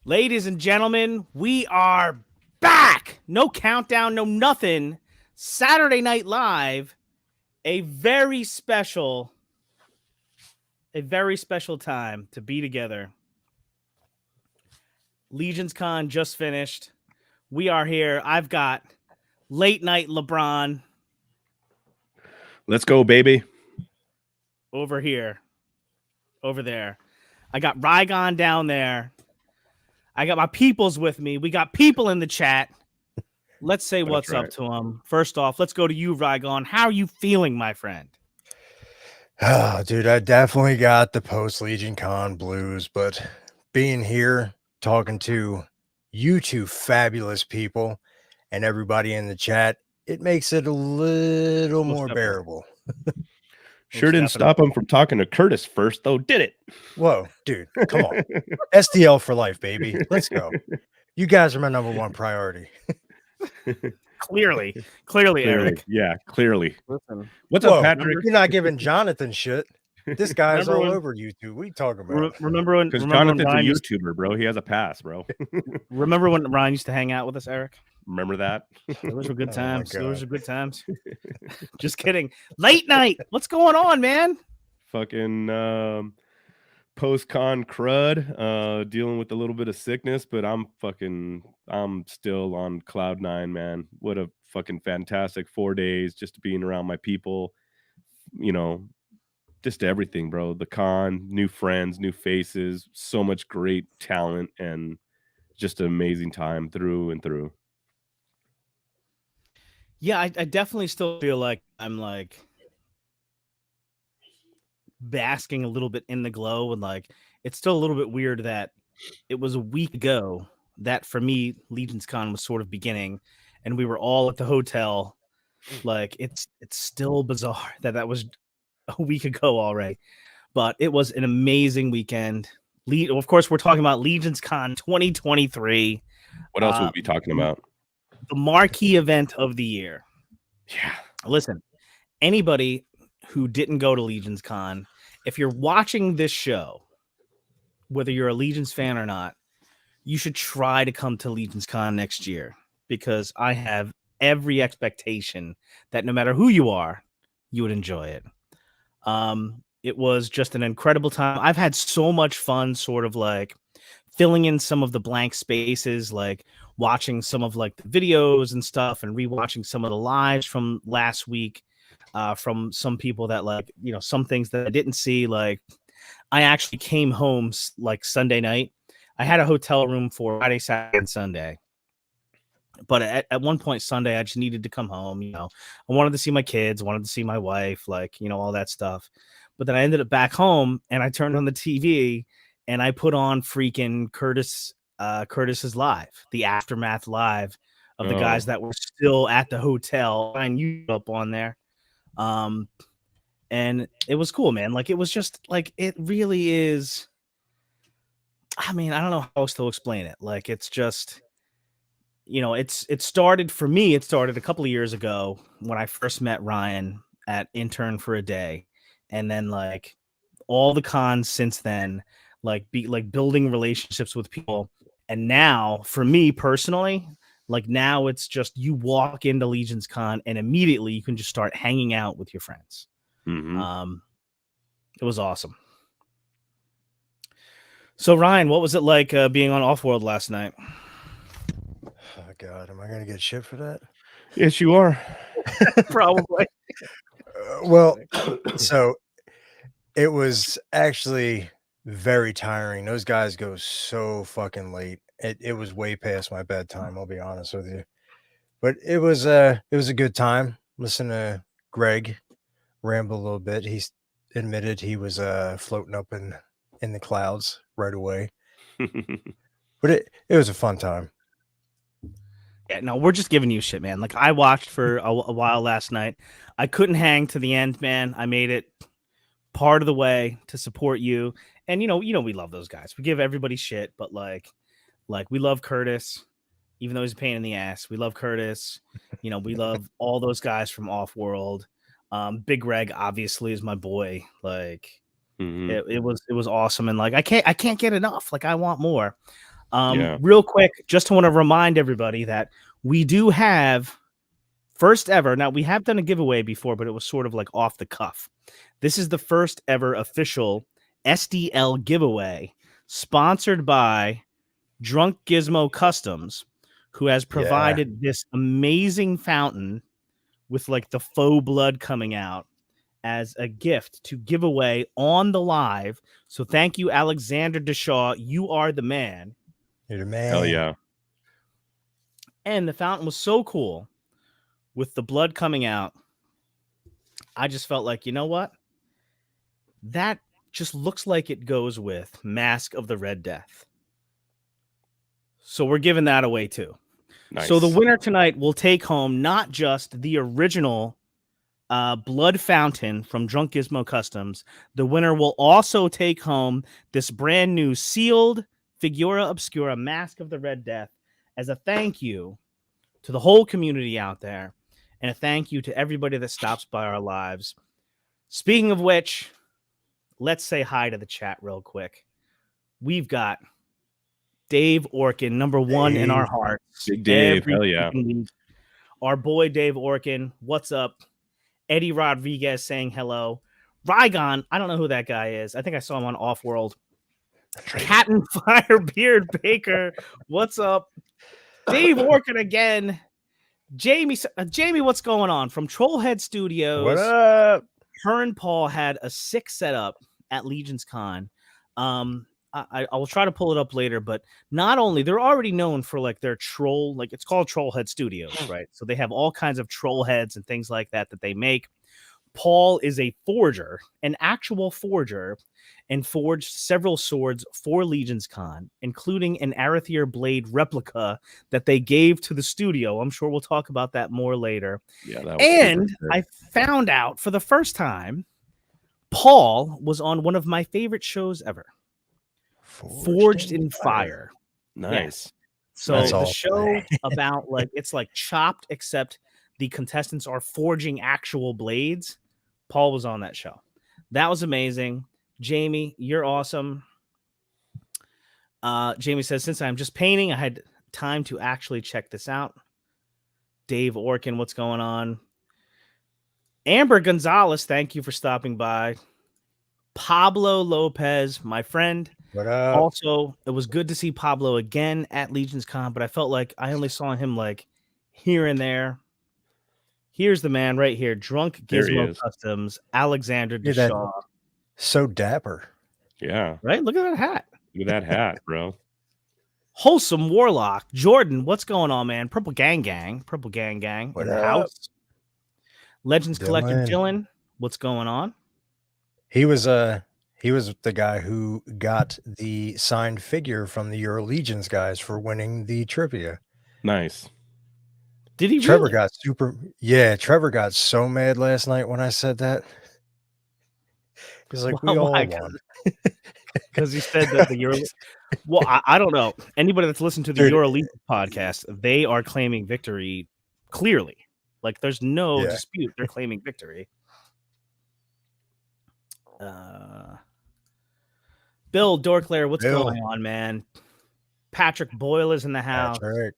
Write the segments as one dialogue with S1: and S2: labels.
S1: Ladies and gentlemen, we are back. No countdown, no nothing. Saturday Night Live, a very special, time to be together. Legion's Con just finished. We are here. I've got late night LeBron
S2: Let's go, baby.
S1: over here, over there. I got Rygon down there. I got my peoples with me. We got people in the chat. Let's say what's up to them. First off, let's go to you, Rygon. How are you feeling, my friend?
S3: Oh, dude, I definitely got the post Legion Con blues, but being here talking to you two fabulous people and everybody in the chat, it makes it a little more bearable.
S2: Sure didn't stop him from talking to Curtis first, though, did it?
S3: Whoa, dude, come on. SDL for life, baby. Let's go. You guys are my number one priority.
S1: Clearly, Eric.
S2: Yeah, clearly.
S1: Listen.
S2: What's up, Patrick?
S3: You're not giving Jonathan shit. This guy's all over YouTube. What are you talking about?
S1: Remember when?
S2: Because Jonathan's a YouTuber, bro. He has a pass, bro.
S1: Remember when Ryan used to hang out with us, Eric?
S2: Remember that?
S1: Those were good times. Those were good times. Just kidding. Late night. What's going on, man?
S2: Fucking post-con crud. Dealing with a little bit of sickness, but I'm still on cloud nine, man. What a fucking fantastic 4 days just being around my people. You know, just everything, bro. The con, new friends, new faces, so much great talent, and just an amazing time through and through.
S1: Yeah, I definitely still feel like I'm like basking a little bit in the glow, and like it's still a little bit weird that it was a week ago that for me Legion's Con was sort of beginning, and we were all at the hotel. Like it's still bizarre that was a week ago already, but it was an amazing weekend. Of course, we're talking about Legion's Con 2023.
S2: What else would we be talking about?
S1: The marquee event of the year.
S2: Yeah.
S1: Listen, anybody who didn't go to Legion's Con, if you're watching this show, whether you're a Legion's fan or not, you should try to come to Legion's Con next year, because I have every expectation that no matter who you are, you would enjoy it. It was just an incredible time. I've had so much fun sort of like filling in some of the blank spaces, like watching some of like the videos and stuff and rewatching some of the lives from last week, from some people that like, you know, some things that I didn't see. Like I actually came home like Sunday night. I had a hotel room for Friday, Saturday, and Sunday. But at one point Sunday, I just needed to come home. You know, I wanted to see my kids, wanted to see my wife, like, you know, all that stuff. But then I ended up back home and I turned on the TV and I put on freaking Curtis's live, the aftermath live of the guys that were still at the hotel, and you up on there. And it was cool, man. Like it was just like, it really is. I mean, I don't know how else to explain it. Like it's just, you know, it started for me. It started a couple of years ago when I first met Ryan at Intern for a Day, and then like all the cons since then, like building relationships with people. And now for me personally, like now it's just you walk into Legion's Con and immediately you can just start hanging out with your friends.
S2: Mm-hmm.
S1: It was awesome. So Ryan, what was it like being on Offworld last night?
S3: Oh God, am I gonna get shit for that?
S2: Yes, you are.
S1: Probably.
S3: Well, so it was actually very tiring. Those guys go so fucking late. It was way past my bedtime, I'll be honest with you. But it was a good time. Listen to Greg ramble a little bit. He admitted he was floating up in the clouds right away. But it was a fun time.
S1: Yeah, no, we're just giving you shit, man. Like I watched for a while last night. I couldn't hang to the end, man. I made it part of the way to support you. And you know, we love those guys. We give everybody shit, but like we love Curtis, even though he's a pain in the ass. We love Curtis. You know, we love all those guys from Offworld. Big Greg obviously is my boy. Like it was awesome, and like I can't get enough. Like I want more.
S2: Yeah.
S1: Real quick, just want to remind everybody that we do have first ever. Now, we have done a giveaway before, but it was sort of like off the cuff. This is the first ever official SDL giveaway sponsored by Drunk Gizmo Customs, who has provided this amazing fountain with like the faux blood coming out as a gift to give away on the live. So thank you, Alexander Deshaw. You are the man.
S3: You're the man.
S2: Hell yeah.
S1: And the fountain was so cool with the blood coming out. I just felt like, you know what? That just looks like it goes with Mask of the Red Death. So we're giving that away too.
S2: Nice.
S1: So the winner tonight will take home not just the original blood fountain from Drunk Gizmo Customs. The winner will also take home this brand new sealed Figura Obscura Mask of the Red Death as a thank you to the whole community out there, and a thank you to everybody that stops by our lives. Speaking of which, let's say hi to the chat real quick. We've got Dave Orkin, number one in our hearts.
S2: Big Dave,
S1: every
S2: hell yeah.
S1: week. Our boy Dave Orkin, what's up? Eddie Rodriguez saying hello. Rygon, I don't know who that guy is. I think I saw him on Offworld. Captain Firebeard Baker, what's up? Dave Orkin again. Jamie, what's going on? From Trollhead Studios.
S3: What up?
S1: Her and Paul had a sick setup at Legion's Con. I will try to pull it up later, but not only they're already known for like their troll, like it's called Trollhead Studios, right? So they have all kinds of troll heads and things like that they make. Paul is a forger, an actual forger, and forged several swords for Legion's Con, including an Arethyr blade replica that they gave to the studio. I'm sure we'll talk about that more later.
S2: Yeah, that was
S1: and I found out for the first time, Paul was on one of my favorite shows ever. Forged in Fire.
S2: Nice.
S1: Yes. So
S3: That's
S1: the
S3: awesome.
S1: show about like it's like Chopped, except the contestants are forging actual blades. Paul was on that show. That was amazing. Jamie, you're awesome. Jamie says, since I'm just painting, I had time to actually check this out. Dave Orkin, what's going on? Amber Gonzalez, thank you for stopping by. Pablo Lopez, my friend.
S3: What up?
S1: Also, it was good to see Pablo again at Legion's Con, but I felt like I only saw him like here and there. Here's the man right here, Drunk Gizmo Customs, Alexander Deshaw.
S3: So dapper.
S2: Yeah.
S1: Right? Look at that hat.
S2: Look at that hat, bro.
S1: Wholesome Warlock. Jordan, what's going on, man? Purple Gang in the house. Legends Collector Dylan, what's going on?
S3: He was the guy who got the signed figure from the Euro Legions guys for winning the trivia.
S2: Nice.
S1: Did he
S3: Trevor
S1: really?
S3: got Trevor got so mad last night when I said that. He's like, we all won.
S1: Because he said that the Euro. Well, I don't know. Anybody that's listened to the Euro League podcast, they are claiming victory clearly. Like, there's no dispute. They're claiming victory. Bill Dorklair, what's going on, man? Patrick Boyle is in the house.
S3: Patrick.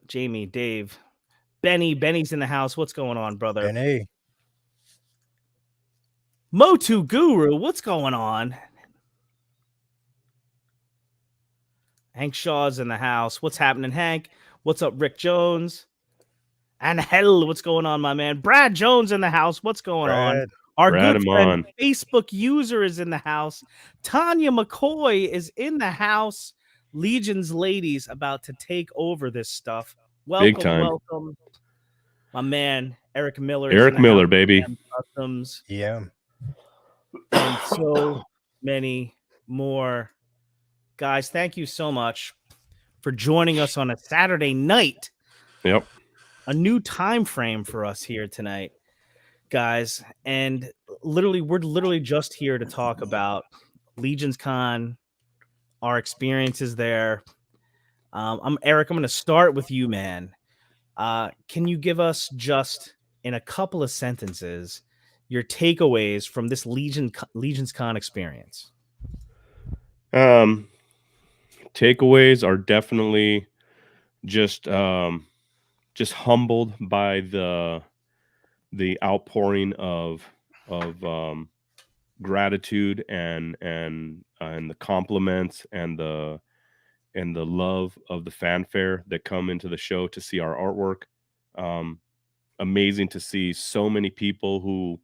S1: Jamie, Dave, Benny's in the house. What's going on, brother?
S3: Benny.
S1: Motu Guru, what's going on? Hank Shaw's in the house. What's happening, Hank? What's up, Rick Jones? And hell, what's going on, my man? Brad Jones in the house. What's going on? Our good friend, Facebook user, is in the house. Tanya McCoy is in the house. Legion's ladies about to take over this stuff. Welcome, welcome. My man, Eric Miller.
S2: Eric Miller, baby.
S1: Customs.
S3: Yeah.
S1: And so many more. Guys, thank you so much for joining us on a Saturday night.
S2: Yep.
S1: A new time frame for us here tonight, guys. And we're just here to talk about Legion's Con, our experiences there. I'm Eric. I'm going to start with you, man. Can you give us just in a couple of sentences your takeaways from this Legion's Con experience?
S2: Takeaways are definitely just humbled by the outpouring of gratitude and the compliments and the love of the fanfare that come into the show to see our artwork. Um, Amazing to see so many people who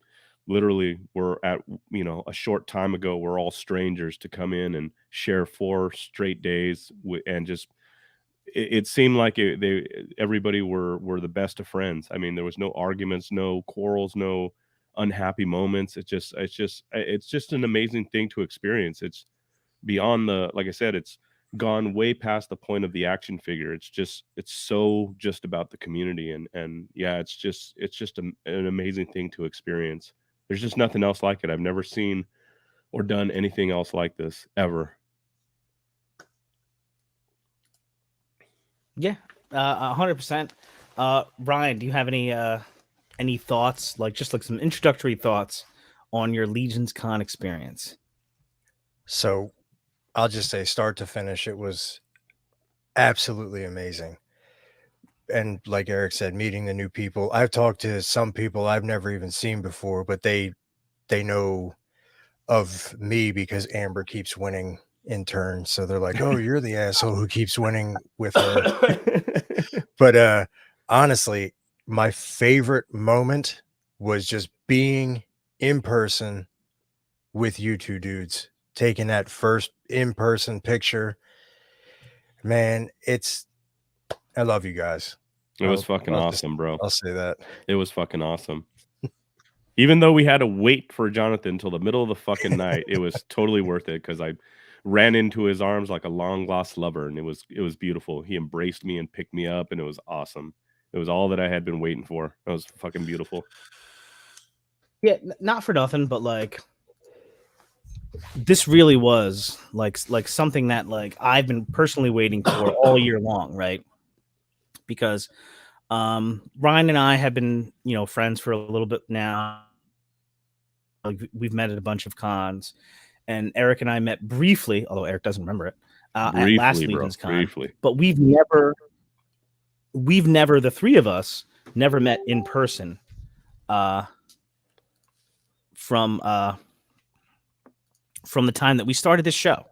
S2: literally were at, a short time ago were all strangers to come in and share 4 straight days and just it seemed like everybody were the best of friends. I mean, there was no arguments, no quarrels, no unhappy moments. It's just an amazing thing to experience. It's beyond the, like I said, it's gone way past the point of the action figure. It's so just about the community, and yeah, it's just an amazing thing to experience. There's just nothing else like it. I've never seen or done anything else like this ever.
S1: Yeah, 100%. Ryan, do you have any thoughts, like just like some introductory thoughts on your Legions Con experience?
S3: So I'll just say, start to finish, it was absolutely amazing. And like Eric said, meeting the new people. I've talked to some people I've never even seen before, but they know of me because Amber keeps winning in turn. So they're like, "Oh, you're the asshole who keeps winning with her." But honestly, my favorite moment was just being in person with you two dudes, taking that first in-person picture. Man, I love you guys.
S2: It was fucking
S3: I'll just
S2: awesome, bro.
S3: I'll say that.
S2: It was fucking awesome. Even though we had to wait for Jonathan till the middle of the fucking night, it was totally worth it because I ran into his arms like a long lost lover, and it was beautiful. He embraced me and picked me up, and it was awesome. It was all that I had been waiting for. It was fucking beautiful.
S1: Yeah, not for nothing, but like this really was like something that like I've been personally waiting for all year long, right? Because Ryan and I have been, friends for a little bit now. Like we've met at a bunch of cons, and Eric and I met briefly, although Eric doesn't remember it, at last
S2: Briefly, bro.
S1: Legions Con.
S2: Briefly.
S1: But we've never, the three of us, never met in person. From the time that we started this show,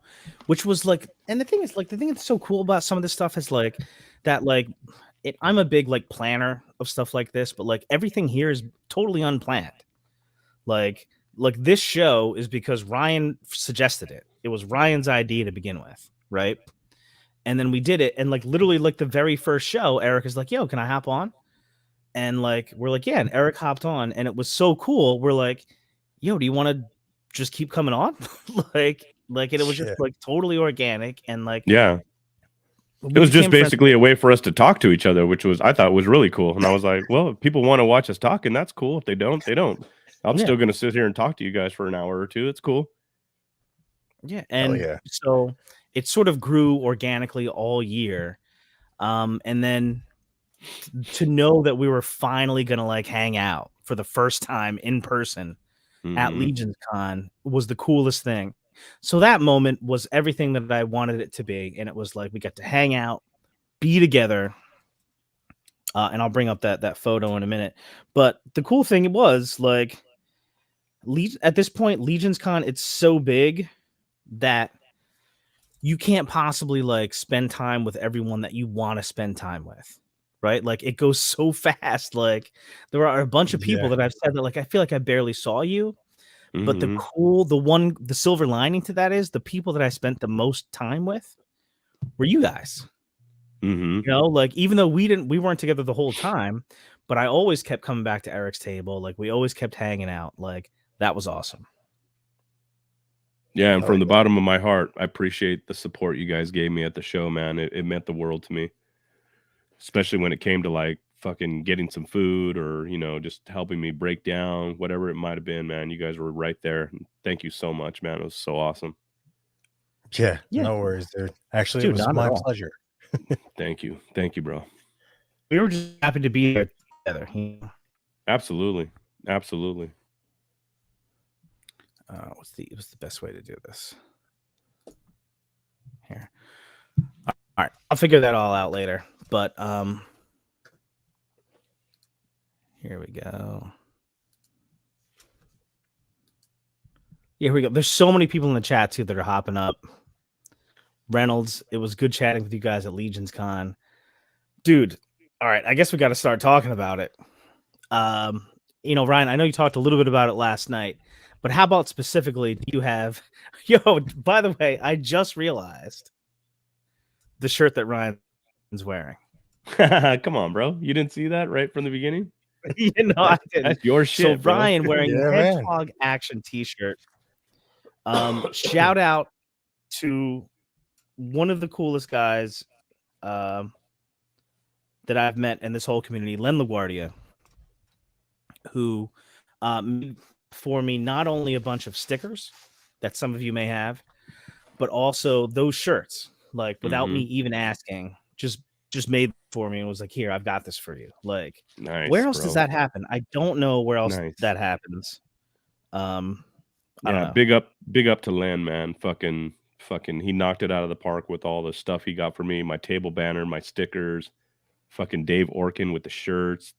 S1: which was like, and the thing that's so cool about some of this stuff is like that, like I'm a big like planner of stuff like this, but like everything here is totally unplanned. Like this show is because Ryan suggested it. It was Ryan's idea to begin with, right? And then we did it, and like literally like the very first show, Eric is like, "Yo, can I hop on?" And like we're like, "Yeah," and Eric hopped on, and it was so cool. We're like, "Yo, do you want to just keep coming on?" like and it was just like totally organic, and like
S2: yeah, it was just basically a way for us to talk to each other, which I thought was really cool. And I was like, well, if people want to watch us talk, and that's cool. If they don't, they don't. I'm still going to sit here and talk to you guys for an hour or two. It's cool.
S1: Yeah, and so it sort of grew organically all year, and then to know that we were finally gonna like hang out for the first time in person at Legions Con was the coolest thing. So that moment was everything that I wanted it to be, and it was like we got to hang out, be together, and I'll bring up that photo in a minute. But the cool thing was like, at this point, Legions Con, it's so big that you can't possibly like spend time with everyone that you want to spend time with, right? Like it goes so fast. Like there are a bunch of people that I've said that like I feel like I barely saw you. But the silver lining to that is the people that I spent the most time with were you guys. Like even though we weren't together the whole time, but I always kept coming back to Eric's table. Like we always kept hanging out. Like that was awesome.
S2: Yeah, and from the bottom of my heart, I appreciate the support you guys gave me at the show, man. It meant the world to me, especially when it came to like fucking getting some food or just helping me break down whatever it might have been. Man, you guys were right there. Thank you so much, man. It was so awesome.
S3: Yeah, no worries, dude. Actually, it was my pleasure.
S2: Thank you, bro.
S1: We were just happy to be there together.
S2: Absolutely.
S1: What's the best way to do this? Here. right, I'll figure that all out later. But here we go. Here we go. There's so many people in the chat too that are hopping up. Reynolds, it was good chatting with you guys at Legions Con. Dude, all right, I guess we got to start talking about it. You know, Ryan, I know you talked a little bit about it last night, but how about specifically do you have yo, by the way, I just realized the shirt that Ryan's wearing.
S2: Come on, bro. You didn't see that right from the beginning?
S1: You know, I didn't.
S2: That's your shit,
S1: So
S2: bro.
S1: Ryan wearing
S3: Yeah, man.
S1: Hedgehog Action t-shirt. Shout out to one of the coolest guys that I've met in this whole community, Len LaGuardia, who made for me not only a bunch of stickers that some of you may have, but also those shirts, like without me even asking, just made for me and was like, here, I've got this for you. Like,
S2: Nice,
S1: where else
S2: bro.
S1: does that happen? I don't know where else
S2: Nice.
S1: that happens. I don't
S2: Yeah,
S1: know.
S2: big up to Len, man. Fucking he knocked it out of the park with all the stuff he got for me, my table banner, my stickers, fucking Dave Orkin with the shirts,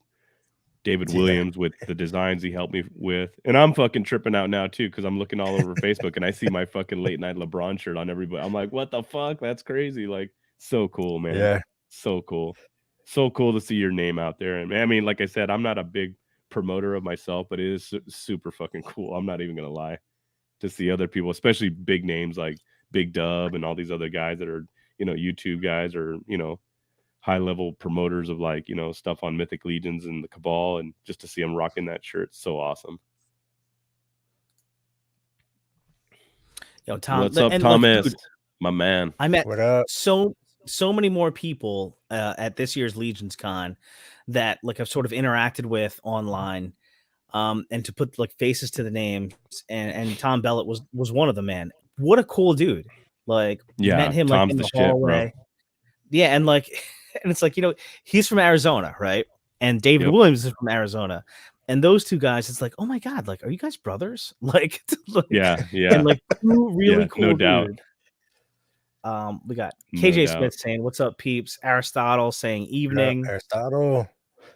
S2: David
S3: Yeah.
S2: Williams with the designs he helped me with. And I'm fucking tripping out now too, because I'm looking all over Facebook and I see my fucking late night LeBron shirt on everybody. I'm like, what the fuck? That's crazy. Like, so cool, man.
S3: Yeah.
S2: So cool. So cool to see your name out there. And I mean, like I said, I'm not a big promoter of myself, but it is super fucking cool. I'm not even gonna lie. To see other people, especially big names like Big Dub and all these other guys that are, you know, YouTube guys or, you know, high level promoters of like, you know, stuff on Mythic Legions and the Cabal, and just to see them rocking that shirt, so awesome.
S1: Yo, Tom,
S2: What's up,
S1: and
S2: Thomas?
S1: dude,
S2: my man.
S1: I met
S3: What up?
S1: so many more people at this year's Legions Con that like I've sort of interacted with online, and to put like faces to the names, and Tom Bellett was one of them. Man, what a cool dude! Like,
S2: Yeah,
S1: met him like
S2: Tom's
S1: in
S2: the
S1: the
S2: shit,
S1: hallway.
S2: bro.
S1: Yeah, and like, and it's like, you know, he's from Arizona, right? And David
S2: Yep.
S1: Williams is from Arizona. And those two guys, it's like, oh my God, like, are you guys brothers? Like,
S2: Yeah.
S1: and like two really
S2: Yeah,
S1: cool
S2: no doubt.
S1: dudes. We got
S2: No
S1: KJ
S2: doubt.
S1: Smith saying, what's up, peeps? Aristotle saying evening.
S3: Aristotle.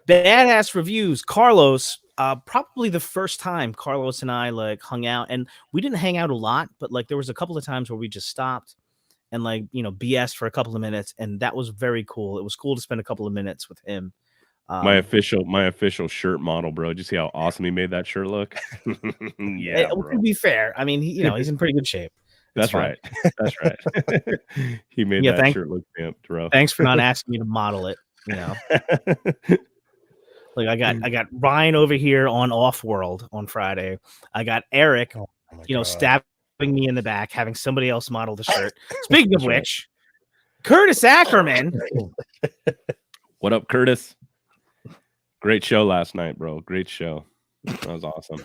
S1: Badass reviews. Carlos, probably the first time Carlos and I like hung out, and we didn't hang out a lot, but like there was a couple of times where we just stopped and like, you know, BS for a couple of minutes, and that was very cool. It was cool to spend a couple of minutes with him.
S2: My official shirt model, bro. Did you see how awesome he made that shirt look? Yeah, bro.
S1: To be fair, I mean, you know, he's in pretty good shape. It's
S2: That's
S1: fine.
S2: right. That's right. He made
S1: Yeah,
S2: that shirt look pimped, bro.
S1: Thanks for not asking me to model it. You know, like I got Ryan over here on Off World on Friday. I got Eric,
S3: Oh my
S1: you know,
S3: God.
S1: stabbing me in the back, having somebody else model the shirt. Speaking of which, Curtis Ackerman.
S2: What up, Curtis? Great show last night, bro. Great show. That was awesome.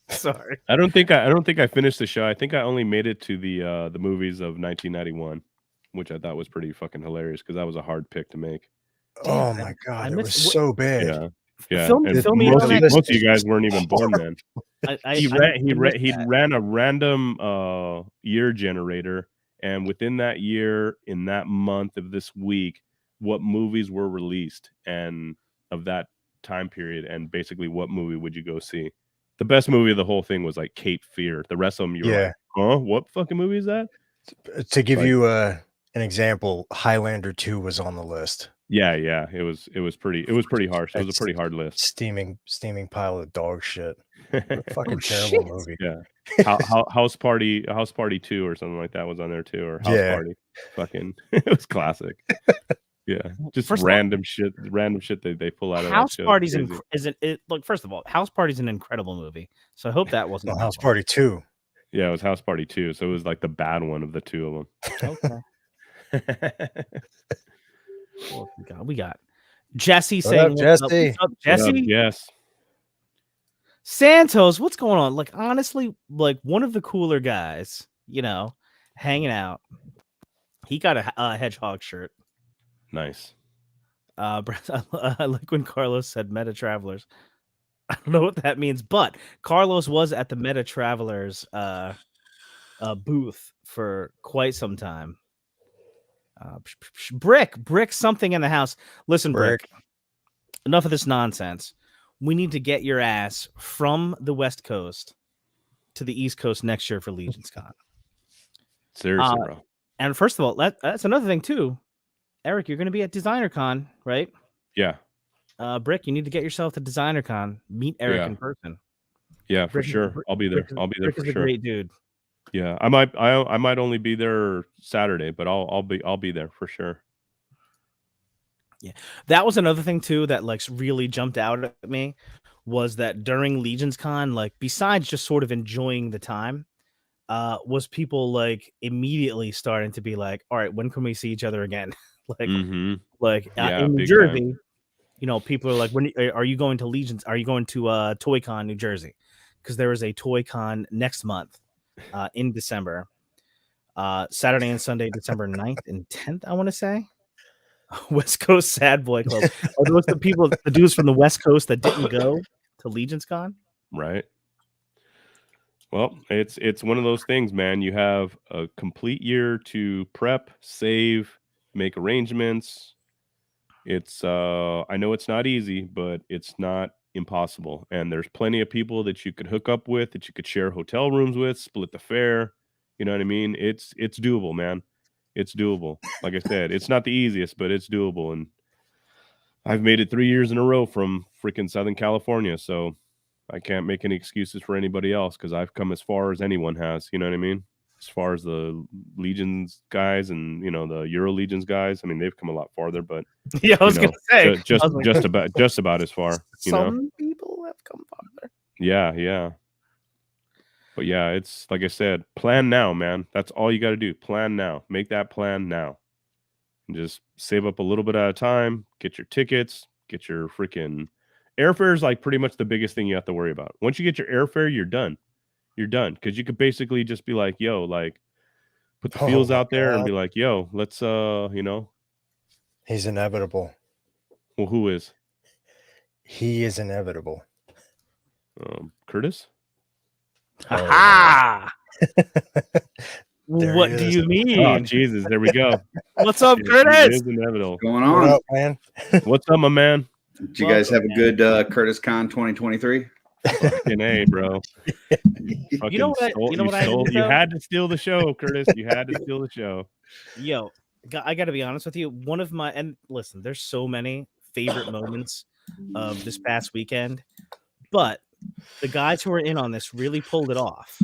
S1: Sorry.
S2: I don't think I finished the show. I think I only made it to the movies of 1991, which I thought was pretty fucking hilarious because that was a hard pick to make.
S3: Oh my God, it was so bad.
S2: Yeah. Yeah.
S1: Film
S2: And
S1: me
S2: most
S1: on
S2: of
S1: that.
S2: you guys weren't even born then. He ran a random year generator, and within that year, in that month of this week, what movies were released and of that time period, and basically what movie would you go see? The best movie of the whole thing was like Cape Fear. The rest of them, you were like, huh? What fucking movie is that?
S3: To give you an example, Highlander 2 was on the list.
S2: Yeah. It was pretty harsh. It was a pretty hard list.
S3: Steaming pile of dog shit. A fucking terrible movie.
S2: Yeah. House Party 2 or something like that was on there too, or House Party. Fucking it was classic. Yeah, just random shit that they pull out of
S1: House
S2: that show.
S1: Party's isn't it? Look, first of all, House Party's an incredible movie, so I hope that wasn't
S3: House Party 2.
S2: Yeah, it was House Party 2, so it was like the bad one of the two of them.
S1: Okay. Oh, God, we got Jesse
S3: What
S1: saying,
S3: up, Jesse?
S1: What's up, Jesse?
S2: Yes.
S1: Santos, what's going on? Like, honestly, like one of the cooler guys, you know, hanging out. He got a hedgehog shirt.
S2: Nice.
S1: I like when Carlos said Meta Travelers. I don't know what that means, but Carlos was at the Meta Travelers booth for quite some time. Brick, something in the house. Listen, Brick, enough of this nonsense. We need to get your ass from the West Coast to the East Coast next year for Legion's Con.
S2: Seriously, bro.
S1: And first of all, that's another thing too. Eric, you're going to be at Designer Con, right?
S2: Yeah.
S1: Brick, you need to get yourself to Designer Con. Meet Eric in person.
S2: Yeah, for sure. I'll be there. I'll be there for sure.
S1: Great dude.
S2: Yeah, I might only be there Saturday, but I'll be there for sure.
S1: Yeah, that was another thing too that like really jumped out at me was that during Legion's Con, like besides just sort of enjoying the time, was people like immediately starting to be like, all right, when can we see each other again? Like in New Jersey, time. You know, people are like, when are you going to Legion's? Are you going to ToyCon New Jersey? Because there is a ToyCon next month in December, Saturday and Sunday, December 9th and 10th, I want to say. West Coast Sad Boy Club. Are those the people, the dudes from the West Coast that didn't go to Legion's Con?
S2: Right. Well, it's one of those things, man. You have a complete year to prep, save, make arrangements. It's I know it's not easy, but it's not impossible. And there's plenty of people that you could hook up with, that you could share hotel rooms with, split the fare. You know what I mean? It's doable, man. It's doable. Like I said, it's not the easiest, but it's doable. And I've made it 3 years in a row from freaking Southern California. So I can't make any excuses for anybody else because I've come as far as anyone has. You know what I mean? As far as the Legions guys and, you know, the Euro Legions guys, I mean, they've come a lot farther, but
S1: yeah, I was going to say
S2: just about as far.
S1: Some people have come farther.
S2: Yeah. But yeah, it's like I said, plan now, man. That's all you got to do. Plan now. Make that plan now. And just save up a little bit at a time. Get your tickets. Get your freaking airfare is like pretty much the biggest thing you have to worry about. Once you get your airfare, you're done. You're done. Because you could basically just be like, yo, like put the feels out there and be like, yo, let's you know.
S3: He's inevitable.
S2: Well, who is?
S3: He is inevitable.
S2: Curtis?
S1: Ha! What do you mean?
S2: Oh, Jesus, there we go.
S1: What's up, Curtis?
S2: It is inevitable.
S4: What's going on?
S3: What up, man?
S2: What's up, my man?
S4: Did you guys have a good Curtis Con 2023?
S2: Fucking A, bro.
S1: You know what?
S2: You had to steal the show, Curtis. You had to steal the show.
S1: Yo, I got to be honest with you. One of my, and listen, there's so many favorite moments of this past weekend, but the guys who were in on this really pulled it off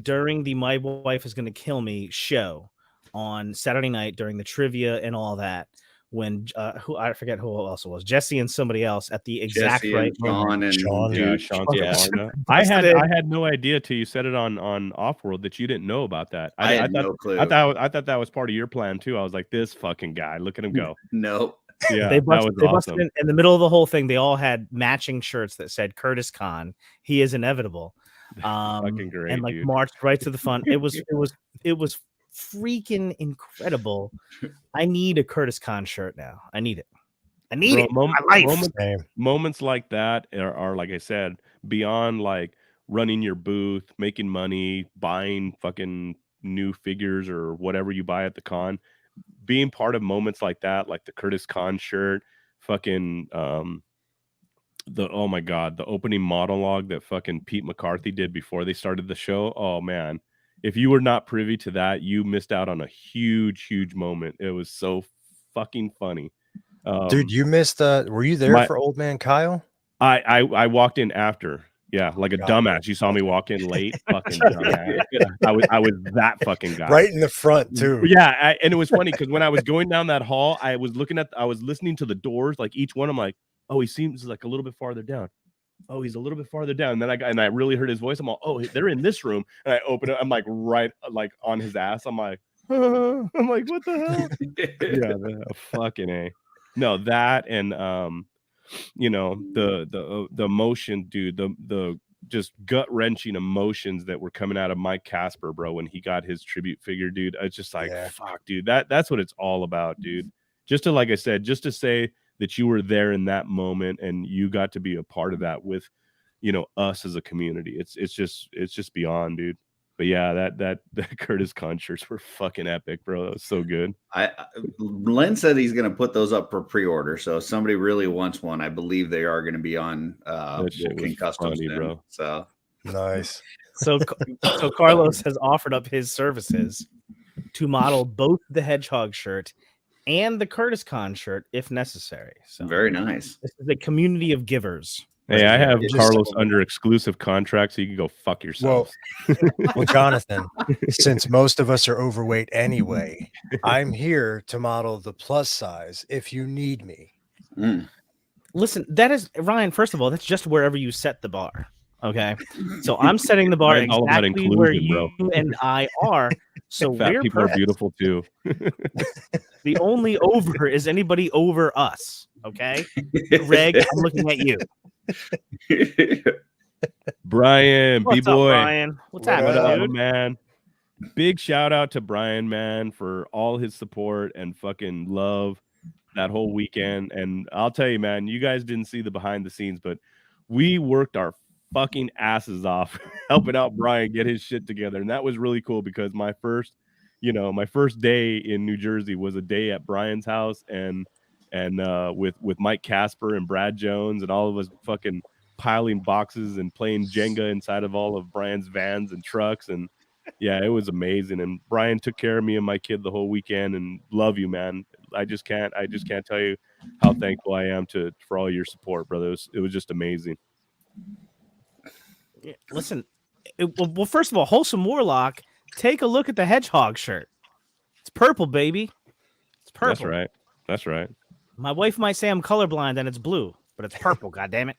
S1: during the My Wife Is Gonna Kill Me show on Saturday night during the trivia and all that. When who I forget who else it was, Jesse and somebody else at the exact right moment.
S2: Sean. I had no idea till you said it on Offworld that you didn't know about that.
S4: I had no clue.
S2: I thought that was part of your plan too. I was like, this fucking guy, look at him go.
S4: Nope.
S2: Yeah,
S1: they busted in the middle of the whole thing. They all had matching shirts that said Curtis Con. He is inevitable.
S2: Fucking great,
S1: and like
S2: dude.
S1: marched right to the front. It was freaking incredible. I need a Curtis Con shirt now. I need it. I need it. My life.
S2: Moments like that are, like I said, beyond like running your booth, making money, buying fucking new figures or whatever you buy at the con. Being part of moments like that, like the Curtis Con shirt, fucking the opening monologue that fucking Pete McCarthy did before they started the show. Oh man. If you were not privy to that, you missed out on a huge moment. It was so fucking funny.
S3: Dude, you missed were you there for Old Man Kyle?
S2: I walked in after. Yeah, like a dumbass. You saw me walk in late. Fucking dumbass. I was that fucking guy.
S3: Right in the front, too.
S2: Yeah, and it was funny because when I was going down that hall, I was listening to the doors, like each one. I'm like, oh, he seems like a little bit farther down. Oh, he's a little bit farther down. And then I really heard his voice. I'm all, oh, they're in this room. And I open it. I'm like right like on his ass. I'm like, what the hell? Yeah, fucking A. No, that and you know, the emotion, dude, the just gut-wrenching emotions that were coming out of Mike Casper, bro, when he got his tribute figure, dude. It's just like, fuck, dude. That's what it's all about, dude. Just to, like I said, just to say that you were there in that moment and you got to be a part of that with, you know, us as a community. It's just beyond, dude. But yeah, that Curtis Con shirts were fucking epic, bro. That was so good.
S4: Len said he's going to put those up for pre-order. So if somebody really wants one, I believe they are going to be on
S2: That shit was
S4: King Customs,
S2: funny, bro.
S4: So
S3: Nice.
S1: So Carlos has offered up his services to model both the Hedgehog shirt and the Curtis Con shirt if necessary. So
S4: very nice.
S1: this is a community of givers.
S2: Hey, I have
S3: Just-
S2: Carlos under exclusive contract, so you can go fuck yourself.
S3: Well, Jonathan, since most of us are overweight anyway, I'm here to model the plus size if you need me.
S4: Mm.
S1: Listen, that is Ryan. First of all, that's just wherever you set the bar. Okay, so I'm setting the bar
S2: Ryan's all about
S1: exactly where
S2: inclusion,
S1: you and I are. So
S2: Fat
S1: we're
S2: people are
S1: perfect.
S2: beautiful too.
S1: The only over is anybody over us. Okay, Greg, I'm looking at you.
S2: Brian,
S1: What's up,
S2: B-boy.
S1: Ryan? What's
S3: What
S1: happening,
S3: up,
S1: dude?
S2: man? Big shout out to Brian, man, for all his support and fucking love that whole weekend. And I'll tell you, man, you guys didn't see the behind the scenes, but we worked our fucking asses off helping out Brian get his shit together. And that was really cool because my first day in New Jersey was a day at Brian's house and with Mike Casper and Brad Jones and all of us fucking piling boxes and playing Jenga inside of all of Brian's vans and trucks. And yeah, it was amazing. And Brian took care of me and my kid the whole weekend, and love you, man. I just can't tell you how thankful I am for all your support, brother. It was just amazing.
S1: Yeah, listen, well, first of all, Wholesome Warlock, take a look at the Hedgehog shirt. It's purple, baby. It's purple.
S2: That's right.
S1: My wife might say I'm colorblind and it's blue, but it's purple. God damn it.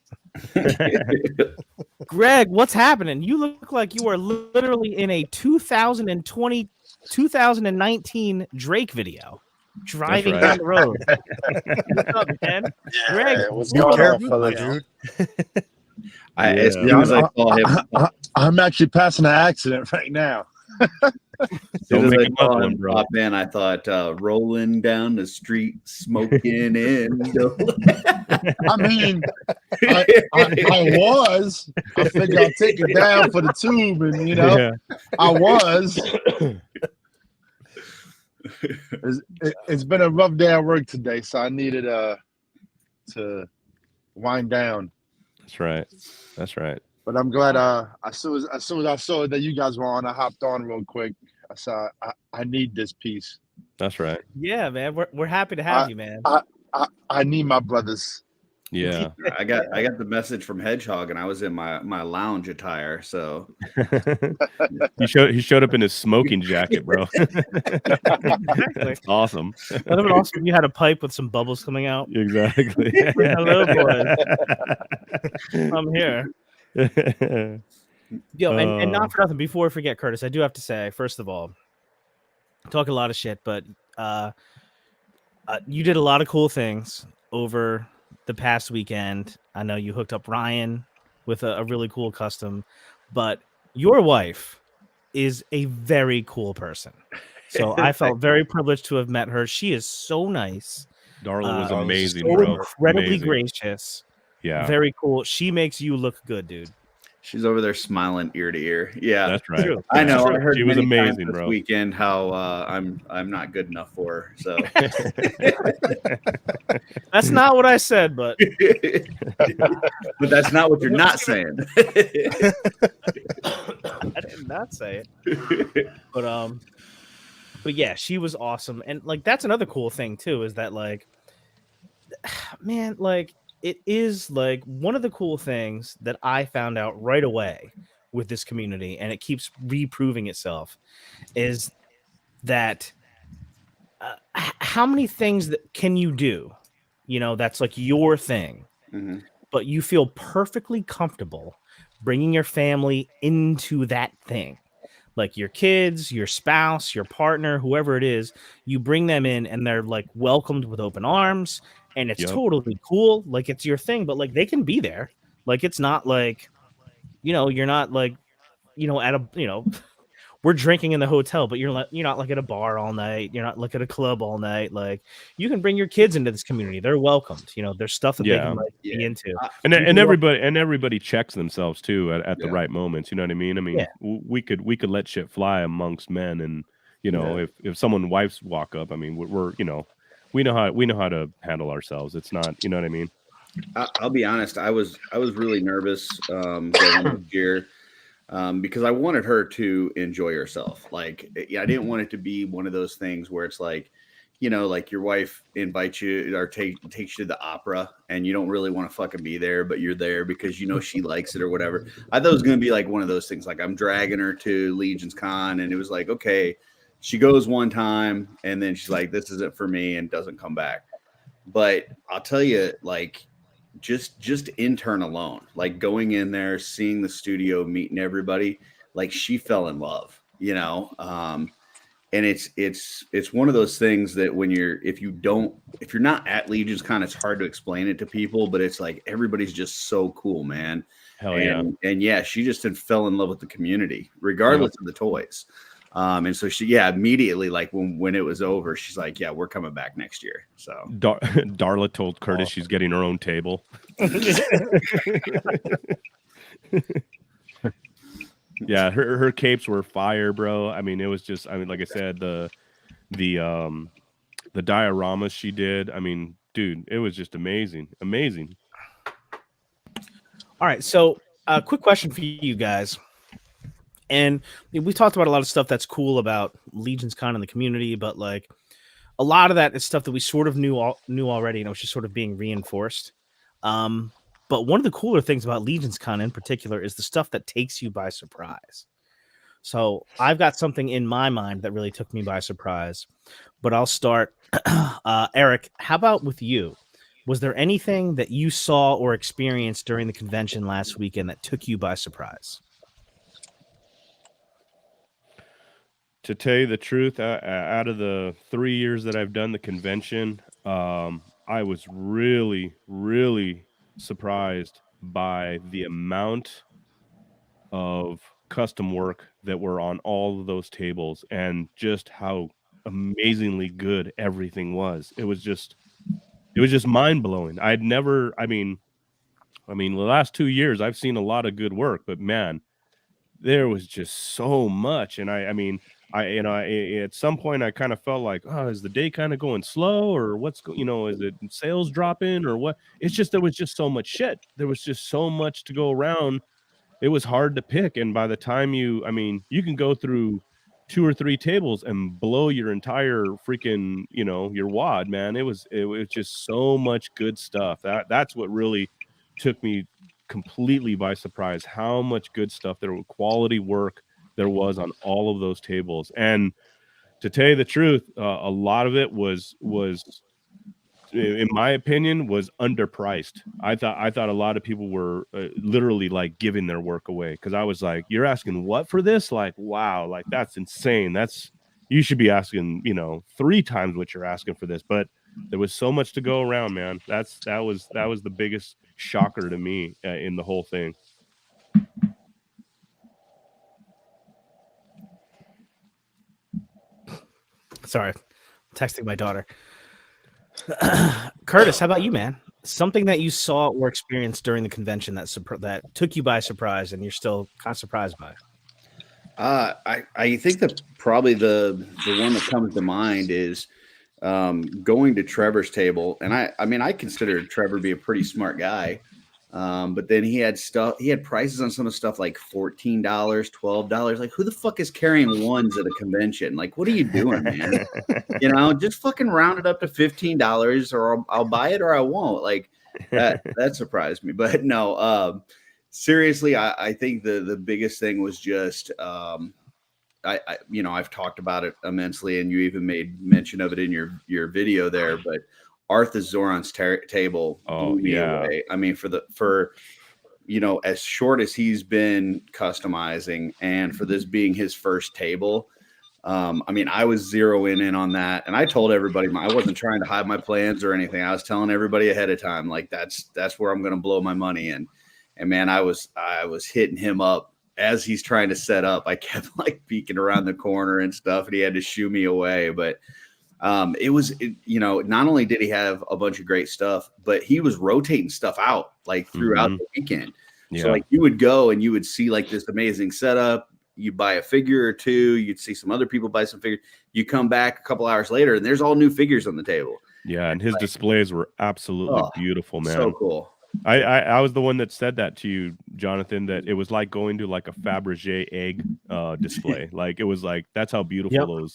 S1: Greg, what's happening? You look like you are literally in a 2019 Drake video, driving
S2: right.
S1: down the road. What's up, man? Greg,
S5: what's
S3: Be
S5: going on,
S3: careful,
S5: fellas?
S3: dude.
S4: As soon as I saw him,
S5: I'm actually passing an accident right now.
S4: as soon
S2: Don't
S4: as
S2: make
S4: I
S2: it
S4: saw
S2: up,
S4: him
S2: bro.
S4: pop in, I thought rolling down the street, smoking in.
S5: I mean, I was. I figured I'll take it down for the tube, and
S2: Yeah.
S5: I was. It's been a rough day at work today, so I needed to wind down.
S2: That's right.
S5: But I'm glad. As soon as I saw that you guys were on, I hopped on real quick. I saw I need this piece.
S2: That's right.
S1: yeah, man, we're happy to have you, man.
S5: I need my brothers.
S2: Yeah.
S4: I got the message from Hedgehog, and I was in my lounge attire. So
S2: he showed up in his smoking jacket, bro.
S1: Exactly.
S2: That's awesome.
S1: That would also you had a pipe with some bubbles coming out.
S2: Exactly.
S1: Hello, boys. I'm here. Yo, and not for nothing, before I forget, Curtis, I do have to say, first of all, talk a lot of shit, but you did a lot of cool things over the past weekend. I know you hooked up Ryan with a really cool custom, but your wife is a very cool person. So I felt very privileged to have met her. She is so nice.
S2: Darla was amazing,
S1: so
S2: bro.
S1: incredibly
S2: Amazing.
S1: gracious.
S2: Yeah.
S1: Very cool. She makes you look good, dude.
S4: she's over there smiling ear to ear. Yeah,
S2: That's right.
S1: True.
S4: I know. I heard
S2: She was
S4: many times
S2: amazing,
S4: this
S2: bro.
S4: weekend how I'm not good enough for her. So
S1: That's not what I said, but
S4: but that's not what you're not saying.
S1: I did not say it. But yeah, she was awesome. And like that's another cool thing too, is that like man, like it is like one of the cool things that I found out right away with this community, and it keeps reproving itself, is that how many things that can you do, you know, that's like your thing,
S4: Mhm.
S1: but you feel perfectly comfortable bringing your family into that thing, like your kids, your spouse, your partner, whoever it is, you bring them in and they're like welcomed with open arms, and it's
S2: Yep.
S1: totally cool. Like it's your thing, but like they can be there. Like it's not like, you know, you're not like, you know, at a, you know, we're drinking in the hotel, but you're not like at a bar all night. You're not like at a club all night. Like you can bring your kids into this community. They're welcomed. You know, there's stuff that they can like be into.
S2: And
S1: You can go-
S2: everybody checks themselves too at the right moments. You know what I mean? I mean,
S1: Yeah.
S2: we could let shit fly amongst men, and you know, if someone wives walk up, I mean, we're you know, we know how to handle ourselves. It's not, you know what I mean?
S4: I'll be honest. I was really nervous going this year because I wanted her to enjoy herself. Like, I didn't want it to be one of those things where it's like, you know, like your wife invites you or takes you to the opera and you don't really want to fucking be there, but you're there because you know she likes it or whatever. I thought it was going to be like one of those things. Like I'm dragging her to Legion's Con, and it was like, okay, she goes one time and then she's like, this isn't for me, and doesn't come back. But I'll tell you, like, just intern alone, like going in there, seeing the studio, meeting everybody, like she fell in love, you know. And it's one of those things that when if you're not at Legion's Con, it's hard to explain it to people, but it's like everybody's just so cool, man.
S2: Hell
S4: and yeah, she just fell in love with the community regardless of the toys. And so she, immediately, like when it was over, she's like, yeah, we're coming back next year. So
S2: Darla told Curtis she's getting her own table. Yeah, her capes were fire, bro. I mean, it was just, I mean, like I said, the dioramas she did. I mean, dude, it was just amazing.
S1: All right, so a quick question for you guys. And we talked about a lot of stuff that's cool about Legion's Con in the community, but like a lot of that is stuff that we sort of knew already, and it was just sort of being reinforced. But one of the cooler things about Legion's Con in particular is the stuff that takes you by surprise. So I've got something in my mind that really took me by surprise, but I'll start. Eric, how about with you? Was there anything that you saw or experienced during the convention last weekend that took you by surprise?
S2: To tell you the truth, out of the 3 years that I've done the convention, I was really, really surprised by the amount of custom work that were on all of those tables and just how amazingly good everything was. It was just mind-blowing. I mean, the last 2 years I've seen a lot of good work, but man, there was just so much. And I mean, at some point I kind of felt like, oh, is the day kind of going slow, or what's is it sales dropping or what? It's just, there was just so much shit. There was just so much to go around. It was hard to pick. And by the time you can go through 2 or 3 tables and blow your entire freaking, your wad, man. It was just so much good stuff. That's what really took me completely by surprise, how much good stuff there was, quality work there was on all of those tables. And to tell you the truth, a lot of it was in my opinion was underpriced. I thought a lot of people were literally like giving their work away, because I was like, you're asking what for this? Like, wow, like that's insane. You should be asking 3 times what you're asking for this. But there was so much to go around, man. That was the biggest shocker to me in the whole thing.
S1: Sorry, I'm texting my daughter. Curtis, how about you, man? Something that you saw or experienced during the convention that took you by surprise and you're still kind of surprised by?
S4: I think that probably the one that comes to mind is going to Trevor's table. And I consider Trevor to be a pretty smart guy. But then he had prices on some of the stuff like $14, $12. Like, who the fuck is carrying ones at a convention? Like, what are you doing, man? Just fucking round it up to $15, or I'll buy it or I won't. Like, that surprised me. But no, seriously, I think the biggest thing was just I've talked about it immensely, and you even made mention of it in your video there, but Arthur Zoran's table blew me away. I mean, for as short as he's been customizing, and for this being his first table, I was zeroing in on that, and I told everybody I wasn't trying to hide my plans or anything. I was telling everybody ahead of time, like that's where I'm going to blow my money in. And man, I was hitting him up as he's trying to set up, I kept like peeking around the corner and stuff, and he had to shoo me away. But not only did he have a bunch of great stuff, but he was rotating stuff out like throughout the weekend.
S2: Yeah.
S4: So like you would go and you would see like this amazing setup. You buy a figure or two, you'd see some other people buy some figures. You come back a couple hours later and there's all new figures on the table.
S2: Yeah, and his displays were absolutely beautiful, man.
S4: So cool.
S2: I was the one that said that to you, Jonathan, that it was like going to like a Fabergé egg display. Like it was like that's how beautiful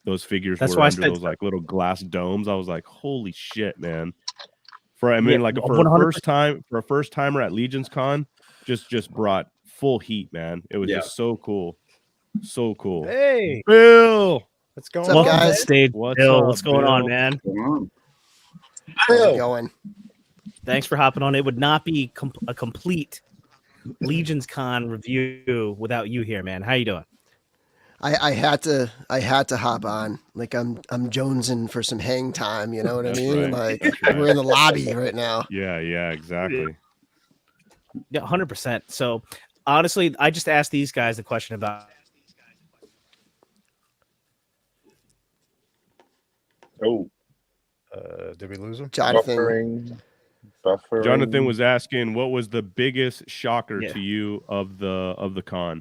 S2: those figures were under those like little glass domes. I was like, holy shit, man. For a first timer at Legion's Con, just brought full heat, man. It was just so cool. So cool.
S3: Hey,
S2: Bill.
S3: what's going
S6: What's up,
S3: on?
S6: guys?
S1: Stage Bill, what's going on,
S2: Bill?
S1: man?
S6: How's it going?
S1: Thanks for hopping on. It would not be a complete Legion's Con review without you here, man. How you doing?
S6: I had to hop on. Like I'm jonesing for some hang time, you know what I mean?
S2: Right.
S6: Like we're in the lobby right now.
S2: Yeah, exactly.
S1: Yeah, 100%. So honestly, I just asked these guys the question about.
S5: Oh,
S3: Did we lose him?
S6: Jonathan.
S5: buffering.
S2: Jonathan was asking, what was the biggest shocker to you of the con?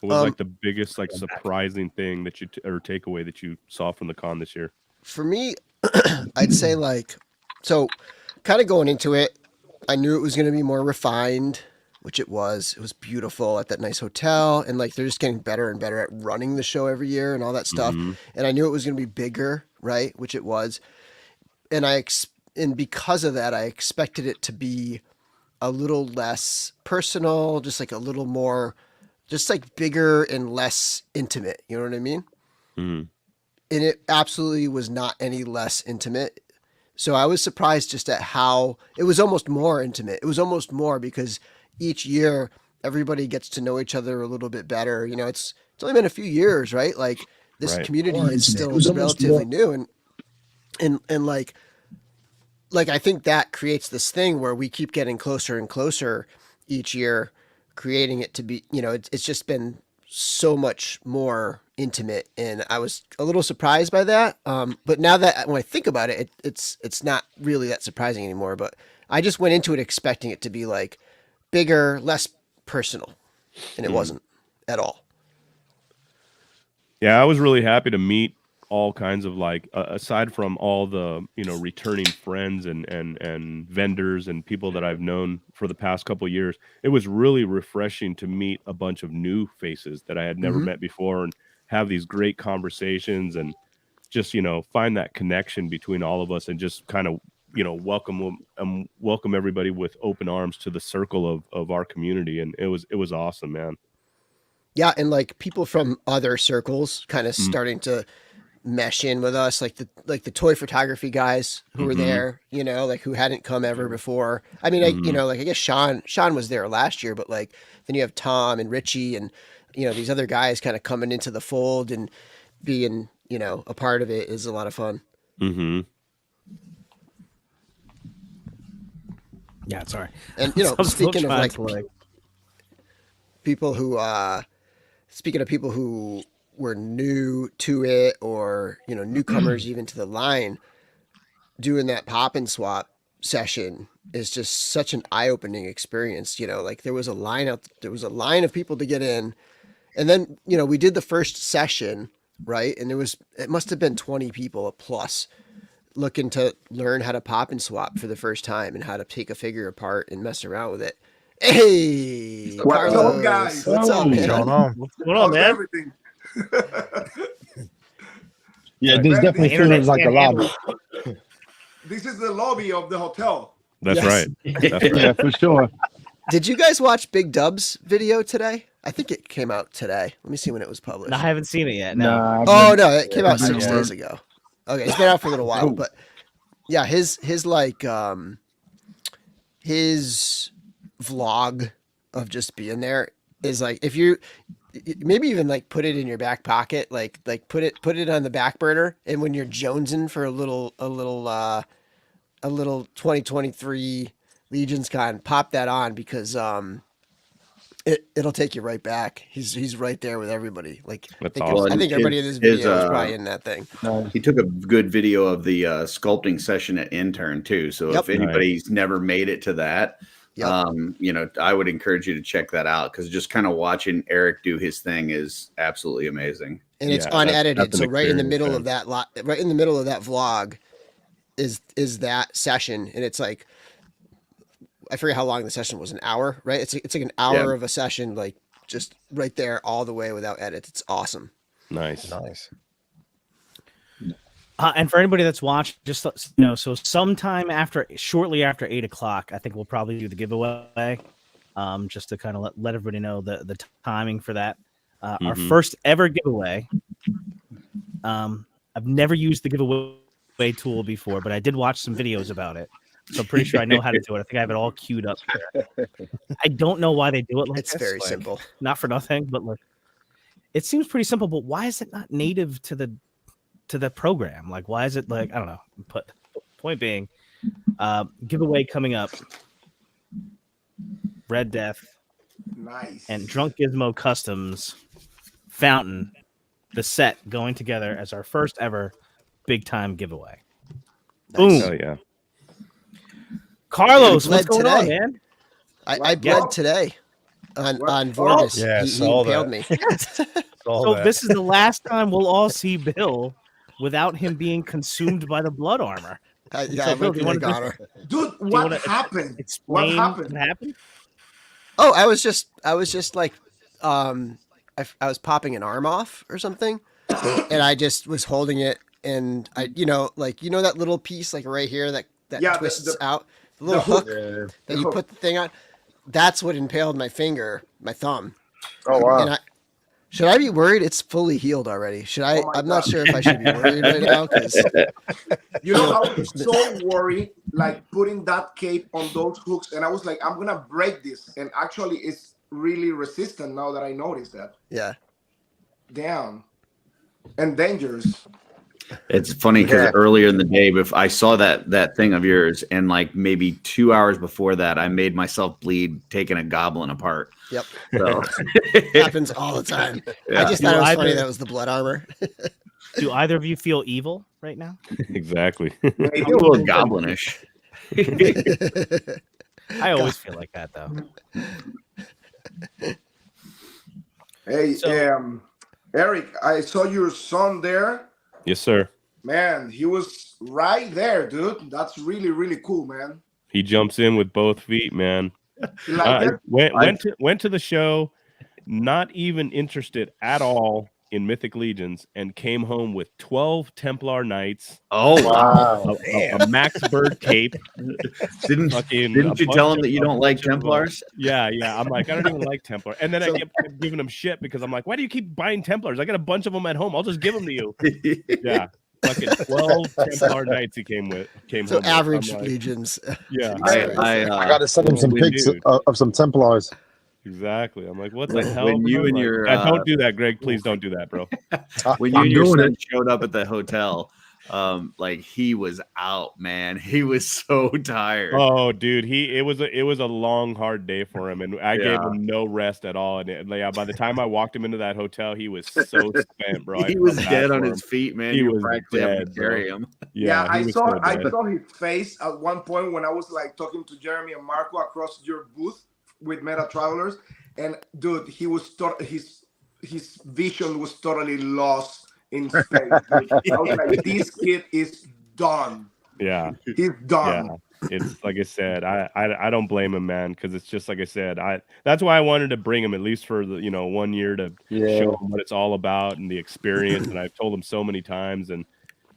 S2: What was like the biggest like surprising thing that you or takeaway that you saw from the con this year?
S6: For me, I'd say like, so kind of going into it, I knew it was going to be more refined, which it was. It was beautiful at that nice hotel, and like they're just getting better and better at running the show every year and all that stuff. And I knew it was going to be bigger, right? Which it was. And and because of that, I expected it to be a little less personal, just like a little more, just like bigger and less intimate. You know what I mean?
S2: Mm-hmm.
S6: And it absolutely was not any less intimate. So I was surprised just at how it was almost more intimate. It was almost more because each year everybody gets to know each other a little bit better. You know, it's only been a few years, right? Like this community is still relatively new, and like I think that creates this thing where we keep getting closer and closer each year, creating it to be, you know, it's just been so much more intimate, and I was a little surprised by that. But now that when I think about it, it's not really that surprising anymore. But I just went into it expecting it to be like bigger, less personal, and it wasn't at all.
S2: Yeah, I was really happy to meet all kinds of like aside from all the returning friends and vendors and people that I've known for the past couple of years. It was really refreshing to meet a bunch of new faces that I had never met before and have these great conversations and just find that connection between all of us and just kind of welcome everybody with open arms to the circle of our community. And it was awesome, man.
S6: Yeah, and like people from other circles kind of starting to mesh in with us, like the toy photography guys who were there, like who hadn't come ever before. I mean, I guess Sean was there last year, but like then you have Tom and Richie and these other guys kind of coming into the fold and being a part of it is a lot of fun.
S1: Yeah, sorry.
S6: And speaking of like people who people who were new to it or newcomers even to the line, doing that pop and swap session is just such an eye-opening experience. Like there was a line of people to get in, and then we did the first session, right, and it must have been 20 people plus looking to learn how to pop and swap for the first time and how to take a figure apart and mess around with it. Hey,
S7: What's
S6: Carlos,
S7: up, guys?
S6: what's up, man?
S1: What's going on, man?
S7: Everything.
S5: Yeah, this definitely feels like a lobby.
S7: This is the lobby of the hotel.
S2: That's
S6: Yes.
S2: right. That's right.
S5: Yeah, for sure.
S6: Did you guys watch Big Dub's video today? I think it came out today. Let me see when it was published.
S1: I haven't seen it yet. No.
S5: Nah,
S6: Oh no, it came out 6
S5: Yeah.
S6: days ago. Okay, it's been out for a little while, but yeah, his vlog of just being there is like, if you maybe even like put it in your back pocket, like put it on the back burner, and when you're jonesing for a little 2023 Legion's Con, pop that on, because It'll take you right back. He's right there with everybody. Like
S2: That's
S6: I
S2: awesome.
S6: think everybody in this video is probably in that thing.
S4: He took a good video of the sculpting session at Intern too. So
S6: Yep.
S4: if anybody's never made it to that,
S6: Yep.
S4: you know, I would encourage you to check that out because just kind of watching Eric do his thing is absolutely amazing.
S6: And it's
S2: Yeah,
S6: unedited.
S2: that's an
S6: So right in the
S2: experience,
S6: middle
S2: man.
S6: of that right in the middle of that vlog is that session, and it's like I forget how long the session was, an hour, right? It's like an hour of a session, like just right there all the way without edits. It's awesome.
S2: Nice.
S1: And for anybody that's watched, just so sometime shortly after 8:00, I think we'll probably do the giveaway. Just to kind of let everybody know the timing for that. Our first ever giveaway. I've never used the giveaway tool before, but I did watch some videos about it, so I'm pretty sure I know how to do it. I think I have it all queued up here. I don't know why they do it like
S6: It's
S1: this.
S6: very
S1: like,
S6: simple.
S1: Not for nothing, but look, it seems pretty simple. But why is it not native to the program? Like, why is it like, I don't know. But point being, giveaway coming up. Red Death.
S7: Nice.
S1: And Drunk Gizmo Customs Fountain, the set going together as our first ever big time giveaway. Boom.
S2: Oh yeah.
S1: Carlos,
S6: I
S1: what's
S6: bled
S1: going on,
S6: today.
S1: man?
S6: I bled today on Vorgus.
S3: Yeah,
S6: he
S3: saw
S6: impaled
S3: that.
S6: me.
S1: So this is the last time we'll all see Bill without him being consumed by the blood armor.
S6: Yeah,
S1: Bill, do you want to
S6: honor.
S7: Dude,
S1: you
S7: what
S1: wanna
S7: happened? What
S1: explain
S7: happened?
S1: what happened?
S6: Oh, I was just like, I was popping an arm off or something, and I just was holding it, and I, that little piece like right here that
S7: Yeah,
S6: twists
S7: the-
S6: out, the little
S7: the hook.
S6: hook that
S7: The
S6: you
S7: hook.
S6: put the thing on. That's what impaled my finger, my thumb.
S5: Oh wow.
S6: And should I be worried? It's fully healed already. Should I?
S7: Oh my
S6: I'm not
S7: God.
S6: sure if I should be worried right now because
S7: You know, I was so worried, like putting that cape on those hooks, and I was like, I'm gonna break this. And actually, it's really resistant now that I noticed that.
S6: yeah.
S7: Damn. And dangerous.
S4: It's funny because earlier in the day, I saw that thing of yours, and like maybe 2 hours before that, I made myself bleed taking a goblin apart.
S6: Yep.
S4: So
S6: Happens all the time.
S4: Yeah.
S6: I just thought it was funny
S1: either-
S6: that was the blood armor.
S1: Do either of you feel evil right now?
S2: Exactly.
S4: maybe a little goblinish.
S1: I always feel like that though.
S7: Hey,
S1: So-
S7: Eric, I saw your son there.
S2: Yes, sir.
S7: Man, he was right there, dude. That's really, really cool, man.
S2: He jumps in with both feet, man.
S7: You like it?
S2: Went to the show, not even interested at all in Mythic Legions, and came home with 12 Templar Knights,
S4: Oh wow!
S2: a Max Bird cape.
S4: Didn't
S2: fucking
S4: didn't
S2: a
S4: you tell
S2: bunch
S4: him that
S2: of-
S4: you
S2: a
S4: don't like
S2: bunch of,
S4: Templars?
S2: Yeah. I'm like, I don't even like Templar. And then I kept giving him shit because I'm like, why do you keep buying Templars? I got a bunch of them at home. I'll just give them to you. Yeah. Fucking 12 Templar Knights he came
S6: So
S2: home with. I'm
S6: average
S2: like,
S6: legions.
S2: Yeah.
S7: I
S5: I gotta send him some
S2: When
S5: pics
S2: dude.
S5: of some Templars.
S2: Exactly. I'm like, what the
S4: When-
S2: hell?
S4: when you
S2: bro?
S4: and
S2: Like,
S4: your,
S2: don't do that, Greg. Please don't do that, bro.
S4: When you
S5: I'm
S4: and your
S5: doing
S4: son
S5: it.
S4: showed up at the hotel, like he was out, man. He was so tired.
S2: Oh, dude, it was a long, hard day for him, and I gave
S4: Yeah.
S2: him no rest at all. And yeah, by the time I walked him into that hotel, he was so spent, bro. I
S4: He was
S2: felt bad
S4: dead on
S2: for
S4: his
S2: him.
S4: feet, man.
S2: He
S4: You
S2: was
S4: practically having
S2: dead,
S4: to
S2: bro.
S4: carry him.
S7: Yeah,
S2: he
S7: I
S2: was
S7: saw
S2: so
S7: I
S2: dead.
S7: saw his face at one point when I was like talking to Jeremy and Marco across your booth with Meta Travelers, and dude, he was his vision was totally lost in space. Dude. I was like, this kid is done.
S2: Yeah,
S7: He's done.
S2: yeah. It's like I said, I don't blame him, man, because it's just like I said. That's why I wanted to bring him at least for the 1 year to show him what it's all about and the experience. And I've told him so many times, and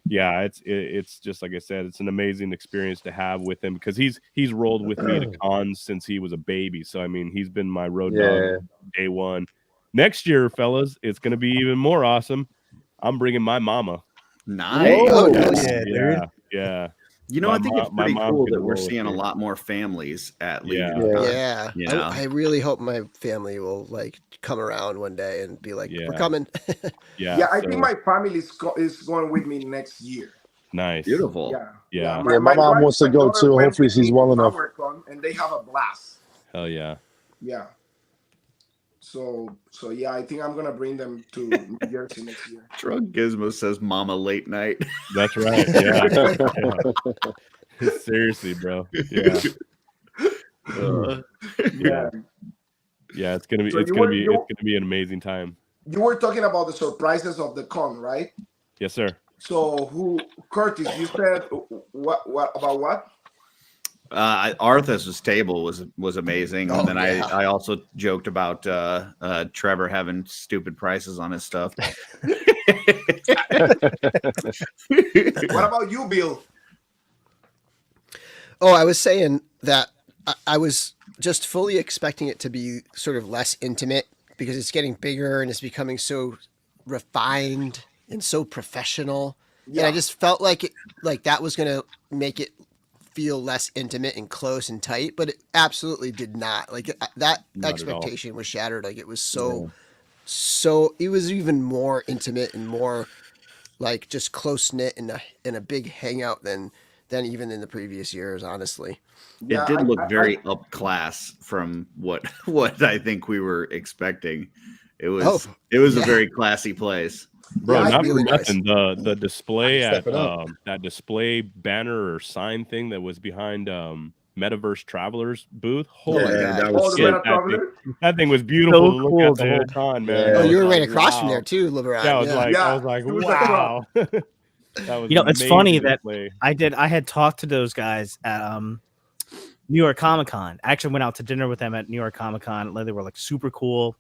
S2: yeah, it's just like I said, it's an amazing experience to have with him because he's rolled with me to cons since he was a baby. So I mean, he's been my road dog day one. Next year, fellas, it's gonna be even more awesome. I'm bringing my mama.
S4: Nice.
S6: Oh, nice.
S3: Yeah, dude.
S2: Yeah.
S4: You know,
S2: My
S4: I think it's
S2: mom- my
S4: pretty
S2: mom
S4: cool
S2: can
S4: that we're
S2: roll with
S4: seeing a
S2: you.
S4: lot more families at
S2: Yeah.
S4: Legion. Con.
S6: Yeah.
S4: You know?
S6: I really hope my family will like come around one day and be like,
S2: Yeah.
S6: we're coming.
S7: Yeah, I
S2: so
S7: think my family is going with me next year.
S2: nice.
S4: Beautiful.
S7: Yeah,
S2: Yeah.
S5: Yeah, my mom
S7: wife-
S5: wants to
S7: my
S5: go
S7: daughter
S5: too.
S7: went
S5: Hopefully
S7: with
S5: she's
S7: me
S5: well
S7: to
S5: enough.
S7: PowerCon, and they have a blast.
S2: Hell yeah.
S7: Yeah. So yeah, I think I'm gonna bring them to New Jersey next year.
S4: Drunk Gizmo says "Mama late night."
S2: That's right. Yeah. Yeah. Seriously, bro. Yeah.
S7: Yeah.
S2: Yeah. It's gonna be.
S7: So
S2: It's gonna be. It's gonna be an amazing time.
S7: you were talking about the surprises of the con, right?
S2: Yes, sir.
S7: So Curtis, you said what about what?
S4: Arthur's table was amazing,
S6: Oh,
S4: and then
S6: yeah.
S4: I also joked about Trevor having stupid prices on his stuff.
S7: What about you, Bill?
S6: Oh, I was saying that I was just fully expecting it to be sort of less intimate because it's getting bigger and it's becoming so refined and so professional.
S7: Yeah.
S6: And I just felt like that was going to make it feel less intimate and close and tight, but it absolutely did not. Like that
S2: Not at all.
S6: expectation was shattered. Like it was so it was even more intimate and more like just close knit in a big hangout than even in the previous years, honestly.
S4: It did look very up class from what I think we were expecting. It was a very classy place.
S2: Bro,
S6: Yeah,
S2: not
S6: really
S2: for nothing. The display at
S5: Step it up.
S2: that display banner or sign thing that was behind Metaverse Travelers booth. Holy
S6: my God.
S5: that
S7: Oh,
S5: was
S7: the
S2: shit,
S7: Meta Traveler?
S2: that thing was beautiful
S1: So
S2: to look
S1: cool,
S2: at the whole
S1: dude.
S2: time, man.
S5: Yeah.
S6: Oh,
S2: I
S6: you
S2: was
S6: were right
S2: like,
S6: across from
S2: wow.
S6: there too, LeBron.
S2: Yeah, I was like,
S7: Yeah,
S2: I was like,
S7: it was
S2: wow. That was
S1: It's funny
S2: amazing
S1: that
S2: display.
S1: I had talked to those guys at New York Comic Con. I actually went out to dinner with them at New York Comic Con. They were like super cool.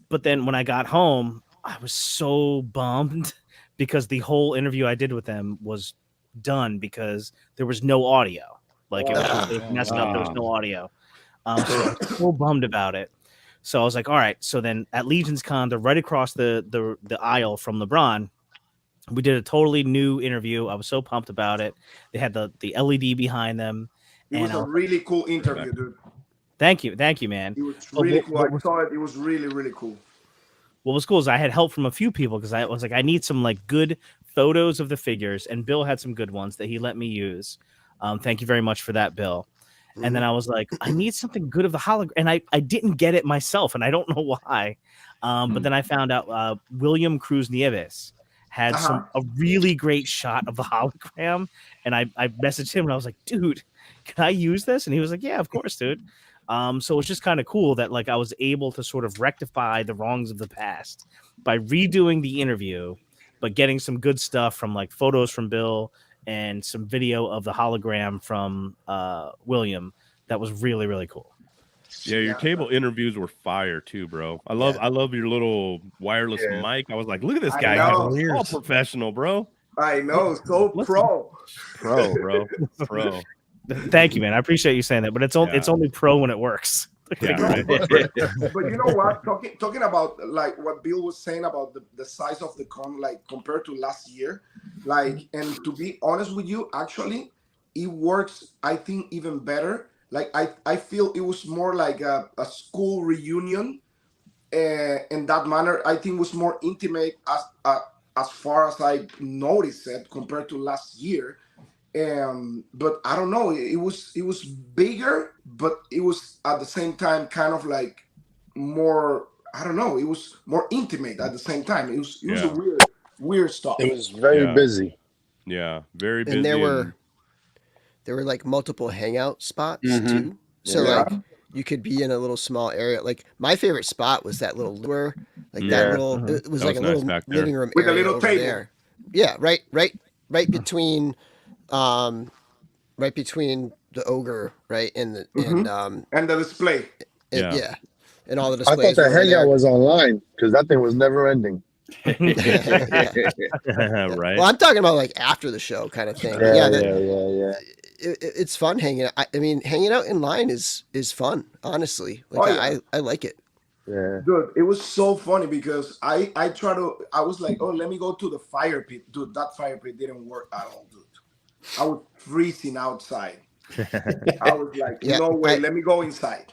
S1: But then when I got home, I was so bummed because the whole interview I did with them was done because there was no audio. Like it was messed up. There was no audio. So I was so bummed about it. So I was like, all right. So then at Legion's Con, they're right across the aisle from LeBron. We did a totally new interview. I was so pumped about it. They had the LED behind them.
S7: It was a really cool interview, dude.
S1: Thank you, man.
S7: It was really cool. I saw it. It was really, really cool.
S1: What was cool is I had help from a few people because I was like, I need some like good photos of the figures, and Bill had some good ones that he let me use. Thank you very much for that, Bill. And then I was like, I need something good of the hologram, and I didn't get it myself, and I don't know why. But then I found out William Cruz Nieves had a really great shot of the hologram, and I messaged him and I was like, dude, can I use this? And he was like, yeah, of course, dude. So it's just kind of cool that like I was able to sort of rectify the wrongs of the past by redoing the interview, but getting some good stuff from like photos from Bill and some video of the hologram from William. That was really, really cool.
S2: Yeah, your table interviews were fire too, bro. I love your little wireless mic. I was like, look at this guy. He's all professional, bro.
S7: I know, so pro,
S2: bro.
S1: Thank you, man. I appreciate you saying that, but it's only pro when it works.
S2: Yeah, right.
S7: But you know what? Talking about like what Bill was saying about the size of the con, like compared to last year, like, and to be honest with you, actually, it works. I think even better. Like I feel it was more like a school reunion, in that manner. I think it was more intimate as far as I noticed it compared to last year. But I don't know. It was bigger, but it was at the same time kind of like more. I don't know. It was more intimate at the same time. It was a weird stuff.
S5: It was very busy.
S2: Yeah, very busy.
S6: And there were like multiple hangout spots too. So like you could be in a little small area. Like my favorite spot was that little lure, like that little. It was
S2: That
S6: like
S2: was
S6: a little
S2: nice back there.
S6: living room
S7: With a
S6: area
S7: little
S6: over
S7: table.
S6: there. Yeah, right between, right between the ogre, right, and the
S7: And the display.
S6: and all the
S5: I
S6: displays.
S5: thought the
S6: were over
S5: hangout
S6: there.
S5: was online because that thing was never ending.
S2: Right.
S6: Well, I'm talking about like after the show kind of thing.
S5: Yeah.
S6: It's fun hanging out. I mean, hanging out in line is fun, honestly. Like I like it.
S5: Yeah.
S7: Dude, it was so funny because I was like, oh, let me go to the fire pit. Dude, that fire pit didn't work at all, dude. I was freezing outside. I was like, no way, let me go inside.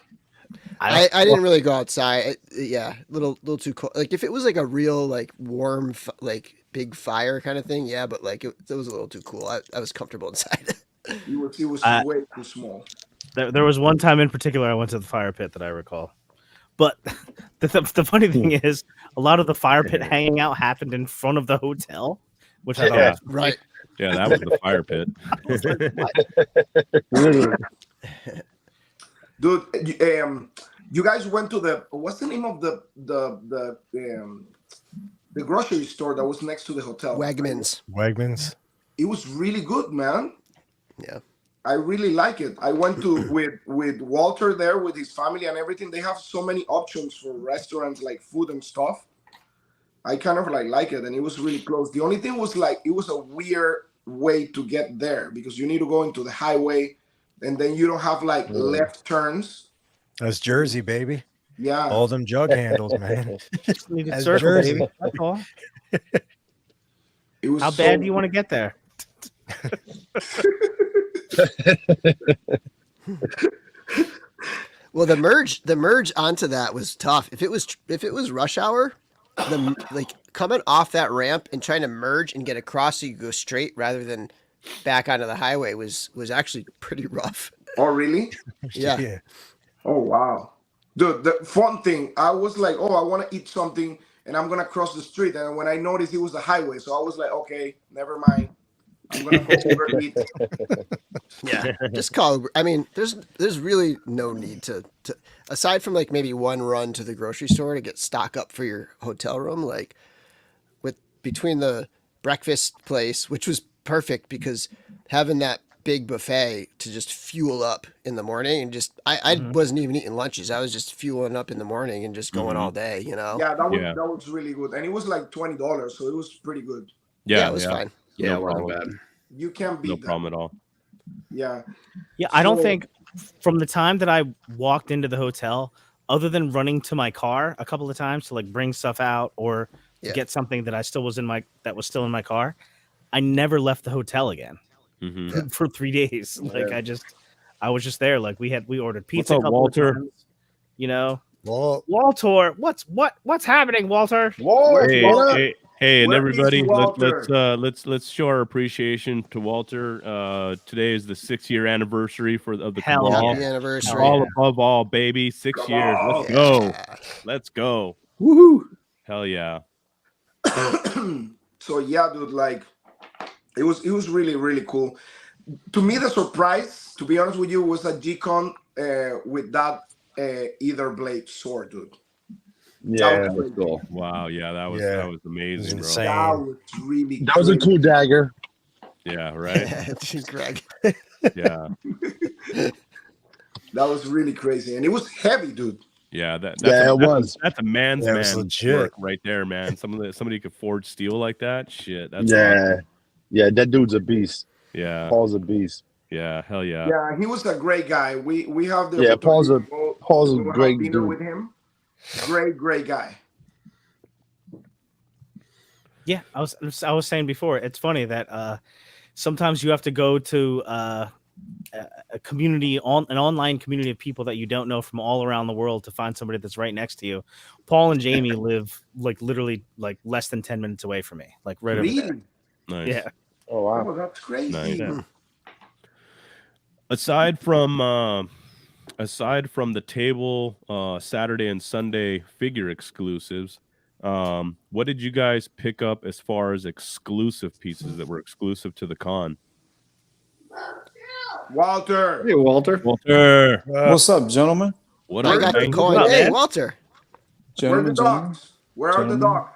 S6: I didn't really go outside. Little too cold. Like if it was like a real like warm like big fire kind of thing, yeah. But like it was a little too cool. I was comfortable inside.
S7: It was way too small.
S1: There was one time in particular I went to the fire pit that I recall. But the funny thing is, a lot of the fire pit hanging out happened in front of the hotel, which I thought
S2: Yeah.
S1: was
S6: Right.
S2: Yeah, that was the fire pit.
S5: Literally.
S7: Dude, you guys went to what's the name of the grocery store that was next to the hotel?
S6: Wegmans.
S3: Wegmans.
S7: It was really good, man.
S6: Yeah.
S7: I really like it. I went to with Walter there with his family and everything. They have so many options for restaurants, like food and stuff. I kind of like it, and it was really close. The only thing was like it was a weird way to get there because you need to go into the highway, and then you don't have like left turns.
S3: That's Jersey, baby.
S7: Yeah,
S3: All them jug handles, man.
S1: just needed
S3: That's
S1: circle,
S3: Jersey.
S1: baby. That's all.
S7: it was.
S1: How bad do you want to get there?
S6: Well, the merge onto that was tough. If it was rush hour, like coming off that ramp and trying to merge and get across so you go straight rather than back onto the highway was actually pretty rough.
S7: Oh, really?
S6: Yeah.
S7: Oh, wow. Dude, the fun thing, I was like, oh, I want to eat something, and I'm gonna cross the street. And when I noticed it was the highway, so I was like, okay, never mind. I'm gonna go overeat.
S6: Yeah. Just call Uber. I mean, there's really no need to aside from like maybe one run to the grocery store to get stock up for your hotel room, like between the breakfast place, which was perfect because having that big buffet to just fuel up in the morning and just I wasn't even eating lunches. I was just fueling up in the morning and just going all day, you know?
S7: Yeah, that was really good. And it was like $20, so it was pretty good.
S6: Yeah, it was fine.
S4: Yeah,
S2: No
S4: it wasn't
S2: problem.
S4: bad.
S7: You can't beat
S2: No
S7: that.
S2: problem at all.
S7: Yeah.
S1: Yeah, I don't
S7: So-
S1: think from the time that I walked into the hotel, other than running to my car a couple of times to like bring stuff out or get something that that was still in my car, I never left the hotel again for 3 days. Like I was just there. Like we ordered pizza.
S2: What's up, Walter?
S1: Times, you know,
S3: Well,
S1: Walter, what's happening, Walter?
S5: Whoa,
S2: Hey,
S5: what up?
S2: hey, and
S7: Where is
S2: everybody,
S7: Walter?
S2: let's show our appreciation to Walter. Today is the 6-year anniversary of the
S1: Hell
S2: cabal.
S6: Happy anniversary.
S2: All above all, baby. 6 years. Let's go. Let's go.
S4: Woohoo!
S2: Hell yeah.
S7: So yeah, dude, like it was really, really cool. To me, the surprise, to be honest with you, was a G-Con with that either blade sword, dude.
S5: Yeah,
S4: That was cool.
S2: Wow. Yeah, that was amazing, bro.
S3: insane.
S7: That was really
S5: that was a cool dagger.
S2: Yeah, right.
S6: Greg.
S2: Yeah.
S7: That was really crazy, and it was heavy, dude.
S2: Yeah, it
S5: was.
S2: That's a man's
S3: That was
S2: man
S3: legit.
S2: work right there, man. Somebody could forge steel like that. Shit, that's
S5: Yeah,
S2: awesome.
S5: yeah, that dude's a beast.
S2: Yeah,
S5: Paul's a beast.
S2: yeah, hell yeah.
S7: Yeah, he was a great guy. We have the
S5: Yeah, Paul's a-
S7: opportunity to
S5: Paul's a
S7: go have
S5: great
S7: dinner
S5: dude.
S7: with him. Great guy.
S1: Yeah, I was saying before, it's funny that sometimes you have to go to a community an online community of people that you don't know from all around the world to find somebody that's right next to you. Paul and Jamie live like literally like less than 10 minutes away from me, like right over there.
S7: Really?
S2: Nice.
S1: Yeah.
S5: Oh wow.
S7: Oh, that's crazy.
S2: Nice. Aside from the table Saturday and Sunday figure exclusives, what did you guys pick up as far as exclusive pieces that were exclusive to the con?
S7: Walter.
S4: Hey, Walter.
S2: Walter,
S8: What's up, gentlemen?
S2: what
S6: I
S2: up,
S6: got the
S2: man?
S6: coin.
S1: up,
S6: Hey,
S1: man?
S6: Walter.
S7: Where are the
S8: Gentlemen, gentlemen.
S7: dogs? Where are the
S8: Gentlemen.
S7: dogs?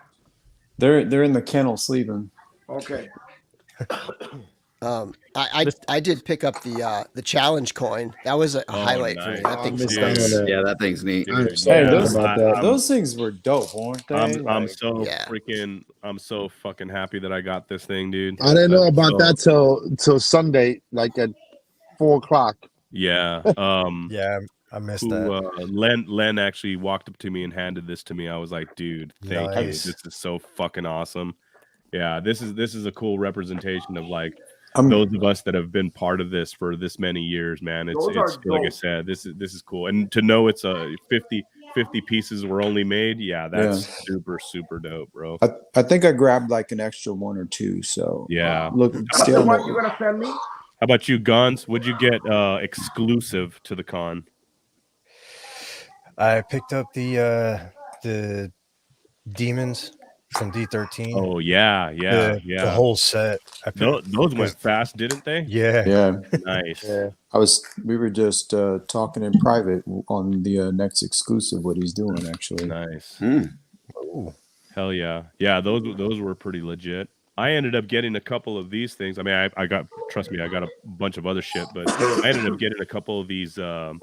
S8: They're in the kennel sleeping.
S7: Okay.
S6: I did pick up the challenge coin. That was a highlight for me.
S2: nice.
S6: That
S5: I
S6: thing
S5: missed
S6: was
S5: out on
S6: nice.
S5: that.
S4: Yeah, that thing's neat.
S5: I'm
S2: Dude,
S5: so
S8: Hey,
S2: yeah,
S8: those,
S5: about that.
S8: those things were dope, weren't they?
S2: I'm
S8: Like,
S2: so
S6: Yeah.
S2: I'm so fucking happy that I got this thing, dude.
S5: I didn't know
S2: I'm
S5: about
S2: so-
S5: that till Sunday, like at 4:00.
S2: Yeah.
S3: Yeah, I missed
S2: Who
S3: that.
S2: Len actually walked up to me and handed this to me. I was like, dude, thank you.
S3: Nice.
S2: This is so fucking awesome. Yeah, this is a cool representation of like
S8: I'm,
S2: those of us that have been part of this for this many years, man. It's
S7: Those are
S2: like I
S7: dope.
S2: said, this is cool. And to know it's a 50 pieces were only made, yeah, that's super dope, bro.
S8: I think I grabbed like an extra one or two. So
S2: Yeah.
S8: look,
S7: What's
S8: stay
S7: the
S8: on
S7: one you're
S8: the,
S7: gonna send me?
S2: How about you, Guns? What'd you get exclusive to the con?
S3: I picked up the demons from D13.
S2: Oh yeah,
S3: the whole set. I picked
S2: Those went fast, didn't they?
S3: Yeah.
S8: Yeah.
S2: Nice.
S3: Yeah.
S8: We were just talking in private on the next exclusive, what he's doing actually.
S2: Nice.
S3: Ooh.
S2: Hell yeah. Yeah, those were pretty legit. I ended up getting a couple of these things. I mean, I got, trust me, I got a bunch of other shit, but I ended up getting a couple of these
S5: Oh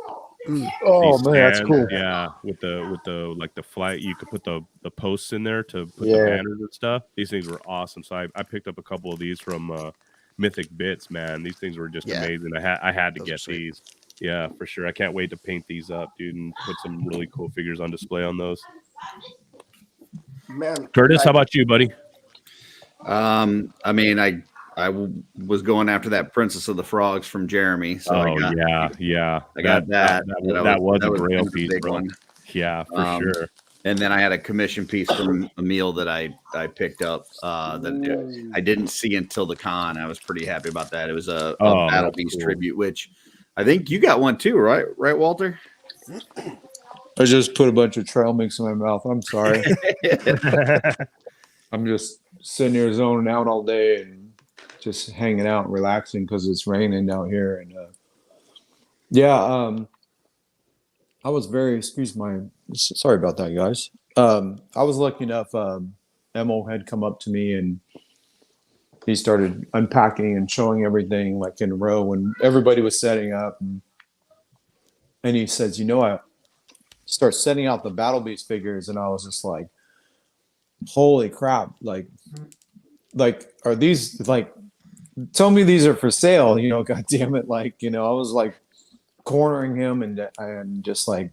S2: these
S5: man, that's
S2: stands.
S5: cool.
S2: Yeah, with the like the flight, you could put the posts in there to put
S5: Yeah.
S2: the banners and stuff. These things were awesome. So I picked up a couple of these from Mythic Bits, man. These things were just
S6: Yeah.
S2: amazing. I had to
S6: Those are
S2: get
S6: sweet.
S2: these. Yeah, for sure. I can't wait to paint these up, dude, and put some really cool figures on display on those.
S7: Man,
S2: Curtis, how about you, buddy?
S4: I mean, I was going after that Princess of the Frogs from Jeremy. So I got that.
S2: That was a grail
S4: a
S2: piece,
S4: big
S2: bro.
S4: one.
S2: Yeah, for sure.
S4: And then I had a commission piece from Emil that I picked up that I didn't see until the con. I was pretty happy about that. It was a Battle Beast tribute, which I think you got one too, right? Right, Walter?
S8: I just put a bunch of trail mix in my mouth. I'm sorry. I'm just sitting here zoning out all day and just hanging out and relaxing because it's raining out here. And I was very, sorry about that, guys. I was lucky enough, Emo had come up to me and he started unpacking and showing everything like in a row when everybody was setting up. And he says, I start setting out the Battle Beast figures, and I was just like, holy crap, like are these like, tell me these are for sale, god damn it, like, I was like cornering him and just like,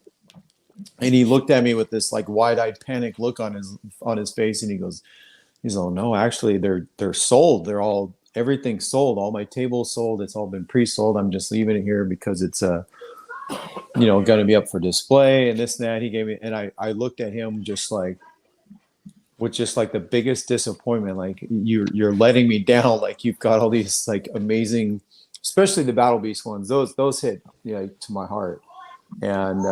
S8: and he looked at me with this like wide-eyed panic look on his face, and he's all, no, actually they're sold, everything's sold, all my tables sold, it's all been pre-sold, I'm just leaving it here because it's going to be up for display and this and that. He gave me, and I looked at him just like, with just like the biggest disappointment, like you're letting me down, like you've got all these like amazing, especially the Battle Beast ones, those hit to my heart. And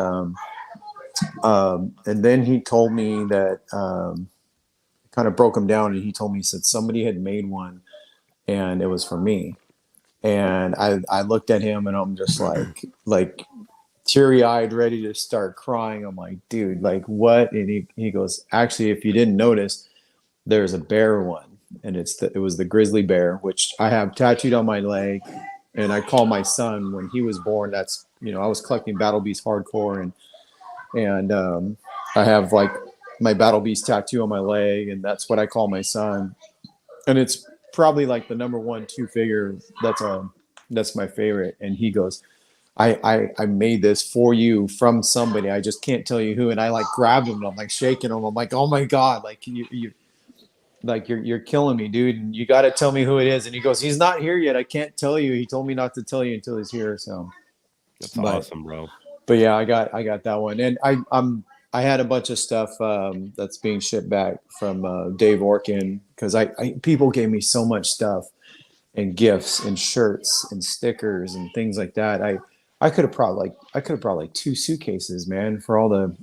S8: then he told me that kind of broke him down, and he told me, he said somebody had made one and it was for me. And I looked at him and I'm just like teary-eyed, ready to start crying. I'm like, dude, like what? And he goes, actually, if you didn't notice, there's a bear one, and it was the grizzly bear, which I have tattooed on my leg, and I call my son when he was born. That's I was collecting Battle Beast hardcore, and I have like my Battle Beast tattoo on my leg, and that's what I call my son. And it's probably like the number 1-2 figure. That's my favorite. And he goes, I made this for you from somebody. I just can't tell you who. And I like grabbed him and I'm like shaking him. I'm like, oh my God, like you're killing me, dude. And you got to tell me who it is. And he goes, he's not here yet. I can't tell you. He told me not to tell you until he's here. So
S2: that's awesome, bro.
S8: But yeah, I got that one. And I had a bunch of stuff that's being shipped back from Dave Orkin, because people gave me so much stuff and gifts and shirts and stickers and things like that. I could have brought like 2 suitcases, man, for all the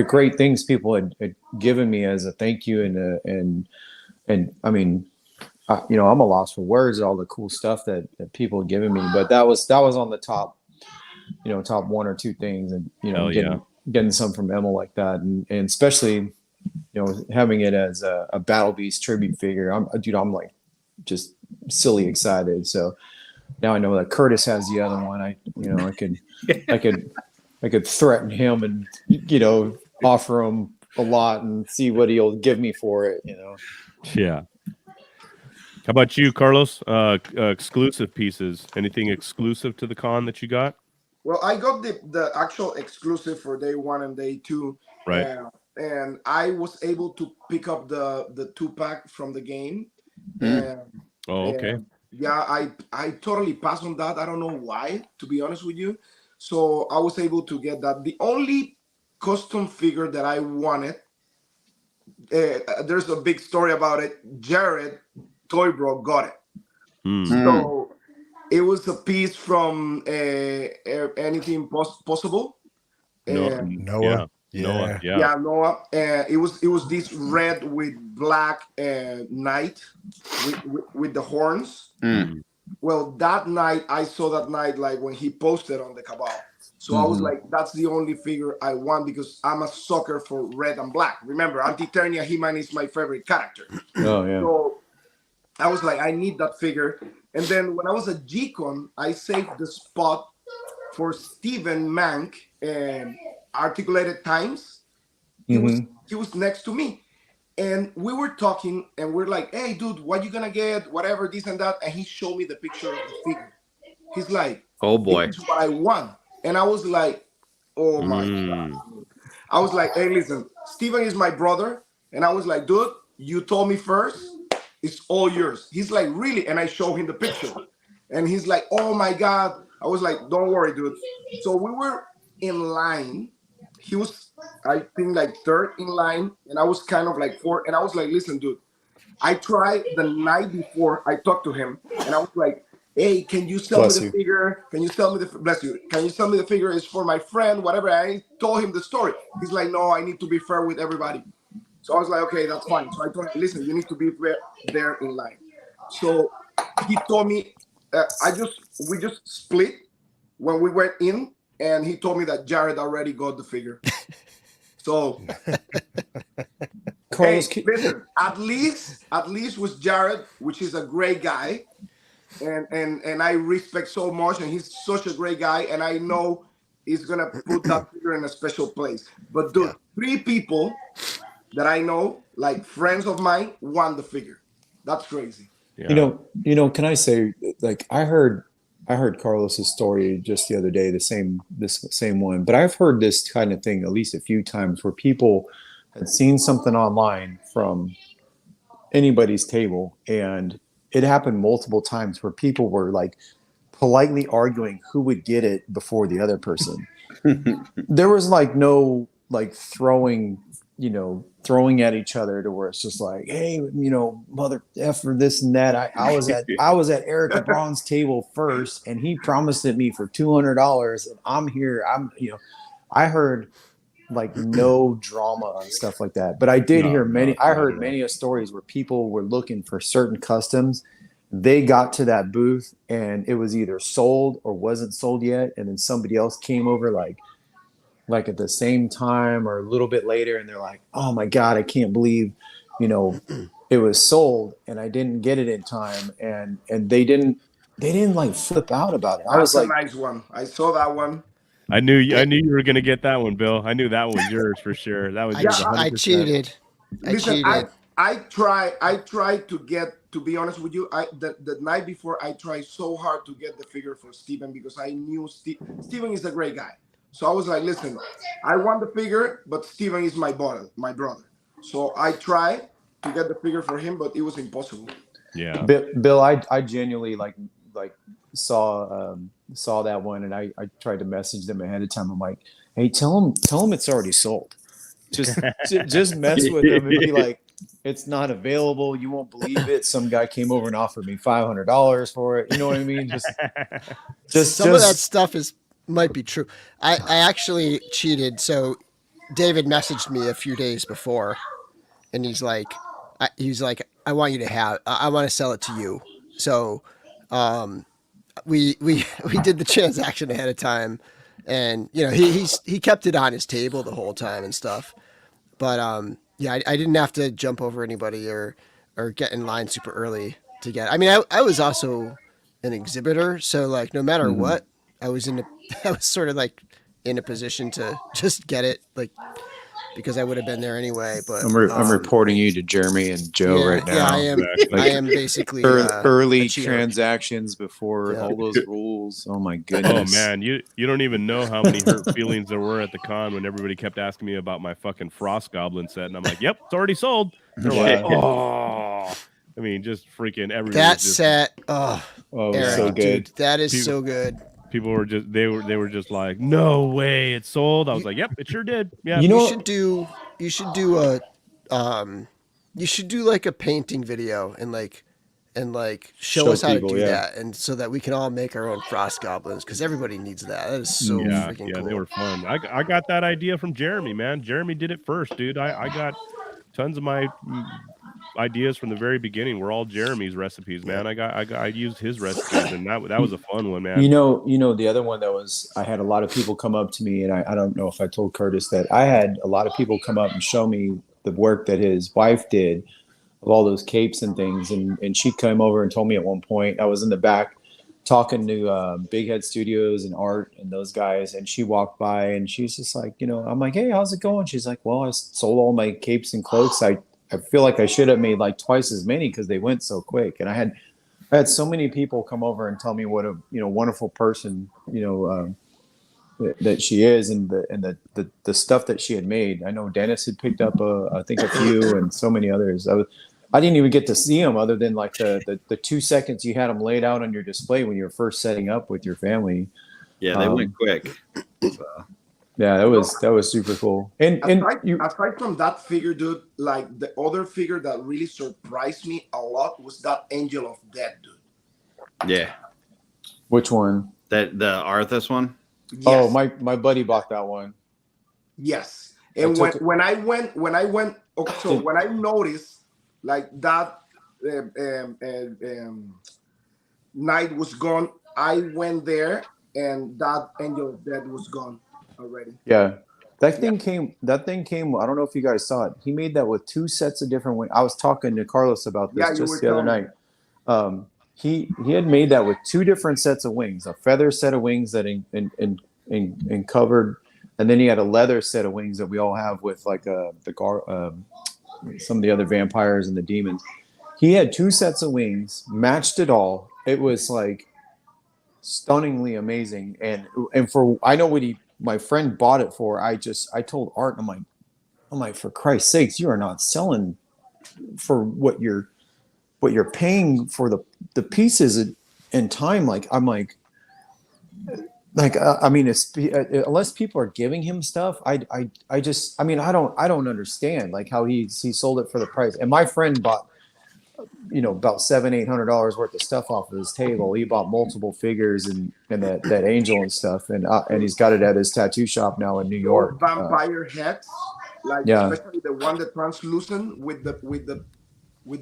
S8: great things people had given me as a thank you, and I mean, I'm a loss for words, all the cool stuff that people had given me, but that was on the top, top 1 or 2 things, and getting some from Emil like that, and especially having it as a Battle Beast tribute figure. I'm like just silly excited. So now I know that Curtis has the other one. I could threaten him and offer him a lot and see what he'll give me for it.
S2: Yeah. How about you, Carlos? Exclusive pieces. Anything exclusive to the con that you got?
S7: Well, I got the actual exclusive for day 1 and day 2.
S2: Right.
S7: And I was able to pick up the 2-pack from the game.
S2: Okay.
S7: Yeah, I totally passed on that. I don't know why, to be honest with you. So I was able to get that. The only custom figure that I wanted, there's a big story about it. Jared Toy Bro got it. So it was a piece from Anything Possible.
S2: No,
S7: And
S3: Noah.
S2: Noah,
S3: Yeah.
S7: yeah, Noah. And it was this red with black knight with the horns.
S4: Mm.
S7: Well, that night I saw that night like when he posted on the Cabal. So I was
S8: Mhm.
S7: like, that's the only figure I want because I'm a sucker for red and black. Remember, Anti-Eternia He-Man is my favorite character.
S8: Oh yeah.
S7: So I was like, I need that figure. And then when I was at G-Con, I saved the spot for Steven Mank and Articulated Times.
S8: Mhm.
S7: He was next to me. And we were talking and we're like, hey dude, what you gonna get? Whatever, this and that. And he showed me the picture of the figure. He's like,
S4: Oh boy.
S7: this is what I want. And I was like, oh my
S2: Mm.
S7: God. I was like, hey, listen, Steven is my brother. And I was like, dude, you told me first, it's all yours. He's like, really? And I show him the picture. And he's like, oh my God. I was like, don't worry, dude. So we were in line. He was, I think, like third in line. And I was kind of like fourth. And I was like, listen, dude, I tried the night before. I talked to him. And I was like, hey, can you sell
S8: Bless
S7: me the
S8: you.
S7: figure? Can you sell me the, bless you. Can you sell me the figure? It's for my friend, whatever. I told him the story. He's like, no, I need to be fair with everybody. So I was like, okay, that's fine. So I told him, listen, you need to be there in line. So he told me, we just split when we went in, and he told me that Jared already got the figure. So,
S8: Carlos,
S7: hey, listen, at least with Jared, which is a great guy, and I respect so much, and he's such a great guy, and I know he's gonna put that figure in a special place. But dude, 3 people that I know, like friends of mine, won the figure. That's crazy.
S2: Yeah.
S8: you know, can I say, like, I heard Carlos's story just the other day, this same one, but I've heard this kind of thing at least a few times where people had seen something online from anybody's table, and it happened multiple times where people were like politely arguing who would get it before the other person. There was like no like throwing at each other to where it's just like, hey, mother F for this and that. I was at Eric Braun's table first, and he promised it me for $200, and I'm here. I heard like no drama and stuff like that. But I did hear many. I heard many of stories where people were looking for certain customs. They got to that booth and it was either sold or wasn't sold yet, and then somebody else came over like at the same time or a little bit later, and they're like, "Oh my God, I can't believe, it was sold and I didn't get it in time," and they didn't like flip out about it. I was
S7: That's
S8: like,
S7: a nice one. I saw that one.
S2: I knew you were gonna get that one, Bill. I knew that one was yours for sure. That was yours. 100%.
S6: I cheated.
S7: Listen, I tried to get, to be honest with you, the night before I tried so hard to get the figure for Steven because I knew Steven is a great guy. So I was like, listen, I want the figure, but Steven is my brother. So I tried to get the figure for him, but it was impossible.
S2: Yeah.
S8: Bill, I genuinely like saw that one, and I tried to message them ahead of time. I'm like, hey, tell them it's already sold. Just mess with them and be like, it's not available. You won't believe it. Some guy came over and offered me $500 for it. You know what I mean? Just
S6: some of that stuff might be true. I actually cheated. So David messaged me a few days before, and he's like, I want you to have. I want to sell it to you. So, we did the transaction ahead of time, and he kept it on his table the whole time and stuff. But yeah, I didn't have to jump over anybody or get in line super early to get it. I mean, I was also an exhibitor, so like no matter what, I was sort of like in a position to just get it, like, because I would have been there anyway. But
S8: I'm reporting you to Jeremy and Joe right now.
S6: Yeah, I am.
S2: Exactly.
S6: I am basically
S8: early
S6: a cheater.
S8: transactions before all those rules. Oh my
S2: Oh
S8: goodness!
S2: man, you don't even know how many hurt feelings there were at the con when everybody kept asking me about my fucking Frost Goblin set, and I'm like, "Yep, it's already sold." They're like, "Oh." I mean, just freaking everything.
S6: That set,
S8: Eric, so good.
S6: Dude, that is so good.
S2: People were just they were just like, "No way, it's sold." I was like, "Yep, it sure did." Yeah,
S6: You should do like a painting video and like and like show
S8: Show
S6: us how
S8: people,
S6: to do
S8: yeah.
S6: that, and so that we can all make our own frost goblins because everybody needs that. That is so
S2: Yeah,
S6: freaking
S2: yeah,
S6: cool.
S2: they were fun. I got that idea from Jeremy, man. Jeremy did it first, dude. I got tons of my ideas from the very beginning were all Jeremy's recipes, man. I used his recipes, and that was a fun one, man.
S8: You know, the other one that was, I had a lot of people come up to me, and I don't know if I told Curtis that I had a lot of people come up and show me the work that his wife did of all those capes and things. And she came over and told me at one point, I was in the back talking to Big Head Studios and Art and those guys, and she walked by and she's just like, you know, I'm like, hey, how's it going? She's like, well, I sold all my capes and cloaks. I feel like I should have made like twice as many because they went so quick. And I had so many people come over and tell me what a wonderful person that she is, and the stuff that she had made. I know Dennis had picked up I think a few, and so many others. I didn't even get to see them other than like the 2 seconds you had them laid out on your display when you were first setting up with your family.
S4: Yeah, they went quick. So.
S8: Yeah, that was super cool. And
S7: aside from that figure, dude, like the other figure that really surprised me a lot was that Angel of Death, dude.
S4: Yeah.
S8: Which one?
S4: That the Arthas one?
S7: Yes.
S8: Oh, my buddy bought that one.
S7: Yes. And when I noticed like that night was gone, I went there and that Angel of Death was gone already.
S8: Yeah. That thing came, I don't know if you guys saw it. He made that with 2 sets of different wings. I was talking to Carlos about this just the other night. He had made that with 2 different sets of wings, a feather set of wings that in covered, and then he had a leather set of wings that we all have with like some of the other vampires and the demons. He had 2 sets of wings, matched it all. It was like stunningly amazing. And for, I know what my friend bought it for. I told Art, I'm like, for Christ's sakes, you are not selling for what you're paying for the pieces in time. Like, I'm like, I mean, it's unless people are giving him stuff, I don't understand like how he sold it for the price. And my friend bought, about $700-800 worth of stuff off of his table. He bought multiple figures and that angel and stuff, and he's got it at his tattoo shop now in New York.
S7: Vampire heads, like especially the one that translucent with the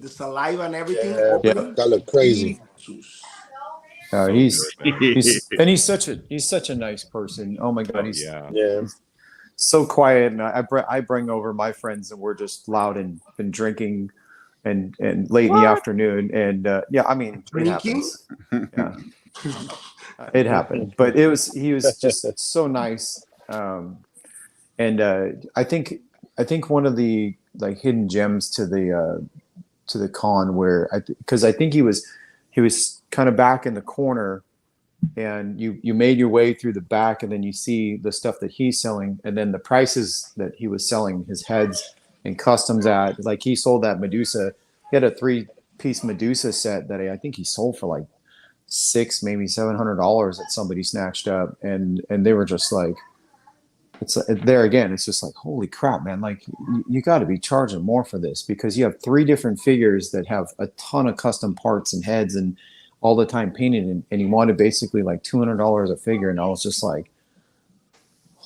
S7: saliva and everything.
S5: Yeah, that look crazy.
S8: He's such a nice person. Oh my God, he's so quiet. And I bring over my friends, and we're just loud and drinking and late in the afternoon. And I mean, it happens. Yeah, it happened. But he was just so nice. And I think one of the like hidden gems to the con where because I think he was kind of back in the corner, and you made your way through the back, and then you see the stuff that he's selling, and then the prices that he was selling his heads and customs at. Like, he sold that Medusa. He had a 3-piece Medusa set that I think he sold for like $600, maybe $700 that somebody snatched up, and they were just like, it's there again. It's just like, holy crap, man! Like, you got to be charging more for this, because you have 3 different figures that have a ton of custom parts and heads and all the time painted, and he wanted basically like $200 a figure, and I was just like,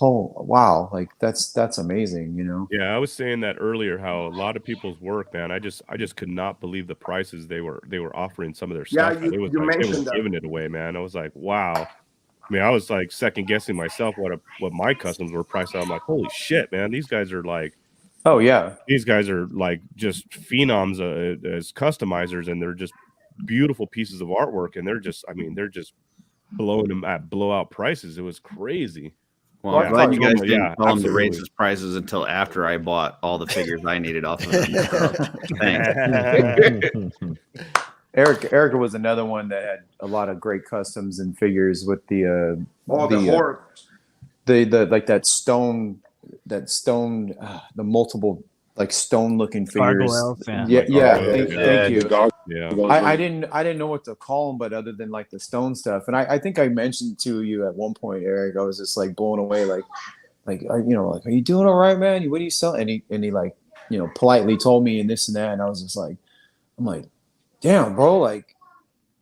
S8: oh wow, like that's amazing,
S2: Yeah, I was saying that earlier, how a lot of people's work, man, I just could not believe the prices they were offering some of their stuff. They were giving it away, man. I was like, wow. I mean, I was like second guessing myself what my customs were priced out. I'm like, holy shit, man, these guys are like,
S8: oh yeah,
S2: these guys are like just phenoms as customizers, and they're just beautiful pieces of artwork, and they're just blowing them at blowout prices. It was crazy.
S4: Well, I'm glad you guys didn't tell them to raise his prices until after I bought all the figures I needed off of them. Thanks.
S8: Erica was another one that had a lot of great customs and figures with the like that stone, the multiple like stone looking figures. Thank you. Yeah. I didn't know what to call them, but other than like the stone stuff. And I think I mentioned to you at one point, Eric, I was just like blown away, like, are you doing all right, man? What are you selling? And he like, politely told me and this and that. And I was just like, I'm like, damn, bro, like,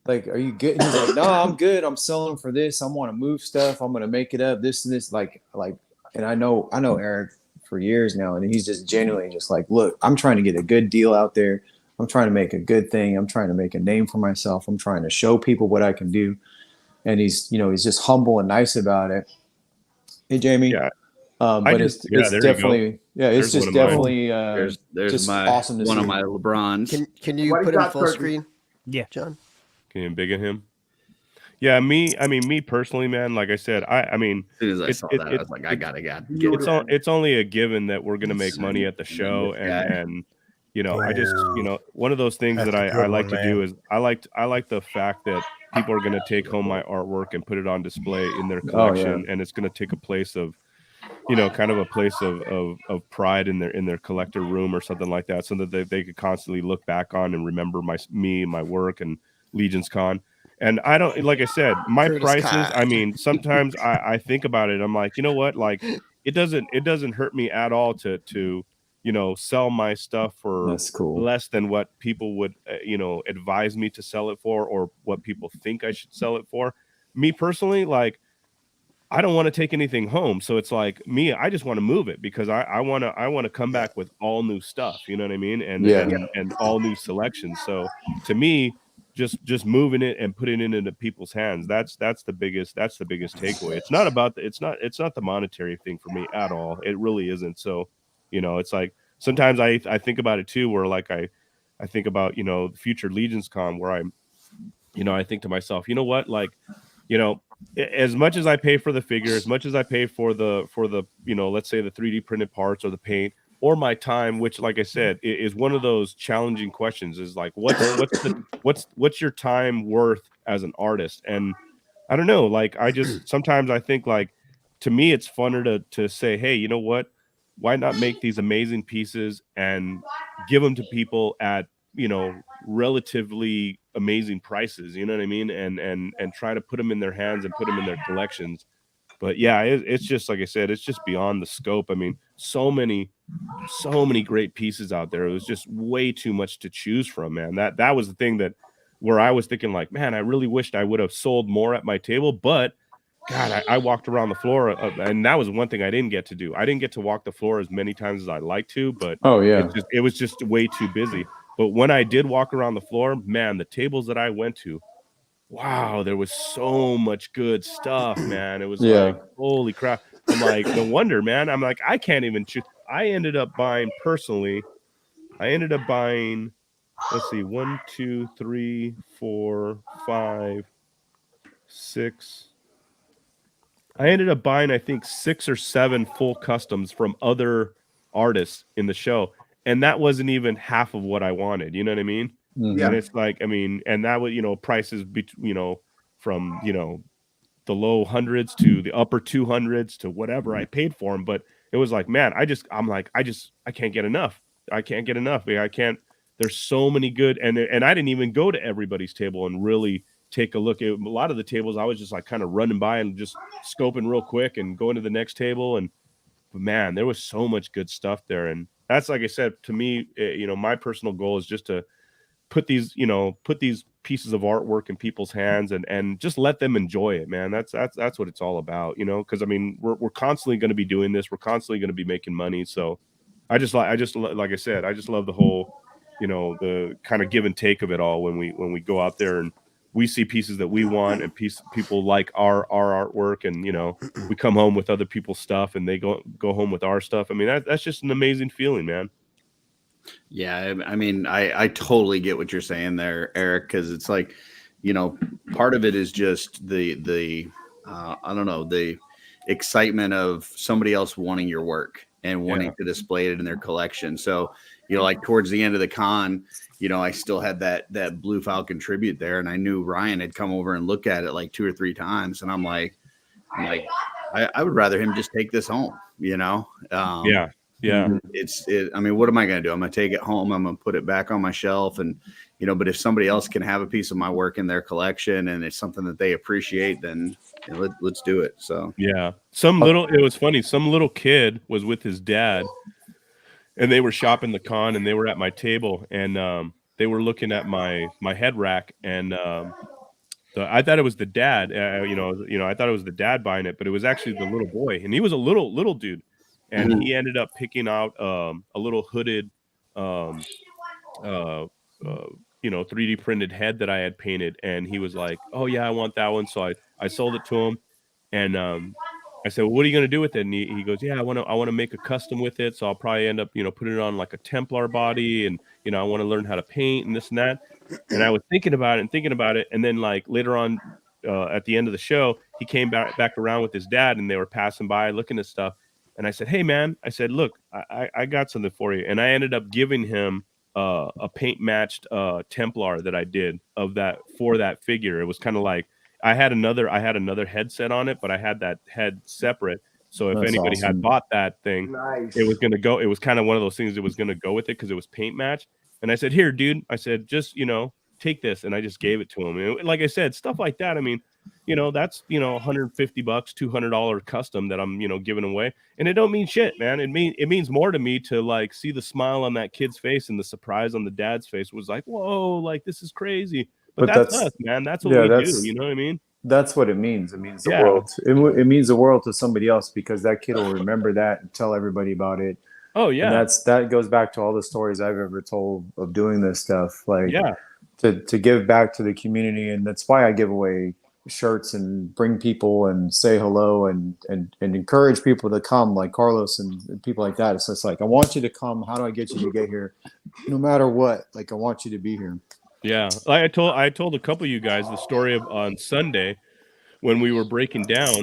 S8: are you good? And he's like, no, I'm good. I'm selling for this. I want to move stuff. I'm gonna make it up. This and this, like, and I know Eric for years now, and he's just genuinely just like, look, I'm trying to get a good deal out there. I'm trying to make a good thing. I'm trying to make a name for myself. I'm trying to show people what I can do. And he's just humble and nice about it. Hey, Jamie.
S2: Yeah.
S8: But it's definitely, it's just definitely
S4: there's
S8: just
S4: my
S8: awesome to
S4: one
S8: see.
S4: of my LeBrons.
S6: Can you
S7: What
S6: put
S7: is
S6: in
S7: that,
S6: full
S7: Turkey?
S6: screen?
S1: Yeah.
S6: John.
S2: Can you big at him? Yeah, me personally, man. Like I said, I mean,
S4: As soon as I saw that, I was like, I gotta get
S2: it's only a given that we're gonna make money at the show, and I just one of those things that I like to do is I like the fact that people are gonna take home my artwork and put it on display in their collection, and it's gonna take a place of kind of a place of pride in their collector room or something like that, so that they could constantly look back on and remember my work and Legion's Con. And I don't, like I said, my
S6: Curtis
S2: prices,
S6: Cott.
S2: I mean, sometimes I think about it. I'm like, you know what? Like, it doesn't hurt me at all to sell my stuff for
S8: That's cool.
S2: less than what people would, advise me to sell it for, or what people think I should sell it for. Me personally, like, I don't want to take anything home. So it's like me, I just want to move it because I want to come back with all new stuff. You know what I mean? And all new selections. So to me, just moving it and putting it into people's hands, that's the biggest takeaway. It's not about it's not the monetary thing for me at all. It really isn't. So it's like sometimes I think about it too, where like I think about future Legions Con, where I think to myself, you know what, like, as much as I pay for the figure, as much as I pay for the let's say the 3D printed parts or the paint or my time, which, like I said, is one of those challenging questions, is like, what's your time worth as an artist? And I don't know, like, I just sometimes I think, like, to me it's funner to say, hey, you know what, why not make these amazing pieces and give them to people at relatively amazing prices, you know what I mean, and try to put them in their hands and put them in their collections. But yeah, it's just, like I said, it's just beyond the scope. I mean, so many great pieces out there. It was just way too much to choose from, man. That was the thing where I was thinking, like, man, I really wished I would have sold more at my table. But God, I walked around the floor, and that was one thing I didn't get to do. I didn't get to walk the floor as many times as I'd like to, but it was just way too busy. But when I did walk around the floor, man, the tables that I went to, wow, there was so much good stuff, man. It was like, holy crap. I'm like, no wonder, man. I'm like, I can't even choose. I ended up buying, let's see, 1, 2, 3, 4, 5, 6. I ended up buying, I think, 6 or 7 full customs from other artists in the show. And that wasn't even half of what I wanted. You know what I mean?
S7: Yeah.
S2: And it's like, I mean, and that was, prices, from, the low hundreds to the upper 200s to whatever I paid for them. But it was like, man, I can't get enough. I can't get enough. There's so many good, and I didn't even go to everybody's table and really take a look at a lot of the tables. I was just like kind of running by and just scoping real quick and going to the next table. But man, there was so much good stuff there. And that's, like I said, to me, my personal goal is just to put these pieces of artwork in people's hands and just let them enjoy it, man. That's what it's all about, because I mean, we're constantly going to be doing this. We're constantly going to be making money. So like I said, I just love the whole, the kind of give and take of it all when we go out there and we see pieces that we want and people like our artwork, and we come home with other people's stuff and they go home with our stuff. I mean, that's just an amazing feeling, man.
S4: Yeah, I mean, I totally get what you're saying there, Eric, because it's like, part of it is just the I don't know, the excitement of somebody else wanting your work and wanting to display it in their collection. So, like towards the end of the con, I still had that Blue Falcon tribute there, and I knew Ryan had come over and looked at it like 2 or 3 times, and I'm like, I would rather him just take this home,
S2: Yeah.
S4: I mean, what am I going to do? I'm going to take it home. I'm going to put it back on my shelf. And, but if somebody else can have a piece of my work in their collection and it's something that they appreciate, then let's do it. So,
S2: yeah. It was funny. Some little kid was with his dad and they were shopping the con and they were at my table, and they were looking at my head rack, and I thought it was the dad. I thought it was the dad buying it, but it was actually the little boy, and he was a little dude, and he ended up picking out a little hooded, um, uh, 3D printed head that I had painted, and he was like, "Oh yeah, I want that one." So I sold it to him, and I said, "Well, what are you gonna do with it?" And he goes, "Yeah, I wanna make a custom with it, so I'll probably end up, putting it on like a Templar body, and I want to learn how to paint and this and that." And I was thinking about it, and then like later on, at the end of the show, he came back around with his dad, and they were passing by looking at stuff, and I said, "Hey man," I said, "Look, I got something for you," and I ended up giving him a paint matched Templar that I did for that figure. It was kind of like I had another headset on it, but I had that head separate. So if
S8: That's
S2: anybody
S8: awesome.
S2: had bought that thing,
S7: Nice.
S2: it was gonna go. It was kind of one of those things that was gonna go with it because it was paint match. And I said, "Here, dude," I said, "just take this," and I just gave it to him. And like I said, stuff like that. I mean, that's $150, $200 custom that I'm giving away, and it don't mean shit, man. It means more to me to like see the smile on that kid's face and the surprise on the dad's face. It was like, whoa, like this is crazy. But that's us, man. That's what we do. You know what I mean?
S8: That's what it means. It means the world. It means the world to somebody else because that kid will remember that and tell everybody about it.
S2: Oh yeah.
S8: And that goes back to all the stories I've ever told of doing this stuff. Like
S2: yeah.
S8: To give back to the community, and that's why I give away shirts and bring people and say hello and encourage people to come, like Carlos and people like that. It's just like, I want you to come. How do I get you to get here? No matter what, like I want you to be here.
S2: Yeah, I told a couple of you guys the story of on Sunday when we were breaking down.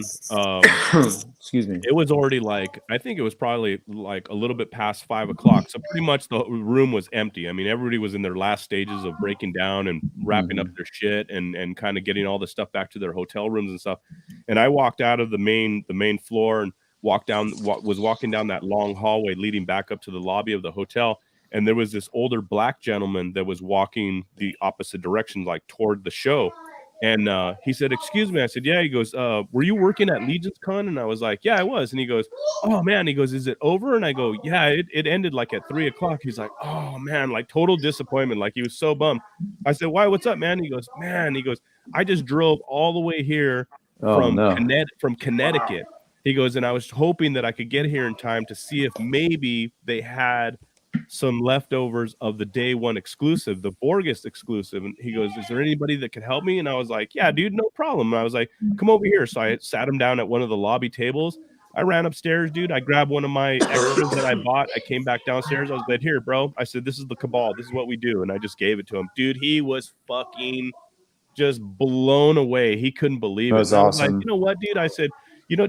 S8: Excuse me.
S2: It was already like, I think it was probably like a little bit past 5 o'clock. So pretty much the room was empty. I mean, everybody was in their last stages of breaking down and wrapping up their shit and kind of getting all the stuff back to their hotel rooms and stuff. And I walked out of the main floor and was walking down that long hallway leading back up to the lobby of the hotel. And there was this older black gentleman that was walking the opposite direction, like toward the show. And he said, "Excuse me." I said, "Yeah." He goes, "Were you working at Legion's Con?" And I was like, "Yeah, I was." And he goes, "Oh man." He goes, "Is it over?" And I go, "Yeah, it ended like at 3 o'clock." He's like, "Oh man," like total disappointment. Like he was so bummed. I said, "Why? What's up, man?" He goes, "Man," he goes, "I just drove all the way here from Connecticut." He goes, "And I was hoping that I could get here in time to see if maybe they had some leftovers of the day one exclusive, the Borges exclusive." And he goes, "Is there anybody that can help me?" And I was like, "Yeah, dude, no problem." And I was like, "Come over here." So I sat him down at one of the lobby tables. I ran upstairs, dude. I grabbed one of my extras that I bought. I came back downstairs. I was like, "Here, bro." I said, "This is the Cabal. This is what we do." And I just gave it to him. Dude, he was fucking just blown away. He couldn't believe it.
S8: That was
S2: And I was
S8: awesome.
S2: like, "You know what, dude?" I said,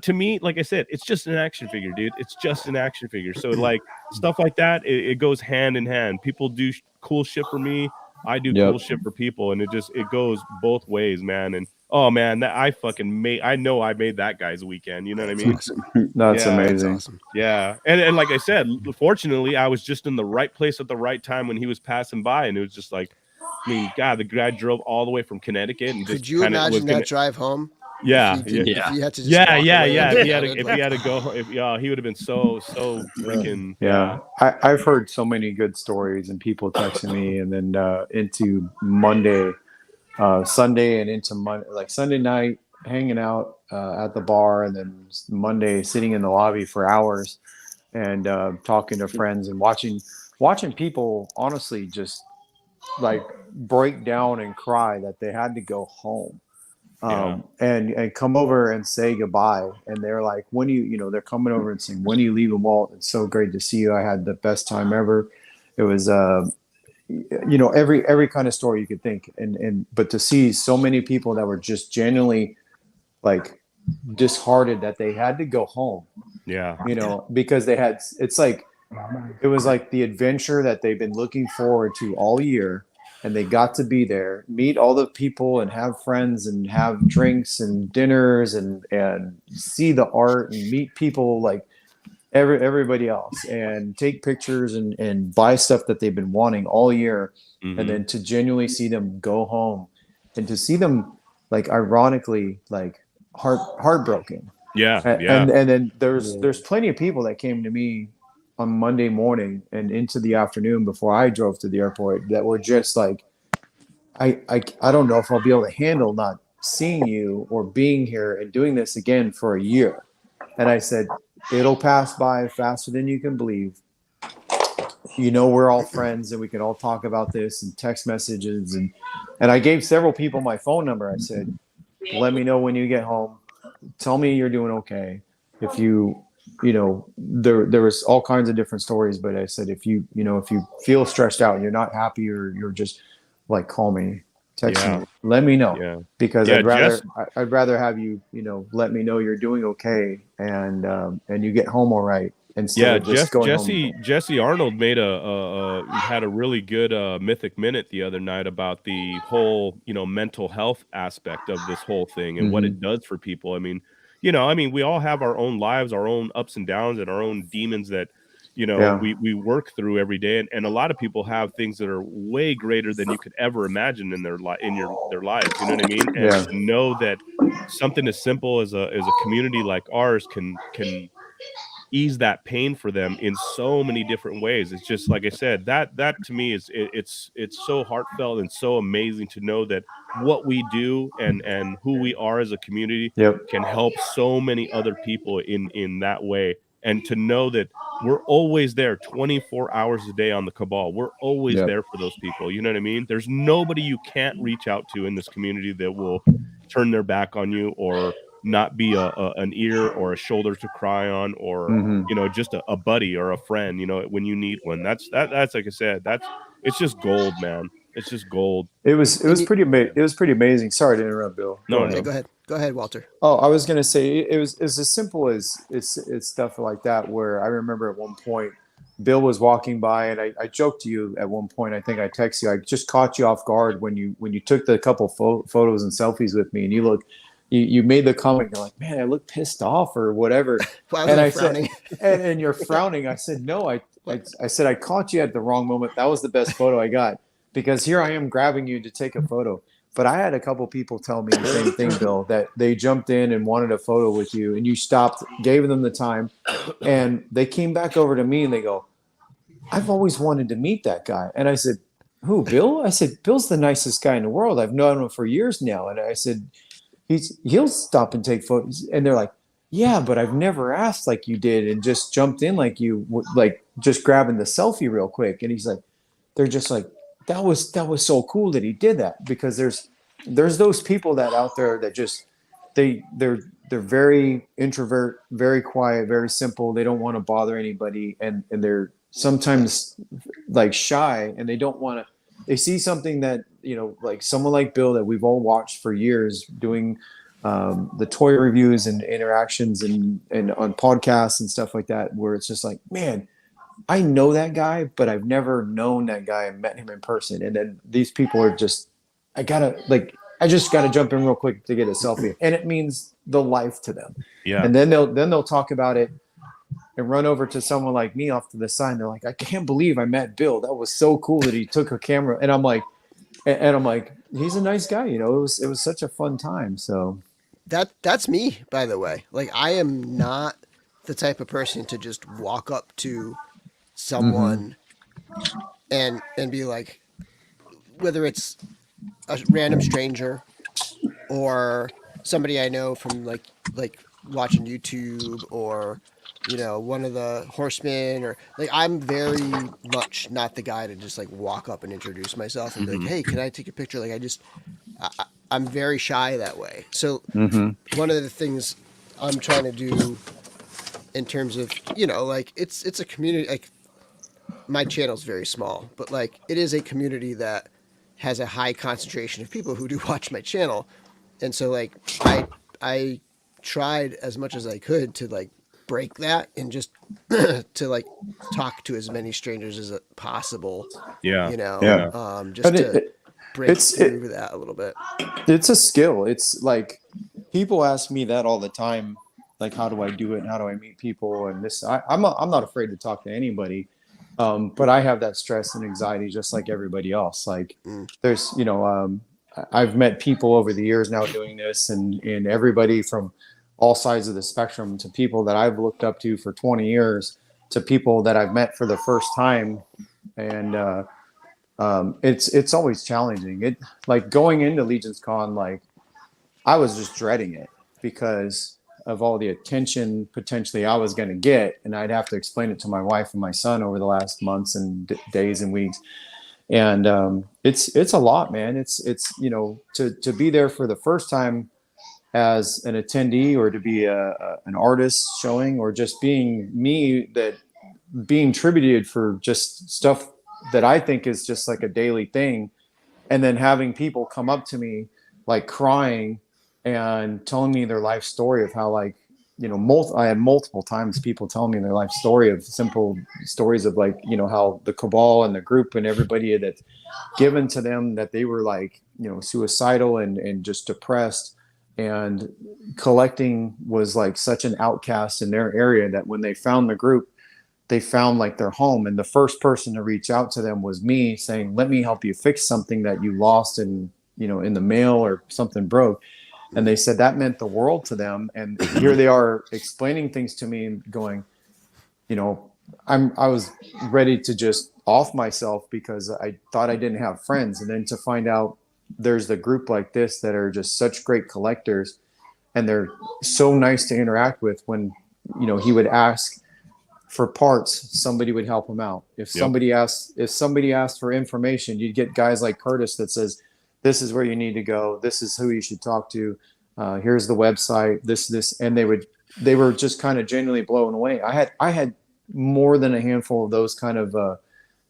S2: to me, like I said, it's just an action figure, dude. It's just an action figure. So like stuff like that, it goes hand in hand. People do cool shit for me. I do cool shit for people, and it goes both ways, man. And oh man, that I know I made that guy's weekend. You know what I mean?
S6: Awesome.
S8: That's
S2: Yeah.
S8: amazing.
S6: That's awesome.
S2: Yeah. And like I said, fortunately, I was just in the right place at the right time when he was passing by, and it was just like, I mean, God, the guy drove all the way from Connecticut, and
S6: Could
S2: just
S6: you
S2: kinda
S6: imagine that drive home?
S2: Yeah,
S6: If you had to just
S2: yeah.
S6: walk away
S2: If he had
S6: empty-handed,
S2: to go, he would have been so freaking.
S8: Yeah. I've heard so many good stories and people texting me, and then into Monday, Sunday, and into Monday, like Sunday night, hanging out at the bar, and then Monday sitting in the lobby for hours and talking to friends and watching people honestly just like break down and cry that they had to go home. And come over and say goodbye. And they're like, when they're coming over and saying, "When are you leaving, Walt? It's so great to see you. I had the best time ever." It was, every kind of story you could think. But to see so many people that were just genuinely like disheartened that they had to go home.
S2: Yeah.
S8: Because it was like the adventure that they've been looking forward to all year. And they got to be there, meet all the people and have friends and have drinks and dinners and see the art and meet people like everybody else and take pictures and buy stuff that they've been wanting all year.
S2: Mm-hmm.
S8: And then to genuinely see them go home and to see them like ironically like heartbroken.
S2: Yeah.
S8: And then there's plenty of people that came to me on Monday morning and into the afternoon before I drove to the airport that were just like, I don't know if I'll be able to handle not seeing you or being here and doing this again for a year. And I said, it'll pass by faster than you can believe. You know, we're all friends and we can all talk about this and text messages. And I gave several people my phone number. I said, let me know when you get home. Tell me you're doing okay. If you know, there was all kinds of different stories, but I said, if you feel stressed out and you're not happy or you're just like, call me, text me, let me know, because I'd rather have you, let me know you're doing okay and you get home all right. Instead of just going home.
S2: Jesse Arnold made had a really good Mythic Minute the other night about the whole, mental health aspect of this whole thing and what it does for people. I mean, we all have our own lives, our own ups and downs, and our own demons that, we work through every day. And a lot of people have things that are way greater than you could ever imagine in their lives. You know what I mean? And to know that something as simple as a community like ours can ease that pain for them in so many different ways. It's just like I said, that to me is it's so heartfelt and so amazing to know that what we do and who we are as a community can help so many other people in that way. And to know that we're always there 24 hours a day on the Cabal. We're always there for those people. You know what I mean? There's nobody you can't reach out to in this community that will turn their back on you or not be an ear or a shoulder to cry on, or just a buddy or a friend, when you need one. That's like I said, it's just gold, man. It's just gold.
S8: It was pretty amazing. Sorry to interrupt, Bill.
S6: Go ahead, Walter.
S8: Oh, I was gonna say it was as simple as it's stuff like that, where I remember at one point Bill was walking by and I joked to you at one point. I think I texted you. I just caught you off guard when you took the couple photos and selfies with me, and you made the comment, you're like, man, I look pissed off or whatever. And I said, and you're frowning. I said, no, I said, I caught you at the wrong moment. That was the best photo I got, because here I am grabbing you to take a photo. But I had a couple people tell me the same thing, Bill, that they jumped in and wanted a photo with you, and you stopped, gave them the time, and they came back over to me and they go, I've always wanted to meet that guy. And I said, who, Bill? I said, Bill's the nicest guy in the world. I've known him for years now. And I said, he'll stop and take photos. And they're like, yeah, but I've never asked like you did and just jumped in like you, like just grabbing the selfie real quick. And he's like, they're just like, that was so cool that he did that, because there's those people that out there that just they're very introvert, very quiet, very simple. They don't want to bother anybody, and they're sometimes like shy, and they don't want to. They see something that, like someone like Bill that we've all watched for years doing the toy reviews and interactions and on podcasts and stuff like that, where it's just like, man, I know that guy, but I've never known that guy and met him in person. And then these people are just, I just gotta jump in real quick to get a selfie, and it means the life to them.
S2: Yeah.
S8: And then they'll talk about it and run over to someone like me off to the side. And they're like, I can't believe I met Bill. That was so cool that he took a camera. And I'm like, he's a nice guy. It was such a fun time. So
S6: that's me, by the way. Like, I am not the type of person to just walk up to someone and be like, whether it's a random stranger or somebody I know from like watching YouTube, or one of the horsemen, or like, I'm very much not the guy to just like walk up and introduce myself and be like, hey, can I take a picture? Like, I'm very shy that way. So one of the things I'm trying to do in terms of, like, it's a community, like, my channel's very small, but like, it is a community that has a high concentration of people who do watch my channel. And so like, I tried as much as I could to like break that and just to like talk to as many strangers as possible.
S2: Yeah.
S6: Just to break through that a little bit.
S8: It's a skill. It's like, people ask me that all the time. Like, how do I do it? And how do I meet people? And this, I'm not afraid to talk to anybody. But I have that stress and anxiety just like everybody else. Like there's, I've met people over the years now doing this, and everybody from all sides of the spectrum to people that I've looked up to for 20 years. to people that I've met for the first time, and it's always challenging. It like going into Legion's Con, like I was just dreading it because of all the attention potentially I was going to get, and I'd have to explain it to my wife and my son over the last months and days and weeks. And it's a lot, man. It's you know, to be there for the first time as an attendee, or to be an artist showing, or just being me, that being tributed for just stuff that I think is just like a daily thing, and then having people come up to me like crying and telling me their life story of how, like, you know, I had multiple times people telling me their life story of simple stories of, like, you know, how the cabal and the group and everybody that's given to them, that they were like, you know, suicidal and just depressed, and collecting was like such an outcast in their area that when they found the group, they found like their home. And the first person to reach out to them was me, saying, let me help you fix something that you lost in, you know, in the mail, or something broke. And they said that meant the world to them. And here they are explaining things to me, going, you know, I was ready to just off myself because I thought I didn't have friends. And then to find out there's the group like this that are just such great collectors, and they're so nice to interact with. When, you know, he would ask for parts, somebody would help him out. If somebody asked for information, you'd get guys like Curtis that says, this is where you need to go, this is who you should talk to, here's the website, this, and they were just kind of genuinely blown away. I had more than a handful of those kind of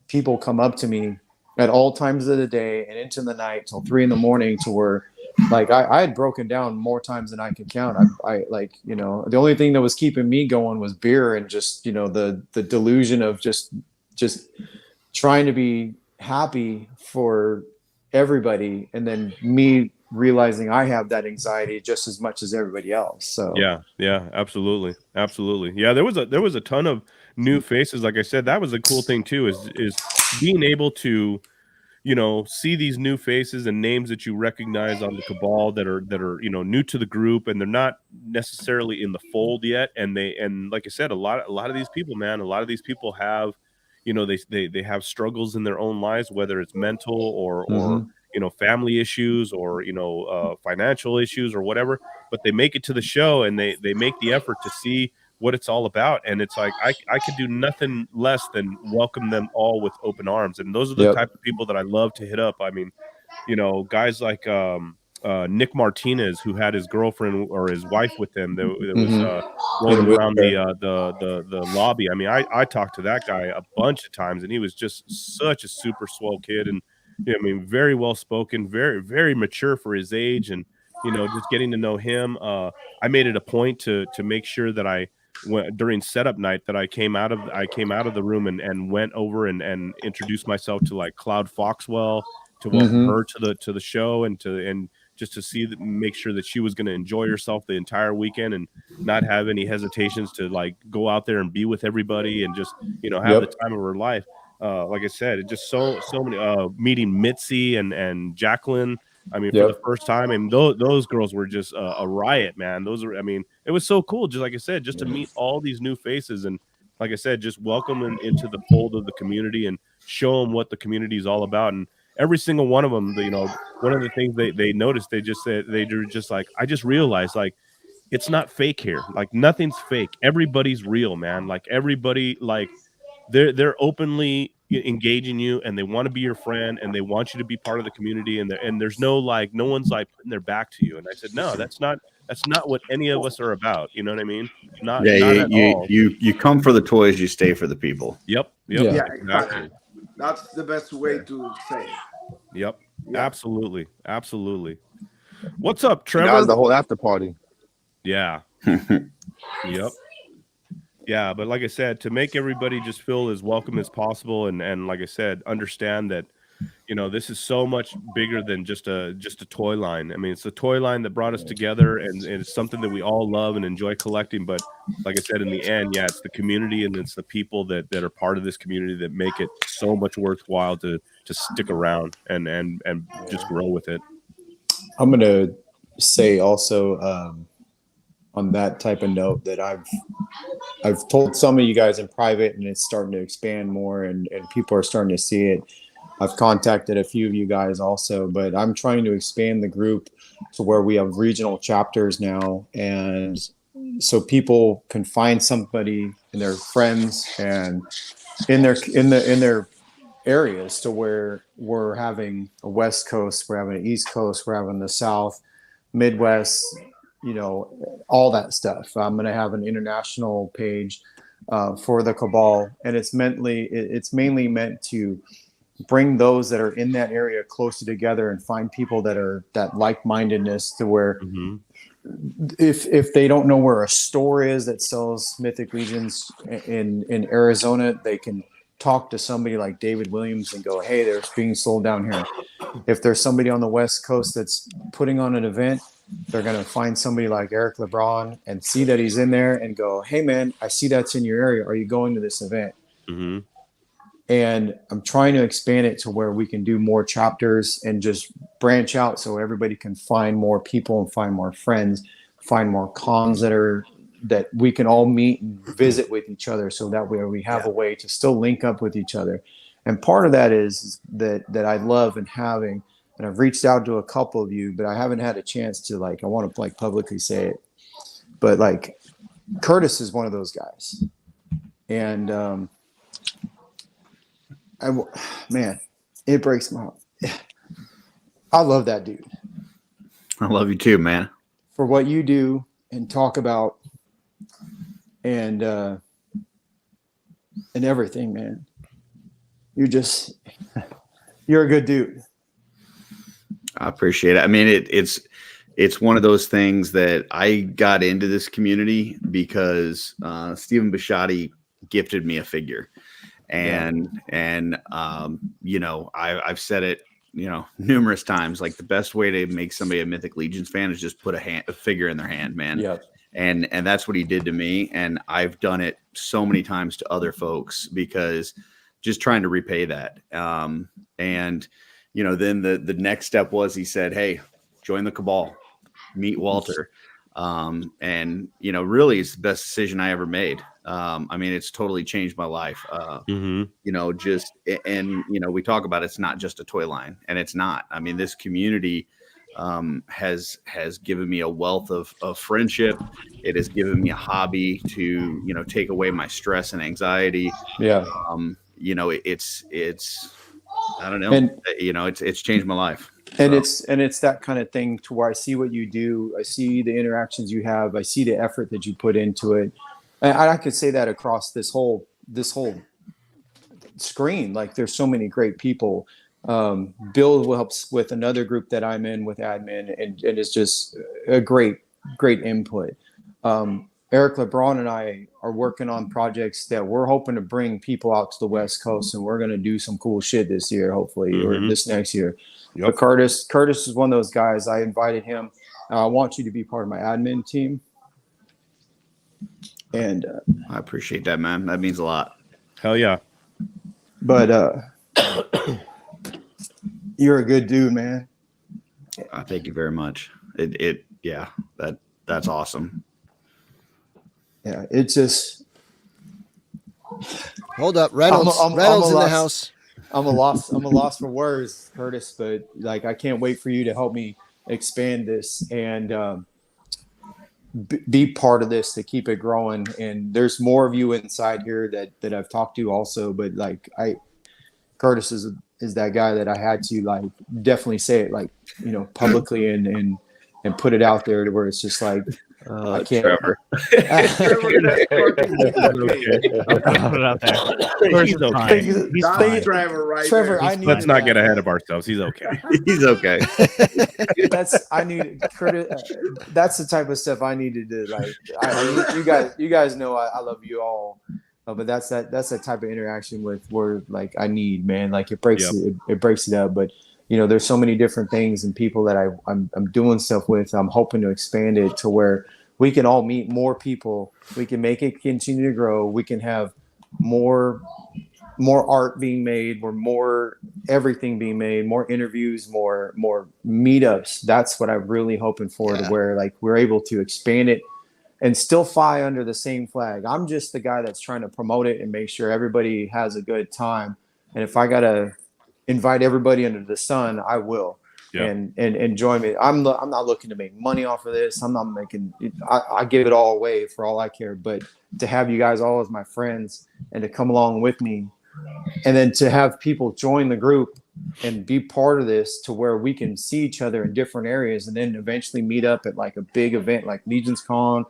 S8: people come up to me at all times of the day and into the night till 3 a.m, to where, like, I had broken down more times than I could count. I like, you know, the only thing that was keeping me going was beer, and just, you know, the delusion of just trying to be happy for everybody, and then me realizing I have that anxiety just as much as everybody else. So
S2: yeah, absolutely. Yeah, there was a ton of new faces. Like I said, that was a cool thing too, is being able to, you know, see these new faces and names that you recognize on the cabal that are, you know, new to the group, and they're not necessarily in the fold yet. And like I said, a lot of these people, man, a lot of these people have, you know, they have struggles in their own lives, whether it's mental or you know, family issues, or, you know, financial issues or whatever, but they make it to the show, and they make the effort to see what it's all about. And it's like, I could do nothing less than welcome them all with open arms. And those are the type of people that I love to hit up. I mean, you know, guys like Nick Martinez, who had his girlfriend or his wife with him, that was rolling around the lobby. I mean, I talked to that guy a bunch of times, and he was just such a super swell kid, and, you know, I mean, very well spoken, very, very mature for his age. And, you know, just getting to know him, I made it a point to make sure that I went during setup night, that I came out of the room and went over and introduced myself to, like, Cloud Foxwell, to welcome her to the show, and just to make sure that she was going to enjoy herself the entire weekend, and not have any hesitations to, like, go out there and be with everybody, and just, you know, have the time of her life. Like I said, it just so many, meeting Mitzi and Jacqueline, I mean, for the first time. And those girls were just a riot, man. I mean, it was so cool, just like I said, just to meet all these new faces, and, like I said, just welcome them into the fold of the community, and show them what the community is all about. And every single one of them, you know, one of the things they noticed, they just said, they were just like, I just realized, like, it's not fake here. Like, nothing's fake. Everybody's real, man. Like, everybody, like, they're openly engaging you, and they want to be your friend, and they want you to be part of the community, and there's no, like, no one's, like, putting their back to you. And I said, no, that's not what any of us are about. You know what I mean? Not at all.
S4: You come for the toys, you stay for the people.
S2: Yep.
S7: Yeah, exactly. That's the best way to say it.
S2: Yep. Yeah. Absolutely. What's up, Trevor?
S5: That was the whole after party.
S2: Yeah. Yep. Yeah, but like I said, to make everybody just feel as welcome as possible, and like I said, understand that, you know, this is so much bigger than just a toy line. I mean, it's a toy line that brought us together, and it's something that we all love and enjoy collecting. But like I said, in the end, yeah, it's the community, and it's the people that are part of this community that make it so much worthwhile to stick around and just grow with it.
S8: I'm gonna say also, that type of note that I've told some of you guys in private, and it's starting to expand more, and people are starting to see it. I've contacted a few of you guys also, but I'm trying to expand the group to where we have regional chapters now, and so people can find somebody in their friends and in their areas, to where we're having a West Coast, we're having an East Coast, we're having the South, Midwest, all that stuff. I'm going to have an international page for the Cabal, and it's mainly meant to bring those that are in that area closer together and find people that like-mindedness, to where if they don't know where a store is that sells Mythic Legions in Arizona, they can talk to somebody like David Williams and go, hey, there's being sold down here. If there's somebody on the West Coast that's putting on an event, they're going to find somebody like Eric LeBron and see that he's in there and go, hey, man, I see that's in your area. Are you going to this event?
S2: Mm-hmm.
S8: And I'm trying to expand it to where we can do more chapters and just branch out, so everybody can find more people and find more friends, find more cons that we can all meet and visit with each other, so that way we have a way to still link up with each other. And part of that is that I love and having, and I've reached out to a couple of you, but I haven't had a chance to, I want to publicly say it, but Curtis is one of those guys. And man, it breaks my heart. I love that dude.
S4: I love you too, man.
S8: For what you do and talk about, and everything, man. You're a good dude.
S4: I appreciate it. I mean, it's one of those things that I got into this community because Stephen Bisciotti gifted me a figure. And I've said it, numerous times, the best way to make somebody a Mythic Legions fan is just put a figure in their hand, man.
S8: Yep.
S4: And that's what he did to me. And I've done it so many times to other folks, because just trying to repay that. Then the next step was, he said, hey, join the Cabal, meet Walter. Really it's the best decision I ever made. It's totally changed my life. We talk about it's not just a toy line, and it's not. I mean, this community has given me a wealth of friendship. It has given me a hobby to, take away my stress and anxiety.
S8: Yeah.
S4: It's I don't know.
S8: And
S4: it's changed my life.
S8: And it's that kind of thing, to where I see what you do. I see the interactions you have. I see the effort that you put into it. And I could say that across this whole screen. There's so many great people. Bill helps with another group that I'm in with admin, and it's just a great input. Eric LeBron and I are working on projects that we're hoping to bring people out to the West Coast, and we're going to do some cool shit this year, hopefully, or this next year. Yep. But Curtis is one of those guys. I invited him. I want you to be part of my admin team. And
S4: I appreciate that, man. That means a lot.
S2: Hell yeah.
S8: But you're a good dude, man.
S4: Thank you very much. That's awesome.
S8: Yeah, it's just.
S6: Hold up, Reynolds. Reynolds in the house.
S8: I'm a loss for words, Curtis. But I can't wait for you to help me expand this and be part of this to keep it growing. And there's more of you inside here that I've talked to also. But Curtis is that guy that I had to definitely say it publicly and put it out there to where it's just I can't.
S4: Trevor.
S2: Trevor, let's not get ahead of ourselves. He's okay.
S4: He's okay.
S8: That's the type of stuff I needed to you guys know I love you all. But that's that type of interaction where I need, man. It breaks it breaks it up. But there's so many different things and people that I'm doing stuff with. I'm hoping to expand it to where we can all meet more people. We can make it continue to grow. We can have more art being made, more everything being made, more interviews, more meetups. That's what I'm really hoping for, to where we're able to expand it and still fly under the same flag. I'm just the guy that's trying to promote it and make sure everybody has a good time. And if I gotta invite everybody under the sun, I will.
S2: Yeah.
S8: And join me. I'm not looking to make money off of this. I'm not making. I give it all away for all I care. But to have you guys all as my friends and to come along with me, and then to have people join the group and be part of this to where we can see each other in different areas, and then eventually meet up at like a big event like Legion's Con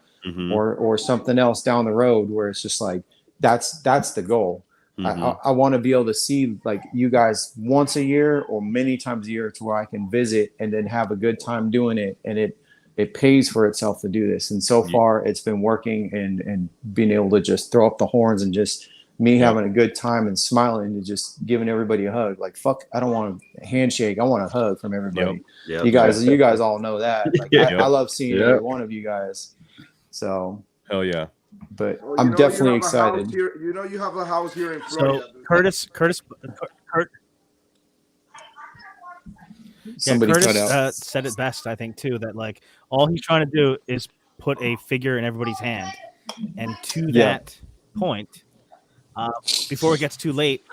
S8: or something else down the road, where it's just like that's the goal. I want to be able to see like you guys once a year or many times a year to where I can visit and then have a good time doing it. And it pays for itself to do this. And so far it's been working, and being able to just throw up the horns and just me having a good time and smiling and just giving everybody a hug. Like, fuck, I don't want a handshake. I want a hug from everybody.
S4: Yep.
S8: You guys all know that. Like, I love seeing every one of you guys. So
S2: hell yeah.
S8: But I'm definitely excited.
S7: You know, you have a house here in Florida.
S1: So Curtis,
S8: Somebody cut out.
S1: said it best, I think, too. That like all he's trying to do is put a figure in everybody's hand, and to that point, before it gets too late.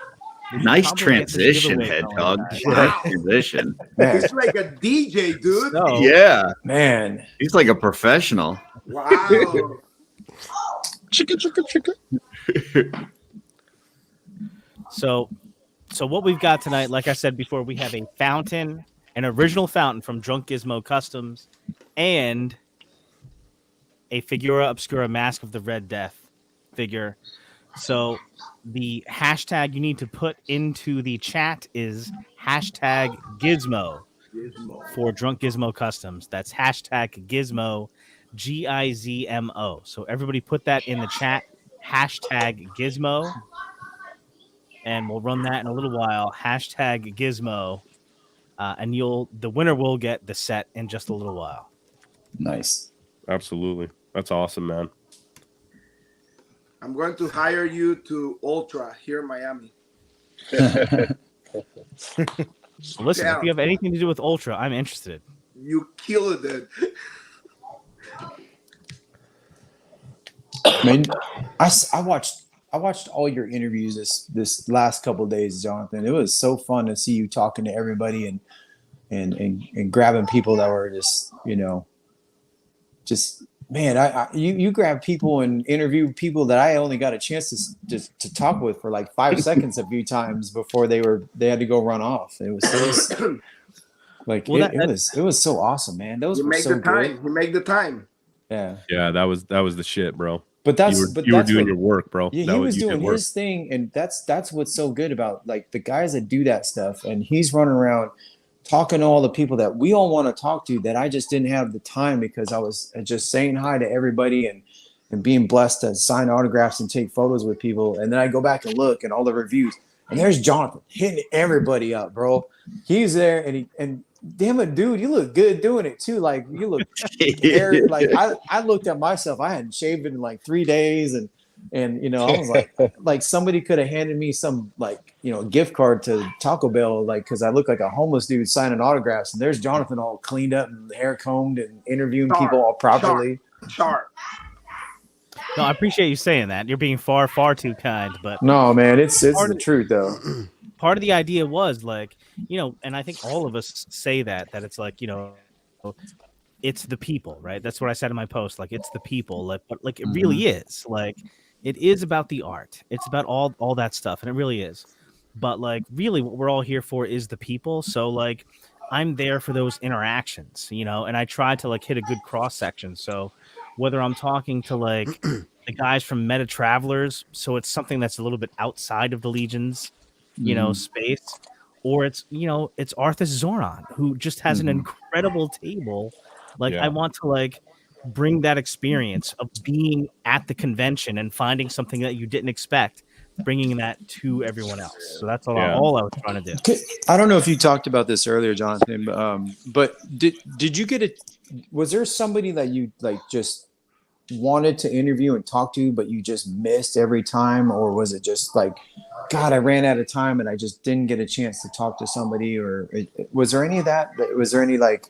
S4: Nice transition, Head Dog. Nice transition.
S7: He's like a DJ, dude.
S1: So,
S4: Yeah,
S8: Man,
S4: he's like a professional.
S7: Wow.
S5: Chicka.
S1: So what we've got tonight, like I said before, we have a fountain, an original fountain from Drunk Gizmo Customs, and a Figura Obscura Mask of the Red Death figure. So the hashtag you need to put into the chat is hashtag Gizmo for Drunk Gizmo Customs. That's hashtag Gizmo, Gizmo. So everybody put that in the chat, hashtag Gizmo, and we'll run that in a little while. Hashtag Gizmo, and the winner will get the set in just a little while.
S8: nice.
S2: Absolutely. That's awesome, man.
S7: I'm going to hire you to Ultra here in Miami.
S1: Listen,
S7: Yeah.
S1: if you have anything to do with Ultra, I'm interested.
S7: You killed it.
S8: Man, I watched all your interviews this last couple of days, Jonathan. It was so fun to see you talking to everybody and grabbing people that were just, man, you grab people and interview people that I only got a chance to talk with for like 5 seconds a few times before they had to go run off. It was like it was so awesome, man. Those were so good.
S7: You make the time.
S8: Yeah.
S2: Yeah, that was the shit, bro.
S8: But
S2: you were doing your work, bro.
S8: Yeah, he was doing his thing, and that's what's so good about like the guys that do that stuff. And he's running around talking to all the people that we all want to talk to that I just didn't have the time because I was just saying hi to everybody and being blessed to sign autographs and take photos with people. And then I go back and look at all the reviews, and there's Jonathan hitting everybody up, bro. He's there, and damn it, dude, you look good doing it too. Like you look like I looked at myself. I hadn't shaved in like 3 days, and I was like somebody could have handed me some gift card to Taco Bell, like because I look like a homeless dude signing autographs, and there's Jonathan all cleaned up and hair combed and interviewing people all properly.
S7: Sharp.
S1: No, I appreciate you saying that. You're being far, far too kind. But
S8: no, man, it's the truth though.
S1: Part of the idea was like, and I think all of us say that it's like, it's the people, right? That's what I said in my post. Like, it's the people. Like it really is. Like, it is about the art. It's about all that stuff, and it really is. But like, really, what we're all here for is the people. So like, I'm there for those interactions, and I try to like hit a good cross section. So whether I'm talking to like the guys from Meta Travelers, so it's something that's a little bit outside of the Legions, space, or it's Arthas Zoran, who just has an incredible table. Like, I want to like bring that experience of being at the convention and finding something that you didn't expect, bringing that to everyone else. So that's all I was trying to do.
S8: I don't know if you talked about this earlier, Jonathan, but did you get it? Was there somebody that you like just wanted to interview and talk to, but you just missed every time? Or was it just like, God, I ran out of time and I just didn't get a chance to talk to somebody? Or was there any of that? Was there any like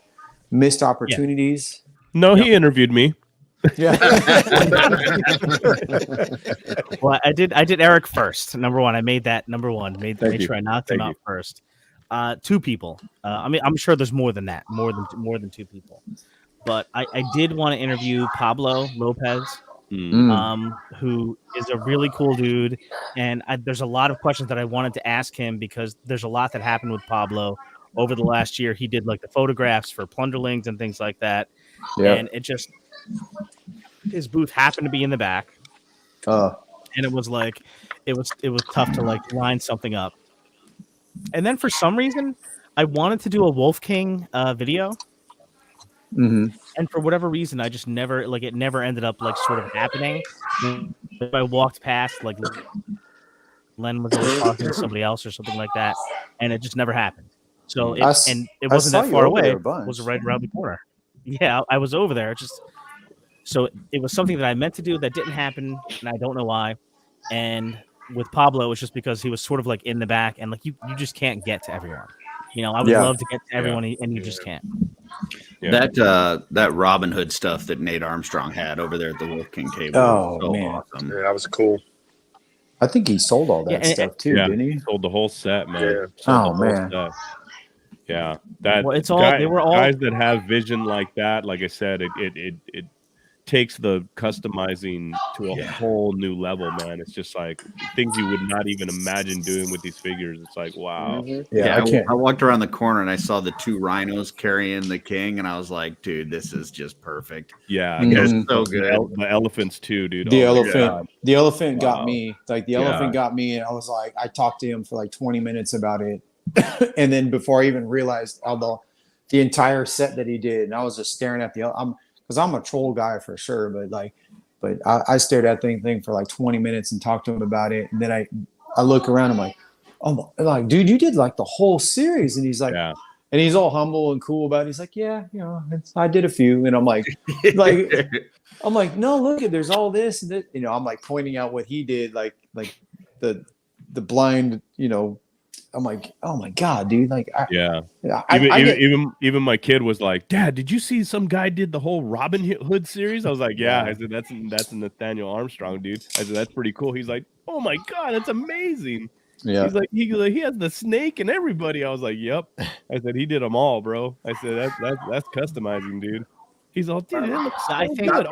S8: missed opportunities?
S2: No, he interviewed me.
S8: Yeah.
S1: Well, I did Eric first. Number one, I made that number one. Made
S2: Thank you.
S1: sure I knocked him
S2: Thank
S1: out first. Two people. I mean, I'm sure there's more than that. More than two people. But I did want to interview Pablo Lopez, who is a really cool dude. And there's a lot of questions that I wanted to ask him because there's a lot that happened with Pablo over the last year. He did like the photographs for Plunderlings and things like that.
S8: Yeah.
S1: And it just, his booth happened to be in the back. And it was like, it was tough to like line something up. And then for some reason, I wanted to do a Wolf King video.
S8: Mm-hmm.
S1: And for whatever reason, I just never, like, it never ended up like sort of happening. If I walked past, like, Len was always talking to somebody else or something like that, and it just never happened. So it wasn't that far away. It was right around the corner. Yeah, I was over there. So it was something that I meant to do that didn't happen, and I don't know why. And with Pablo, it was just because he was sort of like in the back, and like you just can't get to everyone. You know, I would love to get to everyone, and you just can't.
S4: Yeah. That Robin Hood stuff that Nate Armstrong had over there at the Wolf King table.
S8: Oh,
S4: so
S8: man.
S4: Awesome.
S5: Yeah, that was cool.
S8: I think he sold all that stuff too, didn't he?
S2: Sold the whole set, man.
S5: Yeah.
S2: Sold
S8: Oh,
S2: the whole
S8: man.
S2: set. Yeah, that
S1: Well, it's all
S2: guy-
S1: they were all
S2: guys that have vision like that. Like I said, it takes the customizing to a whole new level, man. It's just like things you would not even imagine doing with these figures. It's like, wow.
S4: Yeah,
S8: I can't.
S4: I walked around the corner and I saw the two rhinos carrying the king, and I was like, dude, this is just perfect.
S2: Yeah,
S4: It's
S8: Mhm.
S4: so good.
S2: the elephants too, dude.
S8: The
S2: Oh my
S8: elephant,
S2: God.
S8: the elephant got
S2: Wow.
S8: me. Like the
S2: Yeah.
S8: elephant got me, and I was like, I talked to him for like 20 minutes about it, and then before I even realized how the entire set that he did, and I was just staring at because I'm a troll guy for sure, but I stared at that thing for like 20 minutes and talked to him about it, and then I look around, I'm like, oh, like, dude, you did like the whole series, and he's like.
S2: Yeah.
S8: And he's all humble and cool about it. He's like, yeah, you know, I did a few. And I'm like, no, look at, there's all this and that. You know, I'm like pointing out what he did, like the blind, you know. I'm like, oh my God, dude. Like,
S2: Even my kid was like, Dad, did you see some guy did the whole Robin Hood series? I was like, yeah. I said, that's Nathaniel Armstrong, dude. I said, that's pretty cool. He's like, oh my God, that's amazing.
S8: Yeah.
S2: He's like, he has the snake and everybody. I was like, yep. I said, he did them all, bro. I said, that's customizing, dude. He's all, dude, it looks so
S1: I think
S2: good.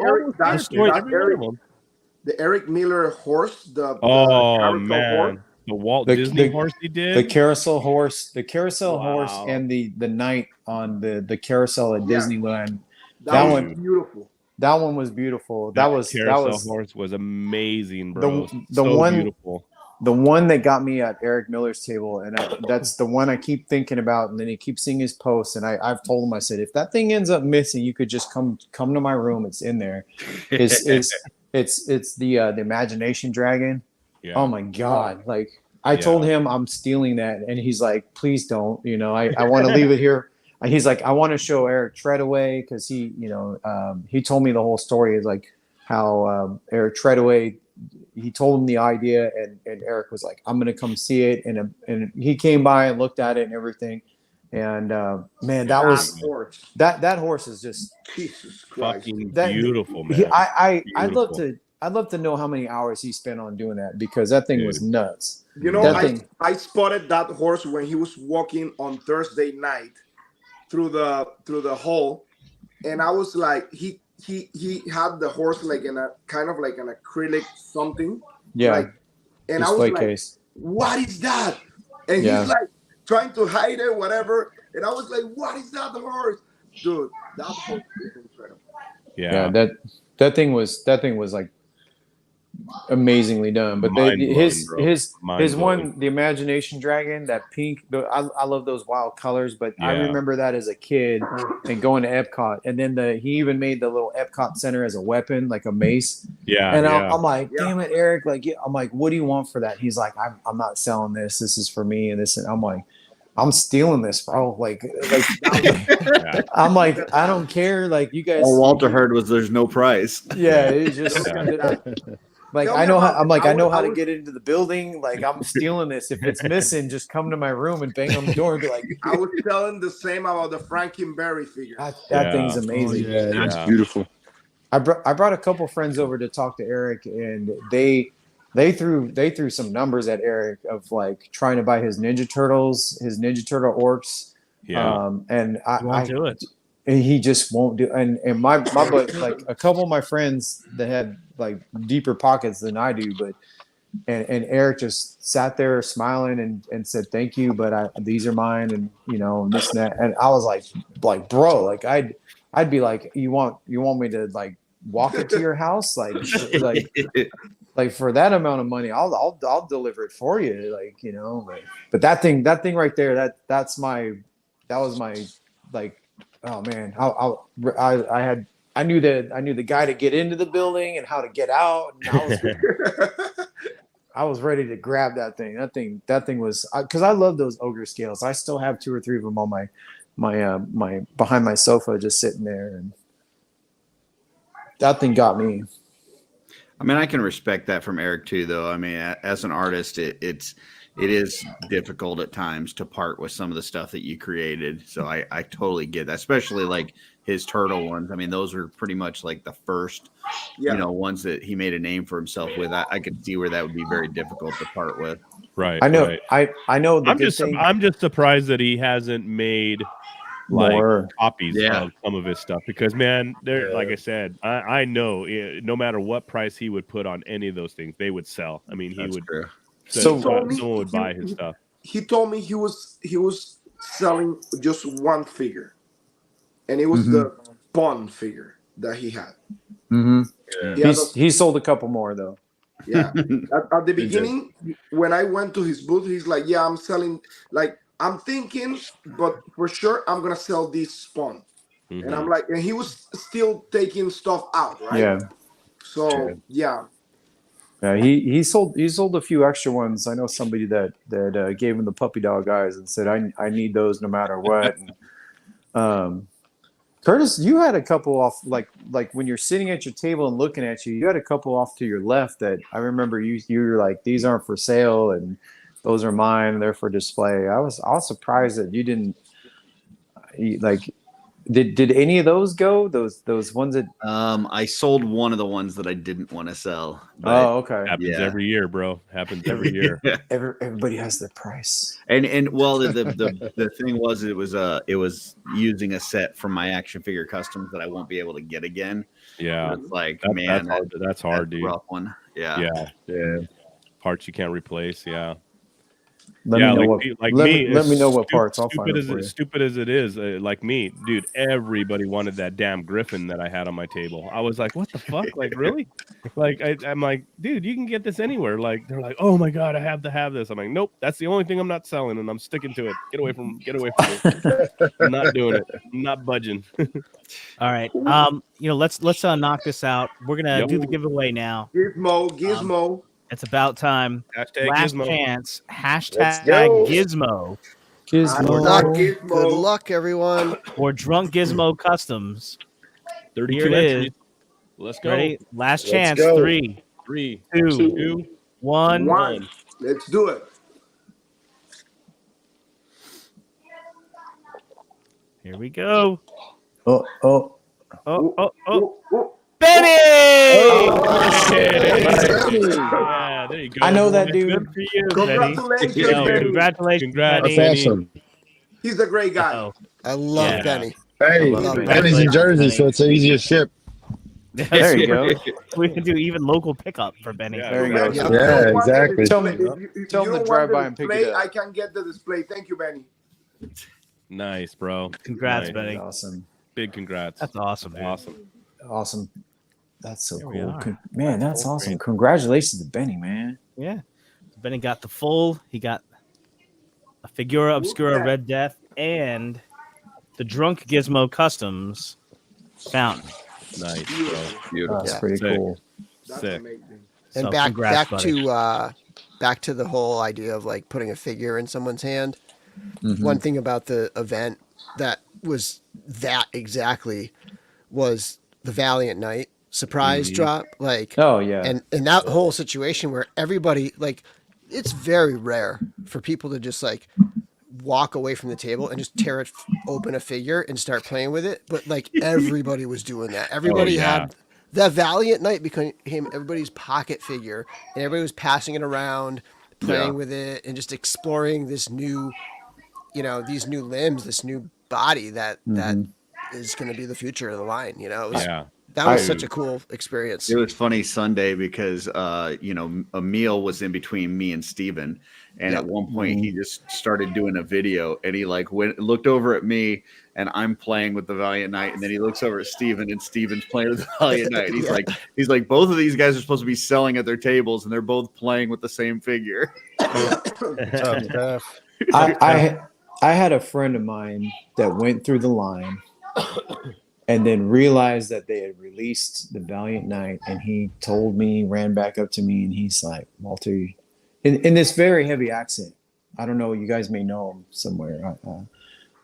S7: The Eric Miller horse, the
S2: Oh
S7: carousel
S2: man,
S7: horse.
S2: the Walt Disney horse he did.
S8: The carousel horse,
S2: Wow.
S8: and the night on the carousel at Disneyland.
S7: That was
S8: one-
S7: beautiful.
S8: That one was beautiful. That was
S2: horse was amazing, bro.
S8: The
S2: So
S8: one-
S2: beautiful.
S8: the one that got me at Eric Miller's table, and that's the one I keep thinking about. And then he keeps seeing his posts, and I've told him, I said, if that thing ends up missing, you could just come to my room. It's in there. It's the Imagination Dragon.
S2: Yeah.
S8: Oh my God! Like I told him I'm stealing that, and he's like, please don't. You know, I want to leave it here. And he's like, I want to show Eric Treadaway because he, you know, he told me the whole story is like how Eric Treadaway. He told him the idea, and Eric was like, I'm going to come see it. And he came by and looked at it and everything. And man, that horse is just
S7: Jesus Christ.
S2: Fucking beautiful, man.
S8: I'd love to know how many hours he spent on doing that, because that thing was nuts.
S7: You know,
S8: That
S7: I spotted that horse when he was walking on Thursday night through the hall, and I was like, he had the horse like in a kind of like an acrylic something.
S8: Yeah.
S7: Like, and I
S8: display
S7: was
S8: case.
S7: like, what is that? And he's like trying to hide it, whatever. And I was like, what is that horse? Dude, that horse is incredible.
S2: Yeah.
S8: That thing was like amazingly done. But his one, the Imagination Dragon, that pink, I love those wild colors, but I remember that as a kid and going to Epcot, and then he even made the little Epcot Center as a weapon, like a mace. And I'm like, damn it, Eric, like, I'm like, what do you want for that? He's like, I'm not selling this is for me, and this, and I'm like, I'm stealing this, bro. Like I'm like, I don't care. Like, you guys.
S4: All Walter heard was there's no price.
S8: Yeah, it's just like I know how to get into the building. Like, I'm stealing this. If it's missing, just come to my room and bang on the door and be like.
S7: I was telling the same about the Frankenberry figure.
S8: That thing's amazing.
S5: That's beautiful.
S8: I brought a couple friends over to talk to Eric, and they threw some numbers at Eric of like trying to buy his Ninja Turtle orcs.
S2: Yeah.
S8: And
S1: You won't do it.
S8: and he just won't do. And my but like a couple of my friends that had like deeper pockets than I do, but and Eric just sat there smiling and said thank you, but these are mine, and you know, this and that. And I was like bro, like I'd be like, you want me to like walk it to your house, like for that amount of money, I'll deliver it for you, like, you know. But that thing right there, that was my like, oh man, I knew the guy to get into the building and how to get out, and I was ready to grab that thing. That thing was, because I love those ogre scales. I still have 2 or 3 of them on my behind my sofa, just sitting there, and that thing got me.
S4: I mean, I can respect that from Eric too, though. I mean, as an artist, it is difficult at times to part with some of the stuff that you created. So I totally get that, especially like his turtle ones. I mean, those were pretty much like the first, ones that he made a name for himself with. I could see where that would be very difficult to part with.
S2: Right.
S8: I know.
S2: Right.
S8: I know.
S2: I'm just surprised that he hasn't made like
S8: more
S2: copies of some of his stuff, because man, like I said, I know no matter what price he would put on any of those things, they would sell. I mean, he would.
S7: True.
S2: So someone would buy his stuff.
S7: He told me he was selling just one figure, and it was the Spawn figure that he had.
S8: He sold a couple more though.
S7: Yeah. At the beginning, when I went to his booth, he's like, "Yeah, I'm selling. Like, I'm thinking, but for sure, I'm gonna sell this Spawn." And I'm like, and he was still taking stuff out, right?
S8: Yeah.
S7: So yeah.
S8: Yeah, he sold a few extra ones. I know somebody that gave him the puppy dog eyes and said, I need those no matter what. And, Curtis, you had a couple off, like when you're sitting at your table and looking at you had a couple off to your left that I remember you were like, these aren't for sale and those are mine, they're for display. I was surprised that you didn't like. Did any of those go? Those ones that
S4: I sold one of the ones that I didn't want to sell.
S8: Oh, okay.
S2: Happens every year, bro. Happens every year.
S8: Everybody has their price.
S4: And well, the thing was, it was using a set from my action figure customs that I won't be able to get again.
S2: Yeah,
S4: it's like,
S2: that's hard, dude.
S4: Rough one. Yeah.
S2: Parts you can't replace. Yeah.
S8: Let me know what parts. I'll find it for you.
S2: Stupid as it is, like me, dude. Everybody wanted that damn Griffin that I had on my table. I was like, "What the fuck? Like, really?" Like, I'm like, "Dude, you can get this anywhere." Like, they're like, "Oh my god, I have to have this." I'm like, "Nope, that's the only thing I'm not selling, and I'm sticking to it. Get away from me. I'm not doing it. I'm not budging."
S1: All right. Let's knock this out. We're gonna do the giveaway now.
S7: Gizmo.
S1: It's about time.
S2: Hashtag
S1: Last
S2: Gizmo.
S1: chance. Hashtag Gizmo.
S6: Good luck, everyone.
S1: Or Drunk Gizmo Customs.
S2: 32 entries. Let's go.
S1: Ready? Last chance. 3, 2, 1.
S7: Let's do it.
S1: Here we go.
S8: Oh.
S1: Benny!
S2: Yeah, there you go.
S8: I know that dude.
S1: Good for you,
S7: Congratulations,
S1: Benny. Congratulations,
S2: Congrats,
S1: Benny.
S5: That's awesome.
S7: He's a great guy.
S6: I love Benny.
S5: Hey,
S1: Benny.
S5: Benny's in Jersey, so it's easier to ship.
S8: There you go.
S1: We can do even local pickup for Benny.
S2: Yeah.
S8: There you go.
S5: Yeah, exactly.
S8: Tell him
S7: to
S8: to drive by and pick it up.
S7: I can get the display. Thank you, Benny.
S2: Nice, bro.
S1: Congrats,
S2: Nice.
S1: Benny.
S8: Awesome.
S2: Big congrats.
S1: That's awesome, dude.
S8: Awesome. That's so
S1: There we
S8: cool.
S1: are.
S8: Man, that's awesome. Congratulations to Benny, man.
S1: Yeah. Benny got the full. He got a Figura Obscura Red Death and the Drunk Gizmo Customs fountain.
S2: Nice, bro.
S4: Beautiful.
S8: That's pretty
S2: Sick.
S8: cool.
S7: That's
S2: Sick.
S7: amazing.
S6: And
S1: So
S6: back
S1: congrats, buddy.
S6: to the whole idea of like putting a figure in someone's hand.
S8: Mhm.
S6: One thing about the event that was that exactly was the Valiant Night surprise drop. Like,
S8: Oh yeah.
S6: and that whole situation where everybody, like, it's very rare for people to just like walk away from the table and just open a figure and start playing with it. But like everybody was doing that. Everybody had That Valiant Knight became everybody's pocket figure, and everybody was passing it around, playing with it, and just exploring this new, these new limbs, this new body that is going to be the future of the line. That was such a cool experience.
S4: It was funny Sunday because Emil was in between me and Steven. And at one point he just started doing a video and he looked over at me and I'm playing with the Valiant Knight, and then he looks over at Steven and Steven's playing with the Valiant Knight. And he's like, both of these guys are supposed to be selling at their tables and they're both playing with the same figure.
S8: I had a friend of mine that went through the line and then realized that they had released the Valiant Knight, and he told me, ran back up to me, and he's like, Walter, in this very heavy accent, I don't know, you guys may know him somewhere,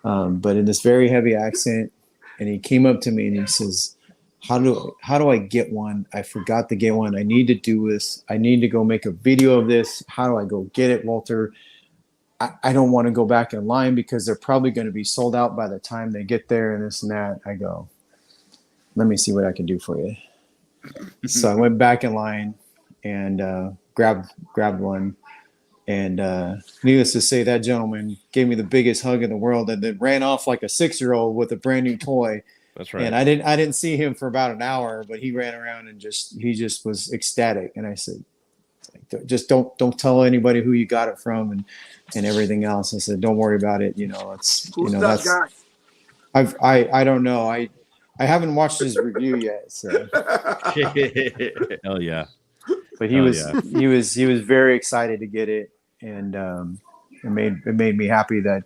S8: but in this very heavy accent, and he came up to me and he says, how do I get one? I forgot to get one. I need to do this. I need to go make a video of this. How do I go get it, Walter? I don't want to go back in line because they're probably going to be sold out by the time they get there and this and that. I go, let me see what I can do for you. So I went back in line and grabbed one. And needless to say, that gentleman gave me the biggest hug in the world and then ran off like a 6-year-old with a brand new toy.
S2: That's right.
S8: And I didn't see him for about an hour, but he ran around and he just was ecstatic. And I said, just don't tell anybody who you got it from and everything else. I said, don't worry about it.
S7: Who's that guy?
S8: I don't know. I haven't watched his review yet. So.
S2: Hell yeah.
S8: But he was very excited to get it, and it made me happy. That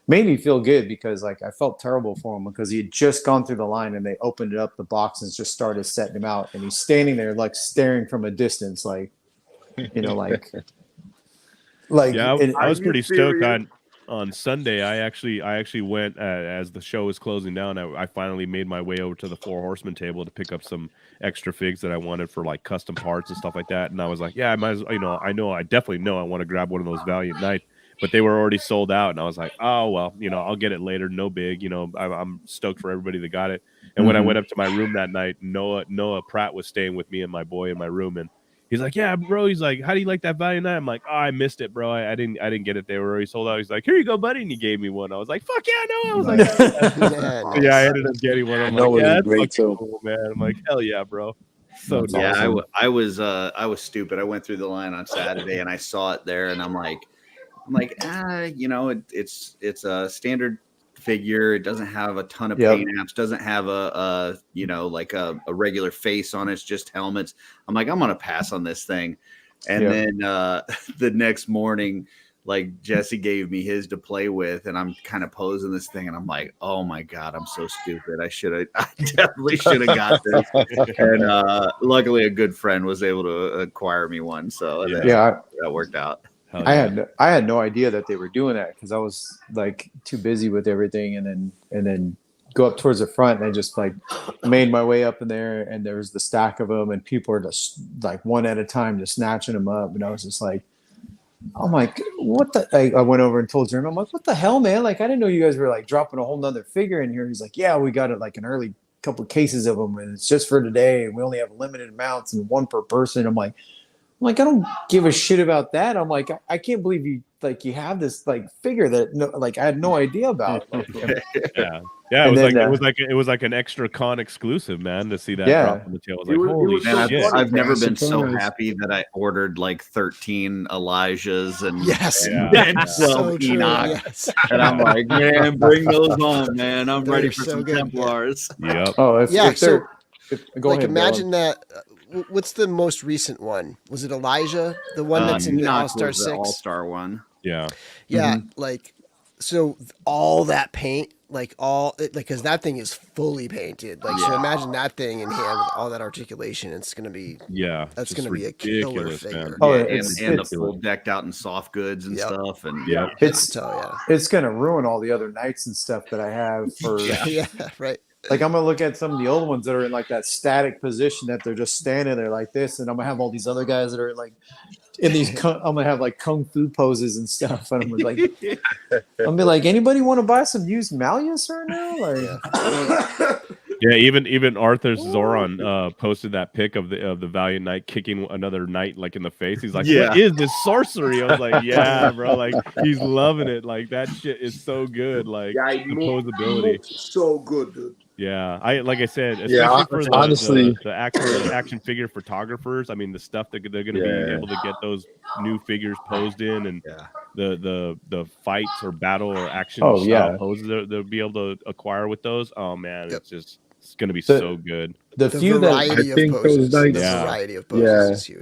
S8: made me feel good because I felt terrible for him because he had just gone through the line and they opened it up the box and just started setting him out, and he's standing there staring from a distance
S2: yeah, I was pretty stoked on Sunday. I actually went as the show was closing down. I finally made my way over to the Four Horsemen table to pick up some extra figs that I wanted for custom parts and stuff like that. And I was like, yeah, I might as well, I definitely know I want to grab one of those Valiant Knights, but they were already sold out. And I was like, oh well, I'll get it later. No big, I'm stoked for everybody that got it. And when I went up to my room that night, Noah Pratt was staying with me and my boy in my room, and he's like, yeah, bro. He's like, how do you like that Valiant Knight? I'm like, oh, I missed it, bro. I didn't get it. They were already sold out. He's like, here you go, buddy. And he gave me one. I was like, fuck yeah, no. I was like, yeah, I ended up getting one. I'm like, yeah, that's great too, cool, man. I'm like, hell yeah, bro. So
S4: yeah,
S2: awesome.
S4: I was stupid. I went through the line on Saturday and I saw it there, and I'm like, it's a standard figure. It doesn't have a ton of paint apps, doesn't have a regular face on it. It's just helmets. I'm like, I'm gonna pass on this thing. And then the next morning, Jesse gave me his to play with, and I'm kind of posing this thing, and I'm like, oh my god, I'm so stupid. I definitely should have got this. And luckily a good friend was able to acquire me one, so that worked out.
S8: I had no idea that they were doing that because I was too busy with everything, and then go up towards the front, and I just made my way up in there, and there was the stack of them, and people are just one at a time just snatching them up, and I was just like, I'm like, what the? I went over and told Jeremy, I'm like, what the hell, man? I didn't know you guys were dropping a whole nother figure in here. He's like, yeah, we got it an early couple of cases of them, and it's just for today, and we only have limited amounts and one per person. I'm like, I don't give a shit about that. I'm like, I can't believe you you have this figure that I had no idea about.
S2: Yeah, it was like an extra con exclusive, man, to see that drop on the tail. I was like, holy shit!
S4: I've never been so happy that I ordered 13 Elijahs and 12 Enoch, and I'm like, man, bring those on, man. I'm ready for some Templars.
S2: Yep.
S8: Oh,
S6: go ahead, imagine that. What's the most recent one? Was it Elijah? The one that's in the All-Star 6?
S4: All-Star one.
S2: Yeah.
S6: Yeah. So all that paint, because that thing is fully painted. So imagine that thing in hand with all that articulation. It's going to be, that's going to be a killer figure.
S4: Oh, and the full decked out in soft goods and stuff. And
S8: it's going to ruin all the other knights and stuff that I have for,
S6: right.
S8: I'm gonna look at some of the old ones that are in that static position that they're just standing there like this, and I'm gonna have all these other guys that are in these. I'm gonna have kung fu poses and stuff, and I'm like, I'm be like, anybody want to buy some used Malleus right now?
S2: Yeah, even Arthur Zoran posted that pic of the Valiant Knight kicking another knight like in the face. He's like,
S4: Yeah.
S2: "What is this sorcery?" I was like, "Yeah, bro, like he's loving it. Like that shit is so good. Like
S7: Yeah,
S2: the posability.
S7: looks so good, dude.
S2: Yeah, like I said,
S5: Yeah,
S2: especially for
S5: honestly-
S2: the action figure photographers. I mean, the stuff that they're going to be able to get those new figures posed in, and the fights or battle or action style poses they'll be able to acquire with those. Oh man, it's going to be so good.
S8: The few that I
S6: variety of
S8: think
S6: poses,
S8: those
S6: the
S8: knights,
S6: variety of poses is huge.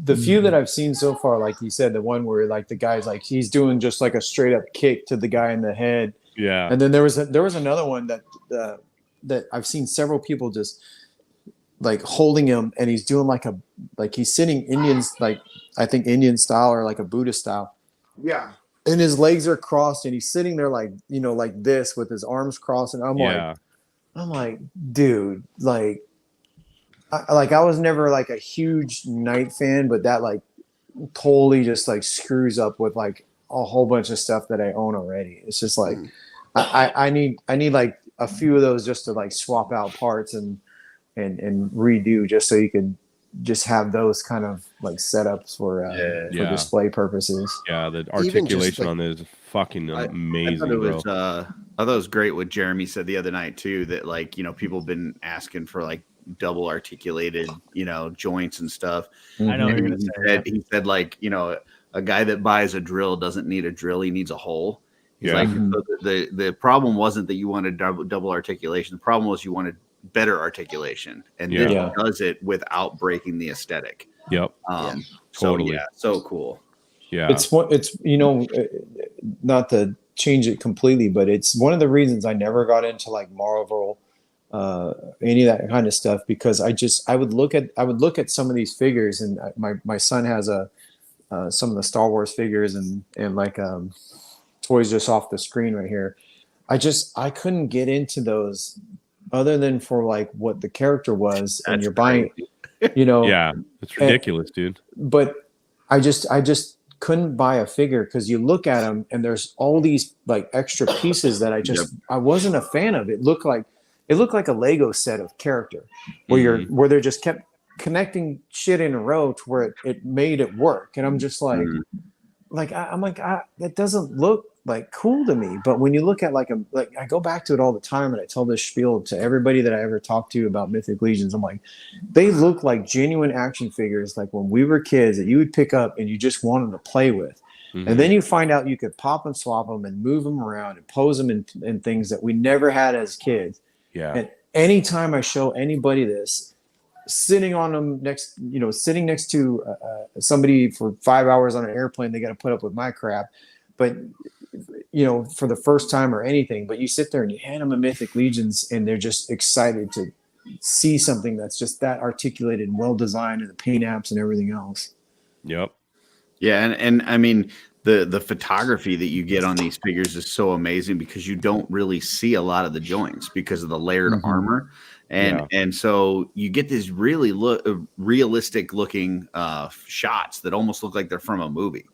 S8: the few that I've seen so far, like you said, the one where like the guy's like he's doing just like a straight up kick to the guy in the head.
S2: Yeah,
S8: and then there was another one that I've seen several people just like holding him, and he's doing like he's sitting Indians, like I think Indian style or like a Buddhist style.
S7: Yeah.
S8: And his legs are crossed, and he's sitting there like like this with his arms crossed, and I'm like, dude, like I was never like a huge Knight fan, but that like totally just like screws up with like a whole bunch of stuff that I own already. It's just like I need like a few of those just to like swap out parts and redo, just so you can just have those kind of like setups for display purposes.
S2: Yeah, the articulation on this is fucking amazing.
S4: I thought it was great what Jeremy said the other night too, that like, people been asking for like double articulated, joints and stuff.
S1: I know what you're gonna say.
S4: He said like, a guy that buys a drill doesn't need a drill, he needs a hole. He's like, so the problem wasn't that you wanted double articulation. The problem was you wanted better articulation, and this does it without breaking the aesthetic.
S2: Yep.
S4: Totally. So cool.
S8: Yeah. It's not to change it completely, but it's one of the reasons I never got into like Marvel, any of that kind of stuff, because I would look at some of these figures, and my son has some of the Star Wars figures and like toys just off the screen right here. I couldn't get into those other than for like what the character was. And you're buying,
S2: yeah, it's ridiculous, dude.
S8: But I just couldn't buy a figure because you look at them and there's all these like extra pieces that I wasn't a fan of. It looked like a Lego set of character where where they're just kept connecting shit in a row to where it made it work. And I'm just like, that doesn't look like cool to me. But when you look at like I go back to it all the time, and I tell this spiel to everybody that I ever talk to about Mythic Legions. I'm like, they look like genuine action figures, like when we were kids, that you would pick up and you just wanted to play with. And then you find out you could pop and swap them and move them around and pose them in things that we never had as kids.
S2: Yeah.
S8: And anytime I show anybody this, sitting next to somebody for 5 hours on an airplane, they got to put up with my crap. But for the first time or anything, but you sit there and you hand them a Mythic Legions, and they're just excited to see something that's just that articulated and well designed, and the paint apps and everything else.
S2: Yep.
S4: Yeah, and I mean the photography that you get on these figures is so amazing, because you don't really see a lot of the joints because of the layered armor. And so you get these really realistic looking shots that almost look like they're from a movie.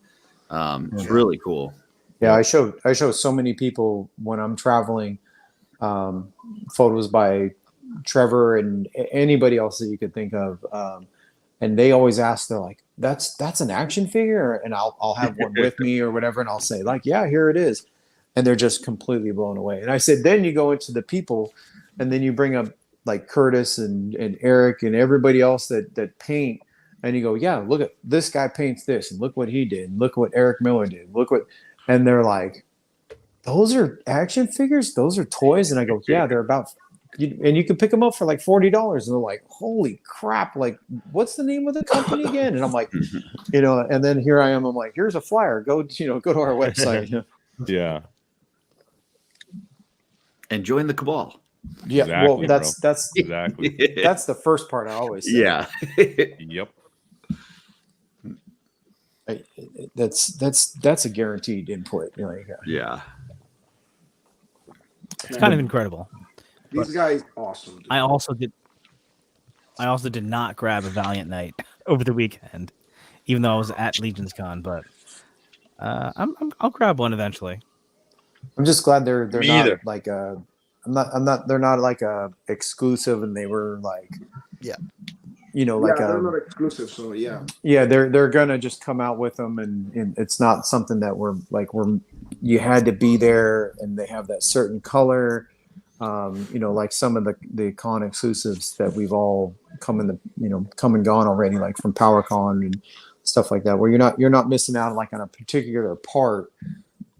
S4: It's really cool.
S8: Yeah, I show so many people when I'm traveling photos by Trevor and anybody else that you could think of, and they always ask, they're like, "That's an action figure?" And I'll have one with me or whatever, and I'll say like, "Yeah, here it is," and they're just completely blown away. And I said, then you go into the people, and then you bring up like Curtis and Eric and everybody else that paint, and you go, "Yeah, look at this guy paints this, and look what he did, and look what Eric Miller did, look what," and they're like, "Those are action figures? Those are toys?" And I go, "Yeah, they're about." And you can pick them up for like $40, and they're like, "Holy crap! Like, what's the name of the company again?" And I'm like, and then here I am. I'm like, "Here's a flyer. Go to our website."
S2: Yeah.
S4: And join the cabal.
S8: Yeah.
S2: Exactly,
S8: well, that's
S2: exactly.
S8: That's the first part I always say.
S4: Yeah.
S2: Yep.
S8: That's a guaranteed input.
S4: Yeah.
S1: It's kind of incredible.
S7: This guy is awesome. Dude.
S1: I also did not grab a Valiant Knight over the weekend, even though I was at Legion's Con. But I'll grab one eventually.
S8: I'm just glad they're not like a they're not like a exclusive, and they were like,
S6: Yeah.
S8: like
S7: they're not exclusive, so yeah.
S8: Yeah, they're gonna just come out with them, and it's not something that we're you had to be there, and they have that certain color, like some of the con exclusives that we've all come and gone already, like from PowerCon and stuff like that, where you're not missing out like on a particular part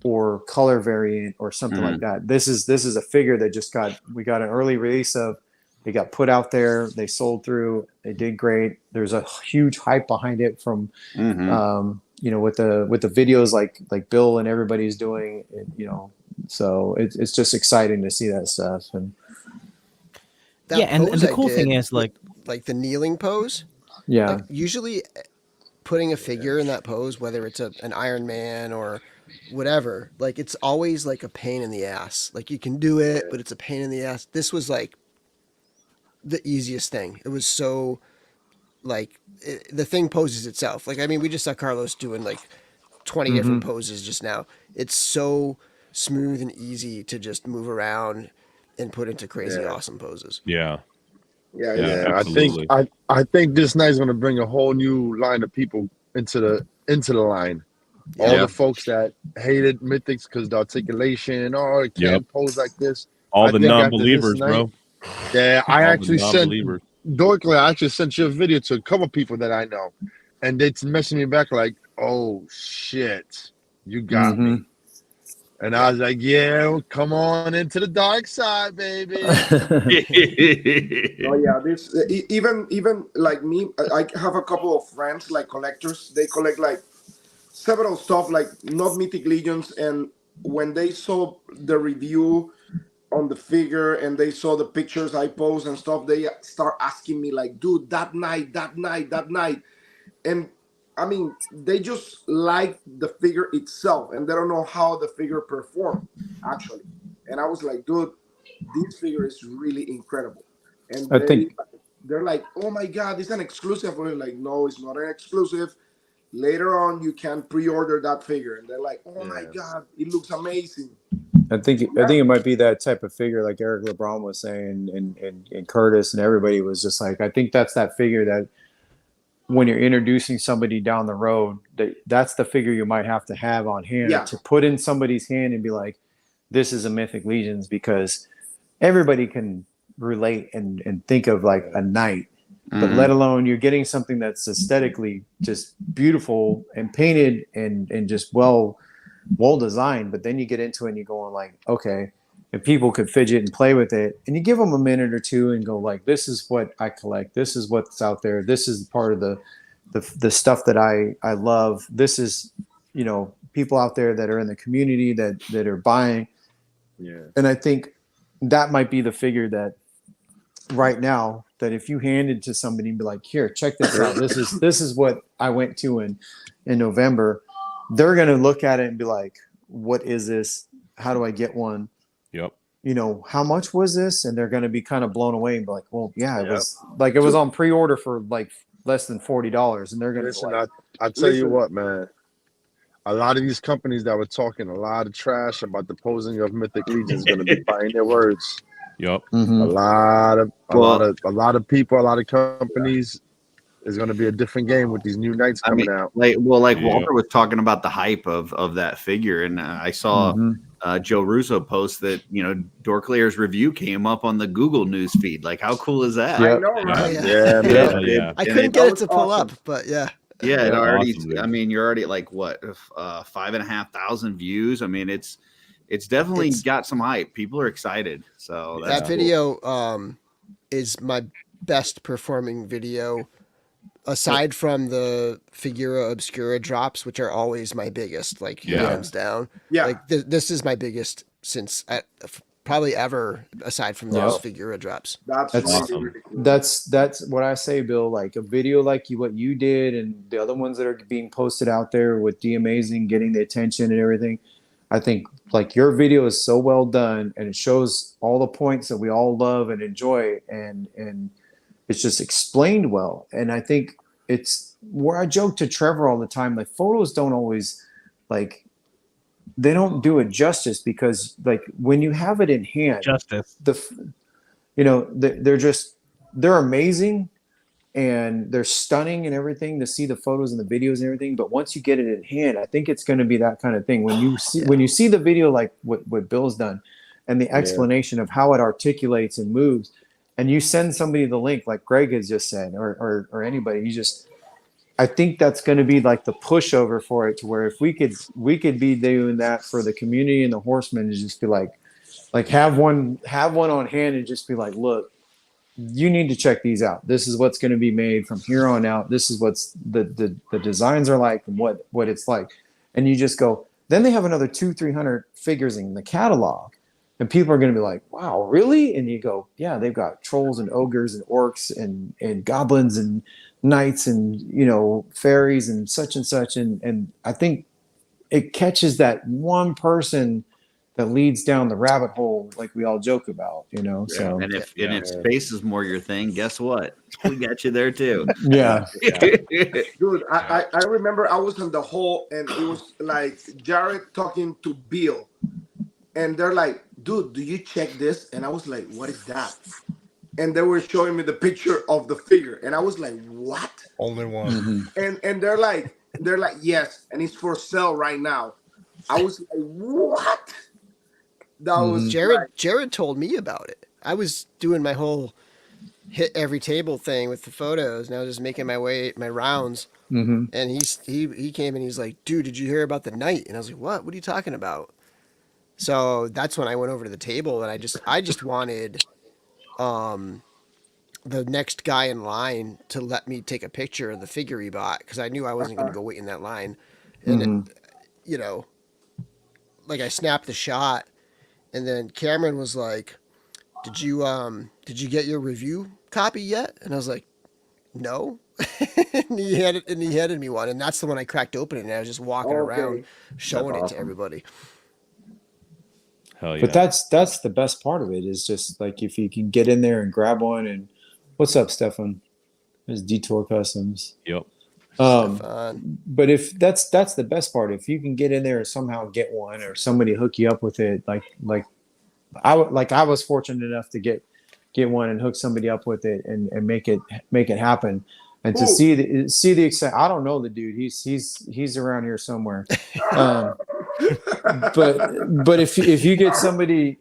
S8: or color variant or something like that. This is a figure that we got an early release of. They got put out there. They sold through. They did great. There's a huge hype behind it from, with the videos like Bill and everybody's doing. So it's just exciting to see that stuff. And
S6: That
S1: and
S6: pose
S1: the
S6: I
S1: cool thing
S6: did
S1: is like
S6: the kneeling pose.
S8: yeah,
S6: Like, usually putting a figure in that pose, whether it's an Iron Man or whatever, like it's always like a pain in the ass. Like you can do it, but it's a pain in the ass. This was like the easiest thing. It was so like the thing poses itself. Like, I mean, we just saw Carlos doing like 20 different poses just now. It's so smooth and easy to just move around and put into crazy awesome poses.
S2: Yeah.
S7: Yeah,
S5: Yeah,
S2: absolutely.
S5: I think this night's gonna bring a whole new line of people into the line. All the folks that hated Mythics because the articulation, it can't pose like this.
S2: All
S5: I
S2: the
S5: think after
S2: non-believers,
S5: this night-
S2: bro.
S5: Yeah, I
S2: All
S5: actually
S2: the
S5: sent
S2: non-believers.
S5: Dorkly. I actually sent you a video to a couple people that I know, and they messaging me back like, "Oh shit, you got me." And I was like, "Yeah, well, come on into the dark side, baby."
S7: Oh yeah, this even like me, I have a couple of friends like collectors. They collect like several stuff like not Mythic Legions, and when they saw the review on the figure and they saw the pictures I post and stuff, they start asking me like, "Dude, that night," and I mean, they just like the figure itself, and they don't know how the figure performed actually. And I was like, "Dude, this figure is really incredible." And
S8: I think
S7: they're like, "Oh my god, it's an exclusive." We're like, "No, it's not an exclusive. Later on, you can pre-order that figure." And they're like, "Oh my god, it looks amazing."
S8: I think it might be that type of figure, like Eric LeBron was saying, and Curtis and everybody was just like, I think that's that figure that when you're introducing somebody down the road, that's the figure you might have to have on hand to put in somebody's hand and be like, this is a Mythic Legions, because everybody can relate and think of like a knight, but let alone you're getting something that's aesthetically just beautiful and painted and just well designed. But then you get into it and you're going like, okay, if people could fidget and play with it, and you give them a minute or two and go like, this is what I collect, this is what's out there, this is part of the stuff that I love, this is people out there that are in the community that are buying. And I think that might be the figure that right now, that if you hand it to somebody and be like, here, check this out, this is what I went to in November, they're going to look at it and be like, what is this? How do I get one?
S2: Yep.
S8: How much was this? And they're going to be kind of blown away and be like, well, yeah, it was like, it was on pre-order for like less than $40. And they're going to
S5: Listen,
S8: like,
S5: I tell you what, man. A lot of these companies that were talking a lot of trash about the posing of Mythic Legion is going to be buying their words.
S2: Yep.
S5: A lot of people, a lot of companies. Is going to be a different game with these new knights coming out.
S4: Walter was talking about the hype of that figure, and I saw Joe Russo post that Dorklayer's review came up on the Google news feed. Like, how cool is that?
S7: I know, right?
S5: Yeah.
S6: I couldn't get it to pull up, but yeah.
S4: Yeah, it already.
S2: Awesome,
S4: I mean, you're already at like what 5,500 views. I mean, it's definitely got some hype. People are excited. So that's
S6: that video is my best performing video. Aside from the Figura Obscura drops, which are always my biggest, like hands down.
S7: Yeah.
S6: Like this is my biggest since probably ever, aside from those Figura drops.
S7: That's
S2: awesome.
S7: really cool.
S8: That's what I say, Bill. Like a video like what you did and the other ones that are being posted out there with the amazing getting the attention and everything. I think like your video is so well done and it shows all the points that we all love and enjoy and it's just explained well. And I think it's where I joke to Trevor all the time, like photos don't always like they don't do it justice, because like when you have it in hand,
S1: Justice.
S8: they're amazing and they're stunning and everything to see the photos and the videos and everything. But once you get it in hand, I think it's going to be that kind of thing. When you see the video, like what Bill's done, and the explanation of how it articulates and moves, and you send somebody the link, like Greg has just said, or anybody, I think that's going to be like the pushover for it, to where if we could be doing that for the community and the horsemen, to just be like have one on hand and just be like, look, you need to check these out. This is what's going to be made from here on out. This is what's the designs are like, and what it's like. And you just go, then they have another 200-300 figures in the catalog. And people are going to be like, wow, really? And you go, yeah, they've got trolls and ogres and orcs and goblins and knights and, fairies and such. And I think it catches that one person that leads down the rabbit hole, like we all joke about, so.
S9: And if space is more your thing, guess what? We got you there too.
S8: Yeah.
S7: Dude, I remember I was in the hall and it was like Jared talking to Bill. And they're like, dude, do you check this? And I was like, what is that? And they were showing me the picture of the figure. And I was like, what?
S3: Only one.
S7: And they're like, yes. And it's for sale right now. I was like, what? That was
S6: Jared told me about it. I was doing my whole hit every table thing with the photos, and I was just making my rounds. And he came and he's like, dude, did you hear about the knight? And I was like, what are you talking about? So that's when I went over to the table, and I just wanted the next guy in line to let me take a picture of the figure he bought, because I knew I wasn't going to go wait in that line. And like I snapped the shot, and then Cameron was like, did you get your review copy yet? And I was like, no. and he handed me one, and that's the one I cracked open, and I was just walking around showing it to everybody.
S2: Hell yeah.
S8: But that's the best part of it, is just like if you can get in there and grab one. And what's up, Stefan? There's Detour Customs.
S2: Yep.
S8: But if that's the best part, if you can get in there and somehow get one, or somebody hook you up with it, like I was fortunate enough to get one and hook somebody up with it and make it happen. And to see the excitement. I don't know the dude. He's around here somewhere. But if you get somebody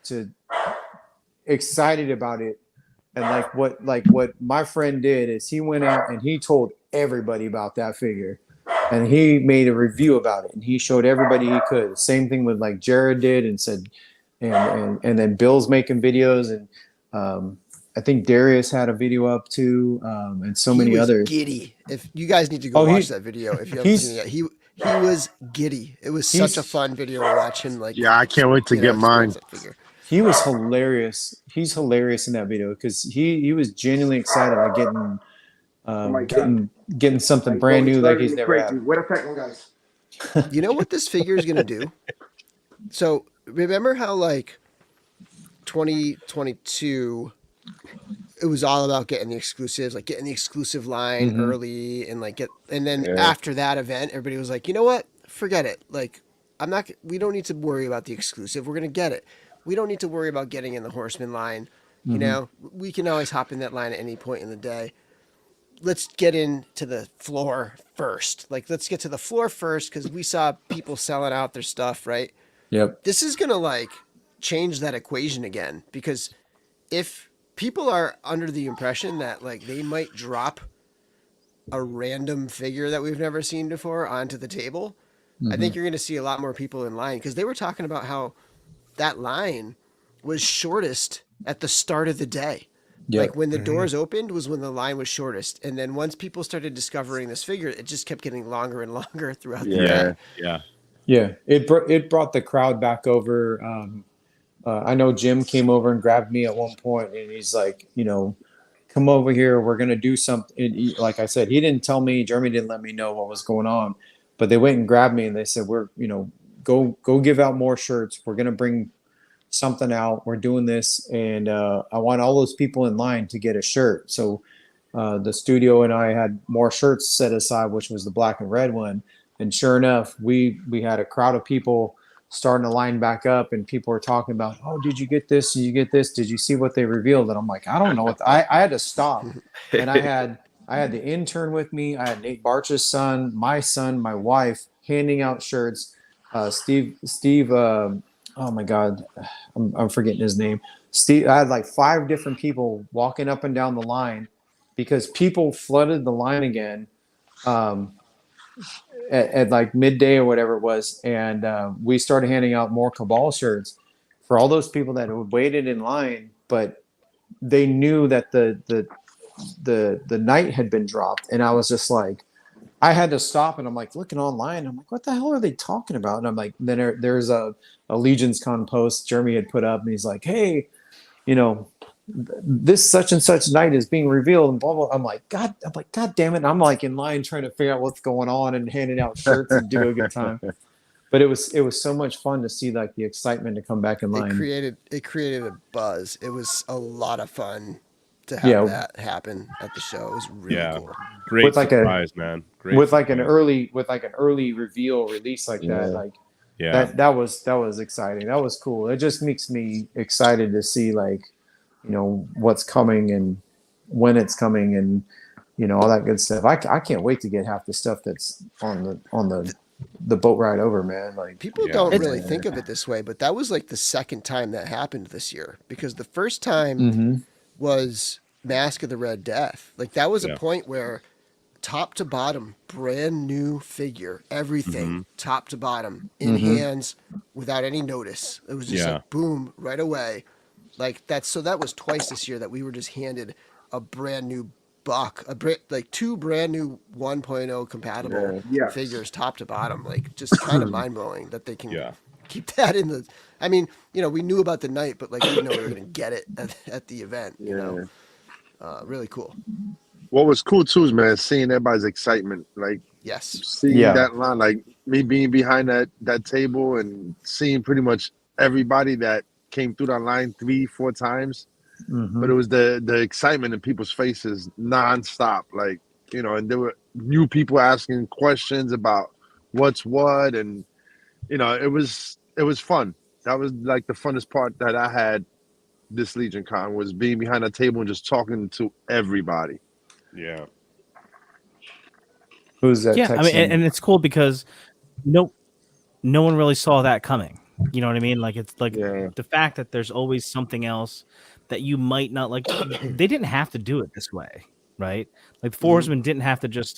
S8: to excited about it, and like what my friend did is he went out and he told everybody about that figure, and he made a review about it, and he showed everybody he could. Same thing with like Jared did, and said, and then Bill's making videos, and I think Darius had a video up too, and so many others.
S6: Giddy. If you guys need to go watch that video, if you haven't seen it yet, he was giddy. It was such a fun video to watch him. Like,
S5: yeah, I can't wait to get mine.
S8: He was hilarious. He's hilarious in that video, because he was genuinely excited about getting something brand new like he's never had.
S7: Wait a second, guys.
S6: You know what this figure is gonna do? So remember how like 2022, it was all about getting the exclusives, like getting the exclusive line early, and then after that event, everybody was like, you know what? Forget it. Like, we don't need to worry about the exclusive. We're gonna get it. We don't need to worry about getting in the Horseman line. You know, we can always hop in that line at any point in the day. Let's get into the floor first. Like, let's get to the floor first, because we saw people selling out their stuff, right?
S8: Yep.
S6: This is gonna like change that equation again, because if people are under the impression that like they might drop a random figure that we've never seen before onto the table, I think you're going to see a lot more people in line, because they were talking about how that line was shortest at the start of the day. Yep. Like when the doors opened was when the line was shortest. And then once people started discovering this figure, it just kept getting longer and longer throughout the day.
S8: Yeah. It brought the crowd back over. I know Jim came over and grabbed me at one point, and he's like, come over here. We're going to do something. Like I said, he didn't tell me, Jeremy didn't let me know what was going on, but they went and grabbed me and they said, go give out more shirts. We're going to bring something out. We're doing this. And I want all those people in line to get a shirt. So the studio and I had more shirts set aside, which was the black and red one. And sure enough, we had a crowd of people starting to line back up, and people were talking about, oh, did you get this? Did you get this? Did you see what they revealed? And I'm like, I don't know what I had to stop. And I had the intern with me. I had Nate Barch's son, my wife, handing out shirts. Steve, oh my God, I'm forgetting his name. Steve, I had like 5 different people walking up and down the line because people flooded the line again at like midday or whatever it was. And we started handing out more Cabal shirts for all those people that had waited in line, but they knew that the night had been dropped. And I was just like, I had to stop, and I'm like looking online. I'm like, what the hell are they talking about? And I'm like, then there's a Legions Con post Jeremy had put up, and he's like, hey, you know, this such and such night is being revealed, and blah blah. I'm like, God damn it! And I'm like in line trying to figure out what's going on and handing out shirts and do a good time. But it was so much fun to see like the excitement to come back in line.
S6: It created a buzz. It was a lot of fun to have that happen at the show. It was really cool.
S2: Great
S8: with like
S2: surprise, man. Great
S8: with
S2: surprise.
S8: like an early reveal release like that, like that was exciting. That was cool. It just makes me excited to see like, you know, what's coming and when it's coming and, you know, all that good stuff. I can't wait to get half the stuff that's on the boat ride over, man. Like
S6: people don't really think of it this way, but that was like the second time that happened this year, because the first time was Mask of the Red Death. Like that was a point where top to bottom, brand new figure, everything top to bottom in hands without any notice. It was just like boom, right away. Like that was twice this year that we were just handed a brand new buck, like 2 brand new 1.0 compatible figures top to bottom. Like just kind of mind blowing that they can keep that in the. I mean, you know, we knew about the night, but like we didn't know we were going to get it at the event. You know, really cool.
S5: What was cool too is, man, seeing everybody's excitement. Like seeing that line, like me being behind that table and seeing pretty much everybody that came through that line 3-4 times. But it was the excitement in people's faces nonstop, like, you know, and there were new people asking questions about what's what, and you know, it was fun. That was like the funnest part that I had this Legion Con, was being behind a table and just talking to everybody.
S2: Yeah.
S8: Who's that?
S1: Yeah, I mean, and it's cool because no one really saw that coming. You know what I mean? Like it's like the fact that there's always something else that you might not like. They didn't have to do it this way, right? Like the Four Horsemen didn't have to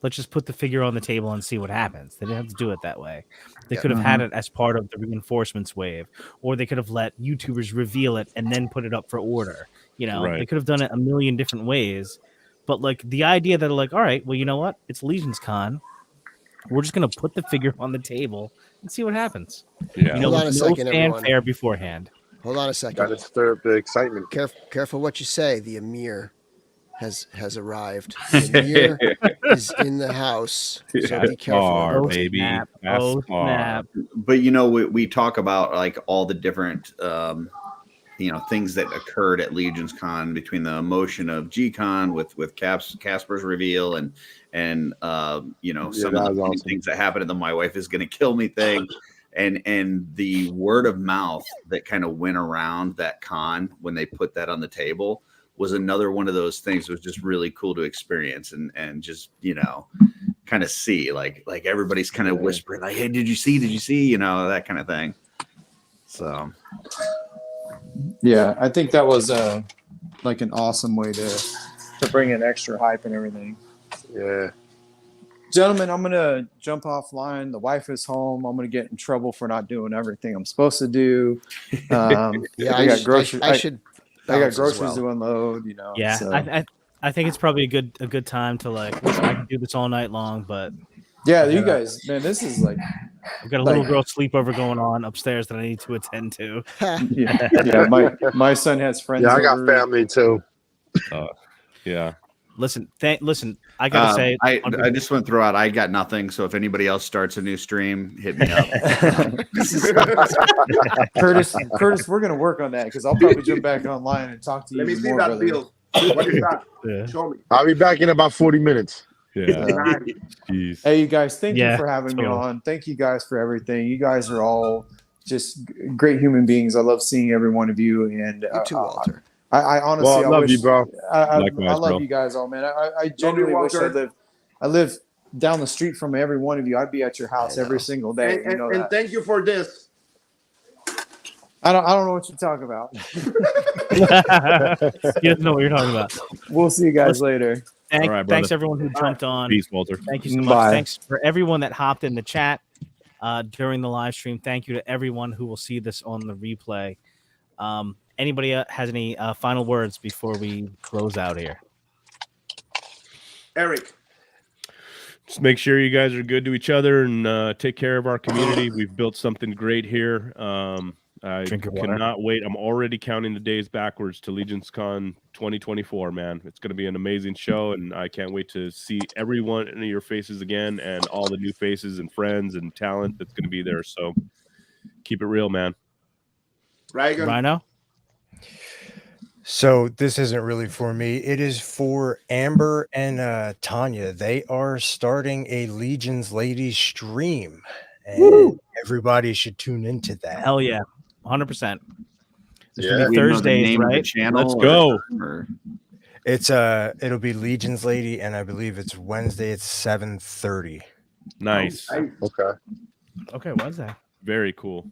S1: let's just put the figure on the table and see what happens. They didn't have to do it that way. They could have had it as part of the reinforcements wave, or they could have let YouTubers reveal it and then put it up for order. You know, they could have done it a million different ways. But like the idea that like, all right, well, you know what? It's Legions Con. We're just gonna put the figure on the table and see what happens.
S2: Yeah.
S1: You know,
S6: Hold on a second,
S1: fanfare beforehand.
S6: Hold on a second.
S5: Gotta stir up the excitement.
S6: Careful what you say. The Emir has arrived. The Emir is in the house. So be careful.
S2: Baby.
S1: Snap.
S4: But you know, we talk about like all the different you know, things that occurred at Legions Con, between the emotion of G-Con with Casper's reveal and you know, some of the funny things that happened in the "my wife is gonna kill me" thing, and the word of mouth that kind of went around that con when they put that on the table was another one of those things that was just really cool to experience and just, you know, kind of see like everybody's kind of whispering like, hey, did you see, you know, that kind of thing. So
S8: yeah, I think that was like an awesome way to bring in extra hype and everything.
S5: Yeah.
S8: Gentlemen, I'm gonna jump offline. The wife is home. I'm gonna get in trouble for not doing everything I'm supposed to do. I got groceries. I got groceries to unload. You know.
S1: Yeah,
S8: so.
S1: I think it's probably a good time to like. Listen, I can do this all night long, but
S8: yeah, you guys, man, this is like.
S1: I've got a little girl sleepover going on upstairs that I need to attend to.
S8: yeah. My son has friends.
S5: Yeah, I got family too.
S2: Yeah.
S1: Listen, I gotta say,
S4: I just want to throw out, I got nothing. So if anybody else starts a new stream, hit me up.
S8: Curtis, we're gonna work on that because I'll probably jump back online and talk to you.
S7: Let me see
S8: more,
S7: that
S8: brother.
S7: bill. What is that? Show me.
S5: I'll be back in about 40 minutes.
S2: Yeah.
S7: Nice.
S2: Jeez.
S8: Hey, you guys, thank you
S1: Yeah,
S8: for having me
S1: totally.
S8: on. Thank you guys for everything. You guys are all just great human beings. I love seeing every one of you. And
S6: You too, Walter.
S8: I honestly,
S5: Well,
S8: I
S5: love
S8: wish
S5: you, bro.
S8: I
S2: Likewise,
S8: love
S2: bro.
S8: you guys all, man. I genuinely wish
S7: Walter.
S8: I live down the street from every one of you. I'd be at your house
S6: I
S8: every
S6: know.
S8: single day. You know
S7: And
S8: that.
S7: thank you for this.
S8: I don't know what you're talking about.
S1: He doesn't know what you're talking about.
S8: We'll see you guys later.
S1: Thanks,
S2: All right, brother.
S1: thanks everyone who jumped on.
S2: Peace, Walter.
S1: Thank you so much.
S8: Bye.
S1: Thanks for everyone that hopped in the chat during the live stream. Thank you to everyone who will see this on the replay. Anybody has any final words before we close out here?
S7: Eric.
S2: Just make sure you guys are good to each other and take care of our community. We've built something great here. I
S1: Drink your water.
S2: cannot wait. I'm already counting the days backwards to LegionsCon 2024, man. It's going to be an amazing show, and I can't wait to see every one of your faces again and all the new faces and friends and talent that's going to be there. So keep it real, man.
S1: Rhino?
S3: So this isn't really for me. It is for Amber and Tanya. They are starting a Legions Ladies stream, and everybody should tune into that.
S1: Hell yeah. 100%. It's
S5: Yeah.
S1: gonna be
S9: We know the
S1: Thursdays,
S9: name of the
S1: right?
S9: channel.
S2: Let's
S9: or
S2: go.
S9: time, or-
S3: It's it'll be Legions Lady, and I believe it's Wednesday at 7:30.
S2: Nice.
S5: Okay.
S1: Okay, Wednesday.
S2: Very cool.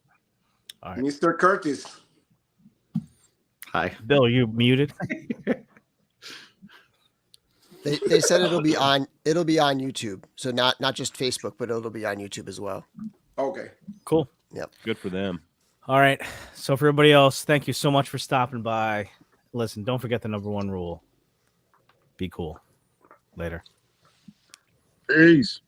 S1: All right.
S7: Mr. Curtis.
S9: Hi.
S1: Bill, you muted?
S6: They said it'll be on YouTube. So not just Facebook, but it'll be on YouTube as well.
S7: Okay.
S1: Cool.
S2: Good for them.
S1: All right. So for everybody else, thank you so much for stopping by. Listen, don't forget the #1 rule. Be cool. Later.
S5: Peace.